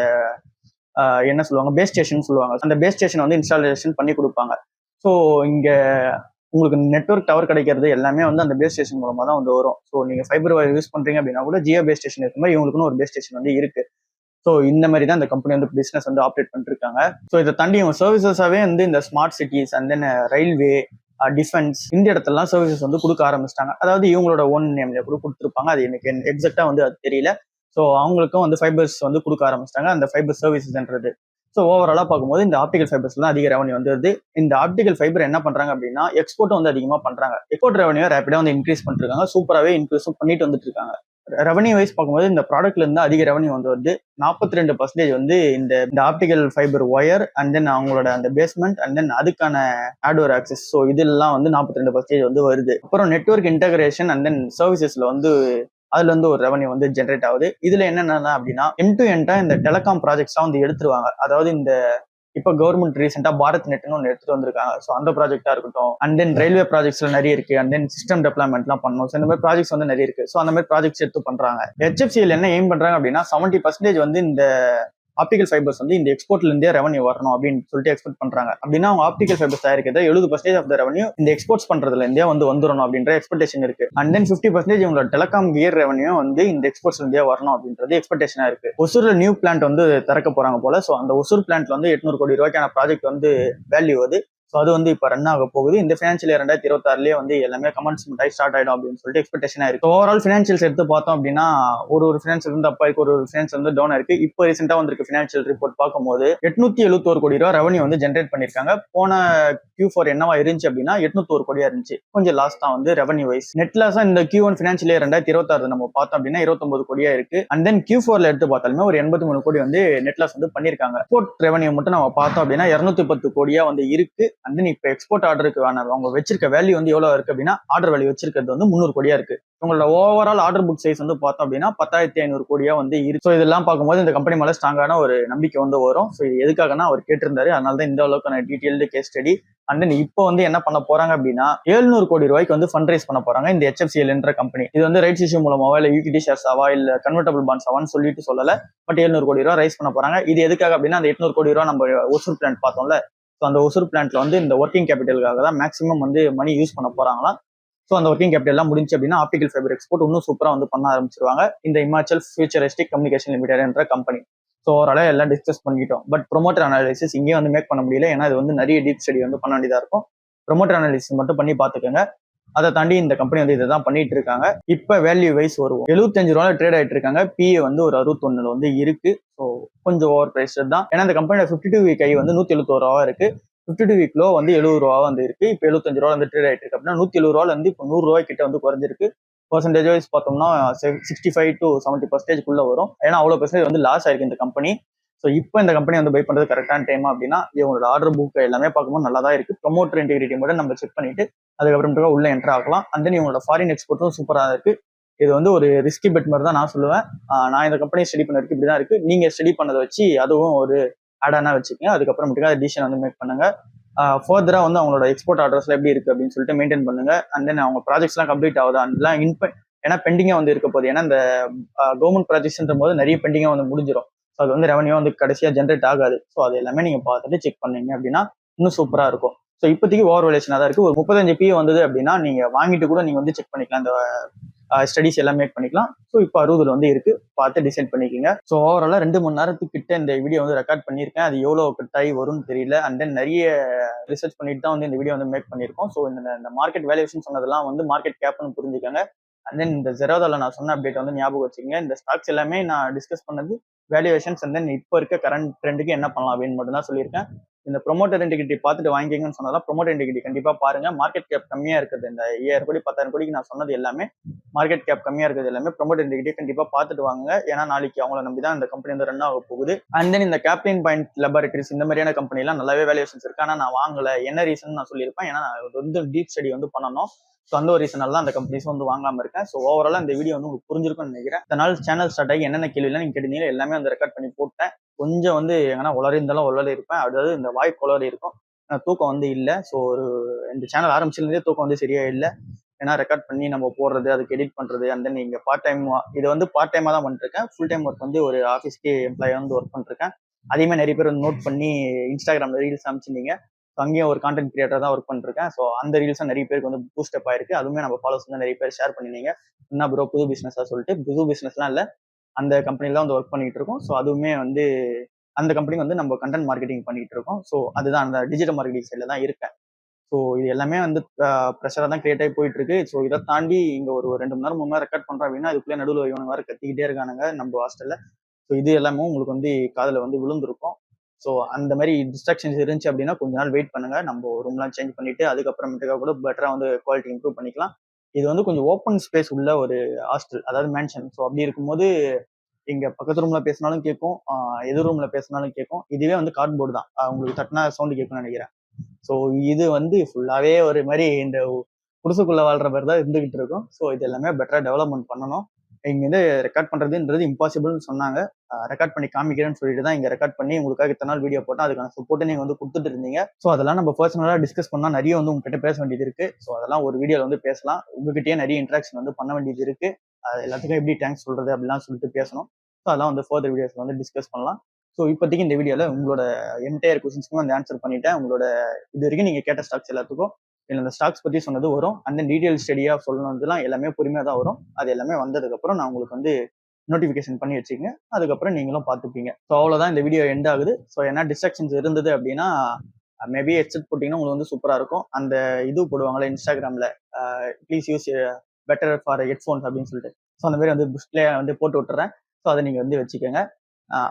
என்ன சொல்லுவாங்க, பேஸ் ஸ்டேஷன் சொல்லுவாங்க. அந்த பேஸ் ஸ்டேஷன் வந்து இன்ஸ்டாலேஷன் பண்ணி கொடுப்பாங்க. ஸோ இங்க உங்களுக்கு நெட்வொர்க் டவர் கிடைக்கிறது எல்லாமே வந்து அந்த பேஸ் ஸ்டேஷன் மூலமா தான் வந்து வரும். ஸோ நீங்க ஃபைபர் ஒயர் யூஸ் பண்றீங்க அப்படின்னா கூட ஜியோ பேஸ் ஸ்டேஷன் இருக்க மாதிரி இவங்களுக்குன்னு ஒரு பேஸ் ஸ்டேஷன் வந்து இருக்கு. ஸோ இந்த மாதிரி தான் இந்த கம்பெனி வந்து பிசினஸ் வந்து ஆப்ரேட் பண்ணிட்டு இருக்காங்க. ஸோ இதை தாண்டி இவங்க சர்வீசஸாவே வந்து இந்த smart cities and then railway, defence, இந்த இடத்துலலாம் சர்வீசஸ் வந்து கொடுக்க ஆரம்பிச்சிட்டாங்க. அதாவது இவங்களோட ஓன் நேம்ல கூட கொடுத்துருப்பாங்க. அது எனக்கு எக்ஸாக்டா வந்து அது தெரியல. ஸோ அவங்களுக்கும் வந்து ஃபைபர்ஸ் வந்து கொடுக்க ஆரம்பிச்சிட்டாங்க, அந்த ஃபைபர் சர்வீசஸ்ன்றது. ஸோ ஓவராலா பார்க்கும்போது இந்த ஆப்டிகல் ஃபைபர்ஸ் தான் அதிக ரெவன்யூ வந்து வருது. இந்த ஆப்டிகல் ஃபைபர் என்ன பண்றாங்க அப்படின்னா எக்ஸ்போர்ட் வந்து அதிகமா பண்றாங்க. எக்ஸ்போர்ட் ரெவன்யூ ரேப்பிடா வந்து இன்க்ரீஸ் பண்ணிட்டு இருக்காங்க. சூப்பராகவே இன்க்ரீஸும் பண்ணிட்டு வந்துட்டு இருக்காங்க. ரெவன்யூ வைஸ் பார்க்கும்போது இந்த ப்ராடக்ட்ல இருந்து அதிக ரெவன்யூ வந்து வருது. 42% வந்து இந்த optical fibre wire and then அவங்களோட அந்த பேஸ்மெண்ட் அண்ட் தென் அதுக்கான ஹார்ட்வேர் ஆக்சஸ். ஸோ இதெல்லாம் வந்து 42% வந்து வருது. அப்புறம் நெட்வொர்க் இன்டகிரேஷன் அண்ட் தென் சர்வீசஸ்ல வந்து அதுல இருந்து ஒரு ரெவன்யூ வந்து ஜென்ரேட் ஆகுது. இதுல என்னென்ன அப்படின்னா எண்ட் டு எண்டா இந்த டெலிகாம் ப்ராஜெக்ட்ஸ்லாம் வந்து எடுத்துருவாங்க. அதாவது இந்த இப்போ கவர்மெண்ட் ரீசெண்டா பாரத் நெட்னு ஒன்று எடுத்துட்டு வந்திருக்காங்க. ஸோ அந்த ப்ராஜெக்டா இருக்கட்டும், அண்ட் தென் ரயில்வே ப்ராஜெக்ட்ஸ்ல நிறைய இருக்கு. அண்ட் தென் சிஸ்டம் டெவலப்மெண்ட்லாம் பண்ணணும். ஸோ இந்த மாதிரி ப்ராஜெக்ட்ஸ் வந்து நிறைய இருக்கு. ஸோ அந்த மாதிரி ப்ராஜெக்ட்ஸ் எடுத்து பண்றாங்க. HFCL என்ன எய்ம் பண்றாங்க அப்படின்னா 70% வந்து இந்த ஆப்டிகல் ஃபைபர்ஸ் வந்து இந்த எக்ஸ்போர்ட்ல இருந்தே ரெவன்யூ வரணும் அப்படின்னு சொல்லிட்டு எக்ஸ்பெக்ட் பண்றாங்க. அப்படின்னா அவங்க ஆப்டிகல் ஃபைபர்ஸ் தயாரிக்கிறது 70% ஆஃப் த ரெவன்யூ இந்த எக்ஸ்போர்ட்ஸ் பண்றதுல இருந்தே வந்து வந்துடணும் அப்படின்ற எக்ஸ்பெக்டேஷன் இருக்கு. அண்ட் தென் 50% இவங்களோட டெலிகாம் கியர் ரெவன்யூ வந்து இந்த எக்ஸ்போர்ட்ஸ்ல இருந்தே வரணும் அப்படின்றது எக்ஸ்பெக்டேஷனா இருக்கு. ஒசூர்ல நியூ பிளான்ட் வந்து திறக்க போறாங்க போல. ஸோ அந்த ஒசூர் பிளான்ட்ல வந்து 800 கோடி ரூபாய்க்கான ப்ராஜெக்ட் வந்து வேல்யூ அது. ஸோ அது வந்து இப்போ ரன் ஆக போகுது. இந்த ஃபினான்ஷியல் இயர் 2026 வந்து எல்லாமே கமெண்ட்ஸ்மெண்ட் ஆகி ஸ்டார்ட் ஆயிடும் அப்படின்னு சொல்லிட்டு எக்ஸ்பெக்டேஷனா இருக்கு. ஓவரால் ஃபினான்ஷியல்ஸ் எடுத்து பார்த்தோம் அப்படின்னா ஒரு ஃபினான்ஷியல் வந்து அப்பா இருக்கு, ஒரு ஃபினான்ஷியல் வந்து டவுன் இருக்கு. இப்போ ரீசெண்டா வந்திருக்கு ஃபினான்ஷியல் ரிப்போர்ட் பார்க்கும்போது 871 கோடி ரூபாய் ரெவன்யூ வந்து ஜென்ரேட் பண்ணிருக்காங்க. போன Q4 என்னவா இருந்துச்சு அப்படின்னா 801 கோடியா இருந்துச்சு. கொஞ்சம் லாஸ் தான் வந்து ரெவன்யூ வைஸ். நெட் லாஸ் இந்த Q1 ஃபினான்ஷியல் இயர் 2026 நம்ம பார்த்தோம் அப்படின்னா 29 கோடியா இருக்கு. அண்ட் தென் Q4ல எடுத்து பார்த்தாலுமே ஒரு 83 கோடி வந்து நெட் லாஸ் வந்து பண்ணிருக்காங்க. எக்ஸ்போர்ட் ரெவன்யூ மட்டும் நம்ம பார்த்தோம் அப்படின்னா 210 கோடியா வந்து இருக்கு. அண்ட் தென் இப்போ எக்ஸ்போர்ட் ஆர்டருக்கு அவங்க வச்சிருக்க வேல்யூ வந்து எவ்வளவு இருக்கு அப்படின்னா ஆர்டர் வேல்யூ வச்சிருக்கிறது வந்து 300 கோடியா இருக்கு. உங்களோட ஓவரால் ஆர்டர் புக் சைஸ் வந்து பார்த்தோம் அப்படின்னா 10,500 கோடியா வந்து இருக்கு. ஸோ இதெல்லாம் பார்க்கும்போது இந்த கம்பெனி மேல ஸ்ட்ராங்கான ஒரு நம்பிக்கை வந்து வரும். ஸோ இது எதுக்காகனா அவர் கேட்டிருந்தாரு, அதனால தான் இந்த அளவுக்கான detailed case study. And then இப்போ வந்து என்ன பண்ண போறாங்க அப்படின்னா 700 கோடி ரூபாய்க்கு வந்து ஃபண்ட் ரைஸ் பண்ண போறாங்க இந்த HFCL என்ற கம்பெனி. இது வந்து ரைட்ஸ் இஷ்யூ மூலமாவா இல்ல ஈக்விட்டி ஷேர்ஸ் ஆவா இல்ல கன்வெர்டபிள் பாண்ட்ஸ் ஆவான்னு சொல்லிட்டு சொல்லல. பட் 700 கோடி ரூபாய் ரைஸ் பண்ண போறாங்க. இது எதுக்காக அப்படின்னா அந்த 800 கோடி ரூபாய் நம்ம ஒசூர் பிளான்ட் பார்த்தோம்ல. ஸோ அந்த ஒசூர் பிளான்ட்ல வந்து இந்த ஒர்க்கிங் கேபிட்டலுக்காக தான் மேக்ஸிமம் வந்து மணி யூஸ் பண்ண போறாங்களாம். ஸோ அந்த ஒர்க்கிங் கேபிட்டல் எல்லாம் முடிஞ்சு அப்படின்னா ஆப்டிகல் ஃபைபர் எக்ஸ்போர்ட் இன்னும் சூப்பரா வந்து பண்ண ஆரம்பிச்சிருவாங்க இந்த இமாச்சல் ஃபியூச்சரிஸ்டிக் கம்யூனிகேஷன் லிமிடெட் என்ற கம்பெனி. ஸோ ஓவராலாக எல்லாம் டிஸ்கஸ் பண்ணிட்டோம். பட் ப்ரொமோட்டர் அனாலிசிஸ் இங்கே வந்து மேக் பண்ண முடியல, ஏன்னா இது வந்து நிறைய டீப் ஸ்டடி வந்து பண்ண வேண்டியதா இருக்கும். ப்ரொமோட்டர் அனாலிசிஸ் மட்டும் பண்ணி பார்த்துக்கோங்க. அதை தாண்டி இந்த கம்பெனி வந்து இதை தான் பண்ணிட்டு இருக்காங்க. இப்போ வேல்யூ வைஸ் வருவோம். 75 ரூபாய் ட்ரேட் ஆயிட்டு இருக்காங்க. PA வந்து ஒரு 61 வந்து இருக்கு. ஸோ கொஞ்சம் ஓவர் பிரைஸ் தான். ஏன்னா இந்த கம்பெனியோட 52 வீக் ஐ வந்து 171 ரூபா இருக்கு. 52 வீக் லோ வந்து 70 ரூபா வந்து இருக்கு. இப்போ 75 ரூபா வந்து ட்ரேட் ஆயிட்டு இருக்கு அப்படின்னா 170 ரூபால இருந்து இப்போ 100 ரூபாய் கிட்ட வந்து குறைஞ்சிருக்கு. பர்சன்டேஜ் வைஸ் பார்த்தோம்னா 65 to 70% வரும். ஏன்னா அவ்வளோ பெர்சன்டேஜ் வந்து லாஸ் ஆயிருக்கு இந்த கம்பெனி. ஸோ இப்போ இந்த கம்பெனி வந்து பை பண்றது கரெக்டான டைம் அப்படின்னா இவங்களோட ஆர்டர் புக் எல்லாமே பார்க்கும்போது நல்லா தான் இருக்கு. ப்ரொமோட்டர் இன்டெகிரிட்டி மட்டும் நம்ம செக் பண்ணிட்டு அதுக்கப்புறமேட்டுக்கா உள்ள என்டர் ஆகலாம். அண்ட் தென் இவங்களோட ஃபாரின் எக்ஸ்போர்ட்டும் சூப்பராக இருக்கு. இது வந்து ஒரு ரிஸ்கி பெட் மாதிரி தான் நான் சொல்லுவேன். நான் இந்த கம்பெனி ஸ்டடி பண்ண வரைக்கும் இப்படிதான் இருக்கு. நீங்க ஸ்டடி பண்ணதை வச்சு அதுவும் ஒரு ஆடானா வச்சுக்கோங்க. அதுக்கப்புறமேட்டுக்கா டிசிஷன் வந்து மேக் பண்ணுங்க. ஃபர்தரா வந்து அவங்களோட எக்ஸ்போர்ட் ஆர்டர்ஸ்ல எப்படி இருக்கு அப்படின்னு சொல்லிட்டு மெயின்டைன் பண்ணுங்க. அண்ட் தென் அவங்க ப்ராஜெக்ட்ஸ் எல்லாம் கம்ப்ளீட் ஆகுதா ஏன்னா பெண்டிங்கா வந்து இருக்க போகுது. ஏன்னா இந்த கவர்மெண்ட் ப்ராஜெக்ட்ஸ்ன்ற போது நிறைய பெண்டிங்கா வந்து முடிஞ்சிடும். ஸோ அது வந்து ரெவன்யூ வந்து கடைசியா ஜென்ரேட் ஆகாது. ஸோ அது எல்லாமே நீங்க பார்த்துட்டு செக் பண்ணீங்க அப்படின்னா இன்னும் சூப்பரா இருக்கும். ஸோ இப்போதைக்கு ஓவர் வேல்யூஷனா தான் இருக்கு. ஒரு 35 PA வந்தது அப்படின்னா நீங்க வாங்கிட்டு கூட நீங்க வந்து செக் பண்ணிக்கலாம். இந்த ஸ்டடிஸ் எல்லாம் மேக் பண்ணிக்கலாம். ஸோ இப்போ 60 வந்து இருக்கு, பார்த்து டிசைட் பண்ணிக்கோங்க. ஸோ ஓவராலா 2 மணி நேரத்துக்கு கிட்ட இந்த வீடியோ வந்து ரெக்கார்ட் பண்ணியிருக்கேன். அது எவ்வளவு கட் ஆகி வரும்னு தெரியல. அண்ட் தென் நிறைய ரிசர்ச் பண்ணிட்டு தான் வந்து இந்த வீடியோ வந்து மேக் பண்ணியிருக்கோம். ஸோ இந்த மார்க்கெட் வேல்யூஷன் சொன்னதெல்லாம் வந்து மார்க்கெட் கேப்னு புரிஞ்சுக்கோங்க. அண்ட் தென் இந்த ஜெரோதால நான் சொன்ன அப்டேட் வந்து ஞாபகம் வச்சுக்கோங்க. இந்த ஸ்டாக்ஸ் எல்லாமே நான் டிஸ்கஸ் பண்ணது வேல்யூவேஷன்ஸ் அண்ட் தென் இப்போ இருக்க கரண்ட் ட்ரெண்டுக்கு என்ன பண்ணலாம் அப்படின்னு மட்டும் தான் சொல்லியிருக்கேன். இந்த ப்ரொமோட்டர் இன்டெகிரிட்டி பார்த்துட்டு வாங்கிங்கன்னு சொன்னதான் ப்ரொமோட்டர் இன்டெகிரிட்டி கண்டிப்பா பாருங்க. மார்க்கெட் கேப் கம்மியா இருக்குது. இந்த 5000 கோடி 10,000 கோடிக்கு நான் சொன்னது எல்லாமே மார்க்கெட் கேப் கம்மியா இருக்குது எல்லாமே ப்ரொமோட்டர் இன்டெகிரிட்டி கண்டிப்பா பார்த்துட்டு வாங்க. ஏன்னா நாளைக்கு அவங்கள நம்பி தான் இந்த கம்பெனி வந்து ரன் ஆக போகுது. அண்ட் தென் இந்த கேப்டன் பாயிண்ட் லெபார்டரிஸ் இந்த மாதிரியான கம்பெனி எல்லாம் நல்லாவே வேல்யூவேஷன்ஸ் இருக்கு. ஆனா நான் வாங்கல. என்ன ரீசன் நான் சொல்லியிருப்பேன். ஏன்னா நான் வந்து டீப் ஸ்டடி வந்து பண்ணணும். ஸோ அந்த ஒரு ரீசனால தான் அந்த கம்பெனிஸ் வந்து வாங்காம இருக்கேன். ஸோ ஓவராலா இந்த வீடியோ வந்து உங்களுக்கு புரிஞ்சிருக்கும்னு நினைக்கிறேன். இதனால சேனல் ஸ்டார்ட் ஆகி என்னென்ன கேள்விலாம் நீங்க கேட்டீங்க எல்லாமே வந்து ரெக்கார்ட் பண்ணி போட்டேன். கொஞ்சம் வந்து எங்கன்னா உளறி இருந்தாலும் உளறி இருப்பேன். அதாவது இந்த வாய் குளறி இருக்கும். தூக்கம் வந்து இல்லை. ஸோ ஒரு இந்த சேனல் ஆரம்பிச்சிருந்தே தூக்கம் வந்து சரியா இல்லை. ஏன்னா ரெக்கார்ட் பண்ணி நம்ம போடுறது, அதுக்கு எடிட் பண்றது, அந்த நீங்க பார்ட் டைம் இது வந்து பார்ட் டைமா தான் பண்ணிட்டு இருக்கேன். ஃபுல் டைம் ஒர்க் வந்து ஒரு ஆஃபீஸ்க்கு எம்ப்ளாயா வந்து ஒர்க் பண்ணிருக்கேன். அதையுமே நிறைய பேர் வந்து நோட் பண்ணி இன்ஸ்டாகிராம்ல ரீல்ஸ் அனுப்பிச்சிருந்தீங்க. அங்கேயும் ஒரு கான்டென்ட் கிரியேட்டர் தான் ஒர்க் பண்ணிருக்கேன். ஸோ அந்த ரீல்ஸும் நிறைய பேருக்கு வந்து பூஸ்டப் ஆயிருக்கு. அதுவுமே நம்ம ஃபாலோஸ் வந்து நிறைய பேர் ஷேர் பண்ணிருந்தீங்க. என்ன ப்ரோ புது பிசினஸா சொல்லிட்டு. புது பிசினஸ்லாம் இல்லை, அந்த கம்பெனில தான் வந்து ஒர்க் பண்ணிட்டு இருக்கோம். ஸோ அதுவுமே வந்து அந்த கம்பெனி வந்து நம்ம கண்டென்ட் மார்க்கெட்டிங் பண்ணிட்டு இருக்கோம். ஸோ அதுதான் அந்த டிஜிட்டல் மார்க்கெட்டிங் சைட்ல தான் இருக்கேன். ஸோ இது எல்லாமே வந்து ப்ரெஷராக தான் கிரியேட் ஆகி போயிட்டு இருக்கு. ஸோ இதை தாண்டி இங்க ஒரு 2 மணி நேரம் 3 மணி நேரம் ரெக்கார்ட் பண்றோம் அப்படின்னா அதுக்குள்ளே நடுவில் இவங்க வேற கத்திக்கிட்டே இருக்கானுங்க நம்ம ஹாஸ்டல்ல. ஸோ இது எல்லாமே உங்களுக்கு வந்து காதில் வந்து விழுந்திருக்கும். ஸோ அந்த மாதிரி டிஸ்ட்ராக்ஷன்ஸ் இருந்துச்சு அப்படின்னா கொஞ்ச நாள் வெயிட் பண்ணுங்க. நம்ம ரூம்லாம் சேஞ்ச் பண்ணிட்டு அதுக்கப்புறமேட்டுக்கா கூட பெட்டரா வந்து குவாலிட்டி இம்ப்ரூவ் பண்ணிக்கலாம். இது வந்து கொஞ்சம் ஓப்பன் ஸ்பேஸ் உள்ள ஒரு ஹாஸ்டல், அதாவது மேன்ஷன். ஸோ அப்படி இருக்கும்போது இங்க பக்கத்து ரூம்ல பேசினாலும் கேட்கும், எதிர் ரூம்ல பேசினாலும் கேட்கும். இதுவே வந்து கார்ட்போர்டு தான், உங்களுக்கு தட்டினா சவுண்டு கேட்கும்னு நினைக்கிறேன். ஸோ இது வந்து ஃபுல்லாவே ஒரு மாதிரி இந்த குடிசுக்குள்ள வாழ்ற மாதிரி தான் இருந்துகிட்டு இருக்கும். ஸோ இது எல்லாமே பெட்டரா டெவலப்மெண்ட் பண்ணணும். இங்க வந்து ரெக்கார்ட் பண்றதுன்றது இம்பாசிபிள்னு சொன்னாங்க. ரெக்கார்ட் பண்ணி காமிக்கிறேன்னு சொல்லிட்டு தான் இங்க ரெக்கார்ட் பண்ணி உங்களுக்காக இத்தனை நாள் வீடியோ போட்டா அதுக்கான சப்போர்ட் நீங்க வந்து கொடுத்துட்டு இருந்தீங்க. ஸோ அதெல்லாம் நம்ம பர்சனலா டிஸ்கஸ் பண்ணா நிறைய வந்து உங்ககிட்ட பேச வேண்டியது இருக்கு. ஸோ அதெல்லாம் ஒரு வீடியோல வந்து பேசலாம். உங்ககிட்டயே நிறைய இன்ட்ராக்ஷன் வந்து பண்ண வேண்டியது இருக்கு. எல்லாத்துக்கும் எப்படி தேங்க்ஸ் சொல்றது அப்படிலாம் சொல்லிட்டு பேசணும். ஸோ அதெல்லாம் வந்து ஃபர்தர் வீடியோஸ்ல வந்து டிஸ்கஸ் பண்ணலாம். ஸோ இப்போதைக்கு இந்த வீடியோவில் உங்களோட என்டையர் கொஸ்டின்ஸ்க்கும் வந்து ஆன்சர் பண்ணிட்டேன். உங்களோட இது வரைக்கும் நீங்கள் கேட்ட ஸ்டாக்ஸ் எல்லாத்துக்கும் இல்லை அந்த ஸ்டாக்ஸ் பற்றி சொன்னது வரும். அந்த டீட்டெயில் ஸ்டடியாக சொல்லணுன்றதுலாம் எல்லாமே பொறுமையாக தான் வரும். அது எல்லாமே வந்ததுக்கப்புறம் நான் உங்களுக்கு வந்து நோட்டிஃபிகேஷன் பண்ணி வச்சுக்கங்க. அதுக்கப்புறம் நீங்களும் பார்த்துப்பீங்க. ஸோ அவ்வளோதான் இந்த வீடியோ எண்ட் ஆகுது. ஸோ என்ன டிஸ்ட்ராக்ஷன்ஸ் இருந்தது அப்படின்னா மேபி ஹெட்செட் போட்டிங்கன்னா உங்களுக்கு வந்து சூப்பராக இருக்கும். அந்த இது போடுவாங்களே இன்ஸ்டாகிராமில் please use better for headphones அப்படின்னு சொல்லிட்டு. ஸோ அந்த மாதிரி வந்து புஷ்லேயே வந்து போட்டு விட்டுறேன். ஸோ அதை நீங்கள் வந்து வச்சுக்கோங்க.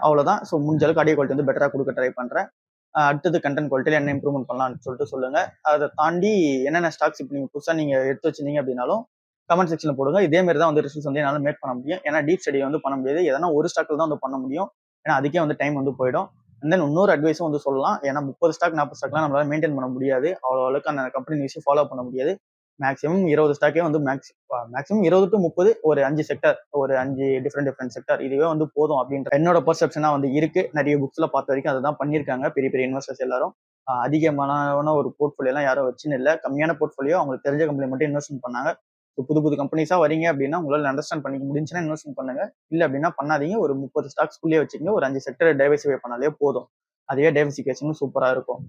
அவ்வளோதான். ஸோ முடிஞ்ச அளவுக்கு ஆடியோ குவாலிட்டி வந்து பெட்டராக கொடுக்க ட்ரை பண்ணுறேன். அடுத்தது கண்டென்ட் குவாலிட்டியில் என்ன இம்ப்ரூவ்மெண்ட் பண்ணலாம்னு சொல்லிட்டு சொல்லுங்க. அதை தாண்டி என்னென்ன ஸ்டாக்ஸ் இப்போ நீங்கள் புதுசாக நீங்கள் எடுத்து வச்சிருந்தீங்க அப்படின்னாலும் கமெண்ட் செக்ஷனில் போடுங்க. இதே மாதிரி தான் வந்து ரிசல்ட்ஸ் வந்து என்னால் மேக் பண்ண முடியும். ஏன்னா டீப் ஸ்டடி வந்து பண்ண முடியாது. எதனா ஒரு ஸ்டாக்கில் தான் வந்து பண்ண முடியும். ஏன்னா அதுக்கே வந்து டைம் வந்து போயிடும். அண்ட் தென் இன்னொரு அட்வைஸும் வந்து சொல்லலாம். ஏன்னா 30 ஸ்டாக் 40 ஸ்டாக்லாம் நம்மளால மெயின்டைன் பண்ண முடியாது. அவ்வளோ அளவுக்கு அந்த கம்பெனி நியூஸை ஃபாலோ பண்ண முடியாது. மேக்ஸிமம் 20 ஸ்டாக்கே வந்து மேக்ஸிமம் 20 to 30 ஒரு 5 செக்டர், ஒரு 5 டிஃப்ரெண்ட் செக்டர் இதுவே வந்து போதும் அப்படின்ற என்னோட பெர்செப்ஷனா வந்து இருக்கு. நிறைய புக்ஸ்ல பார்த்த வரைக்கும் அதுதான் பண்ணியிருக்காங்க பெரிய பெரிய இன்வெஸ்டர்ஸ் எல்லாரும். அதிகமான ஒரு போர்ட்ஃபோலியோ எல்லாம் யாரும் வச்சுன்னு இல்லை. கம்மியான போர்ட்ஃபோலியோ அவங்களுக்கு தெரிஞ்ச கம்பெனி மட்டும் இன்வெஸ்ட்மெண்ட் பண்ணாங்க. புது புது கம்பெனிஸா வரீங்க அப்படின்னா உங்களால அண்டர்ஸ்டாண்ட் பண்ணிக்க முடிஞ்சுன்னா இன்வெஸ்ட்மெண்ட் பண்ணுங்க. இல்லை அப்படின்னா பண்ணாதீங்க. ஒரு 30 ஸ்டாக்ஸ்குள்ளேயே வச்சுக்கோங்க. ஒரு 5 செக்டர் டைவர்சிஃபை பண்ணாலே போதும். அதுவே டைவர்சிஃபிகேஷனும் சூப்பரா இருக்கும்.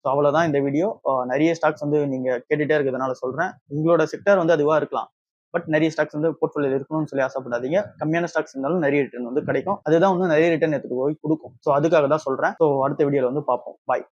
ஸோ அவ்வளோதான் இந்த வீடியோ. நிறைய ஸ்டாக்ஸ் வந்து நீங்க கேட்டுட்டே இருக்கிறதுனால சொல்றேன். உங்களோட செக்டர் வந்து அதுவா இருக்கலாம். பட் நிறைய ஸ்டாக்ஸ் வந்து போர்ட்ஃபோலியோ இருக்கணும்னு சொல்லி ஆசைப்படாதீங்க. கம்மியான ஸ்டாக்ஸ் இருந்தாலும் நிறைய ரிட்டர்ன் வந்து கிடைக்கும். அதுதான் வந்து நிறைய ரிட்டர்ன் எடுத்துட்டு போய் கொடுக்கும். ஸோ அதுக்காக தான் சொல்றேன். ஸோ அடுத்த வீடியோல வந்து பார்ப்போம். பாய்.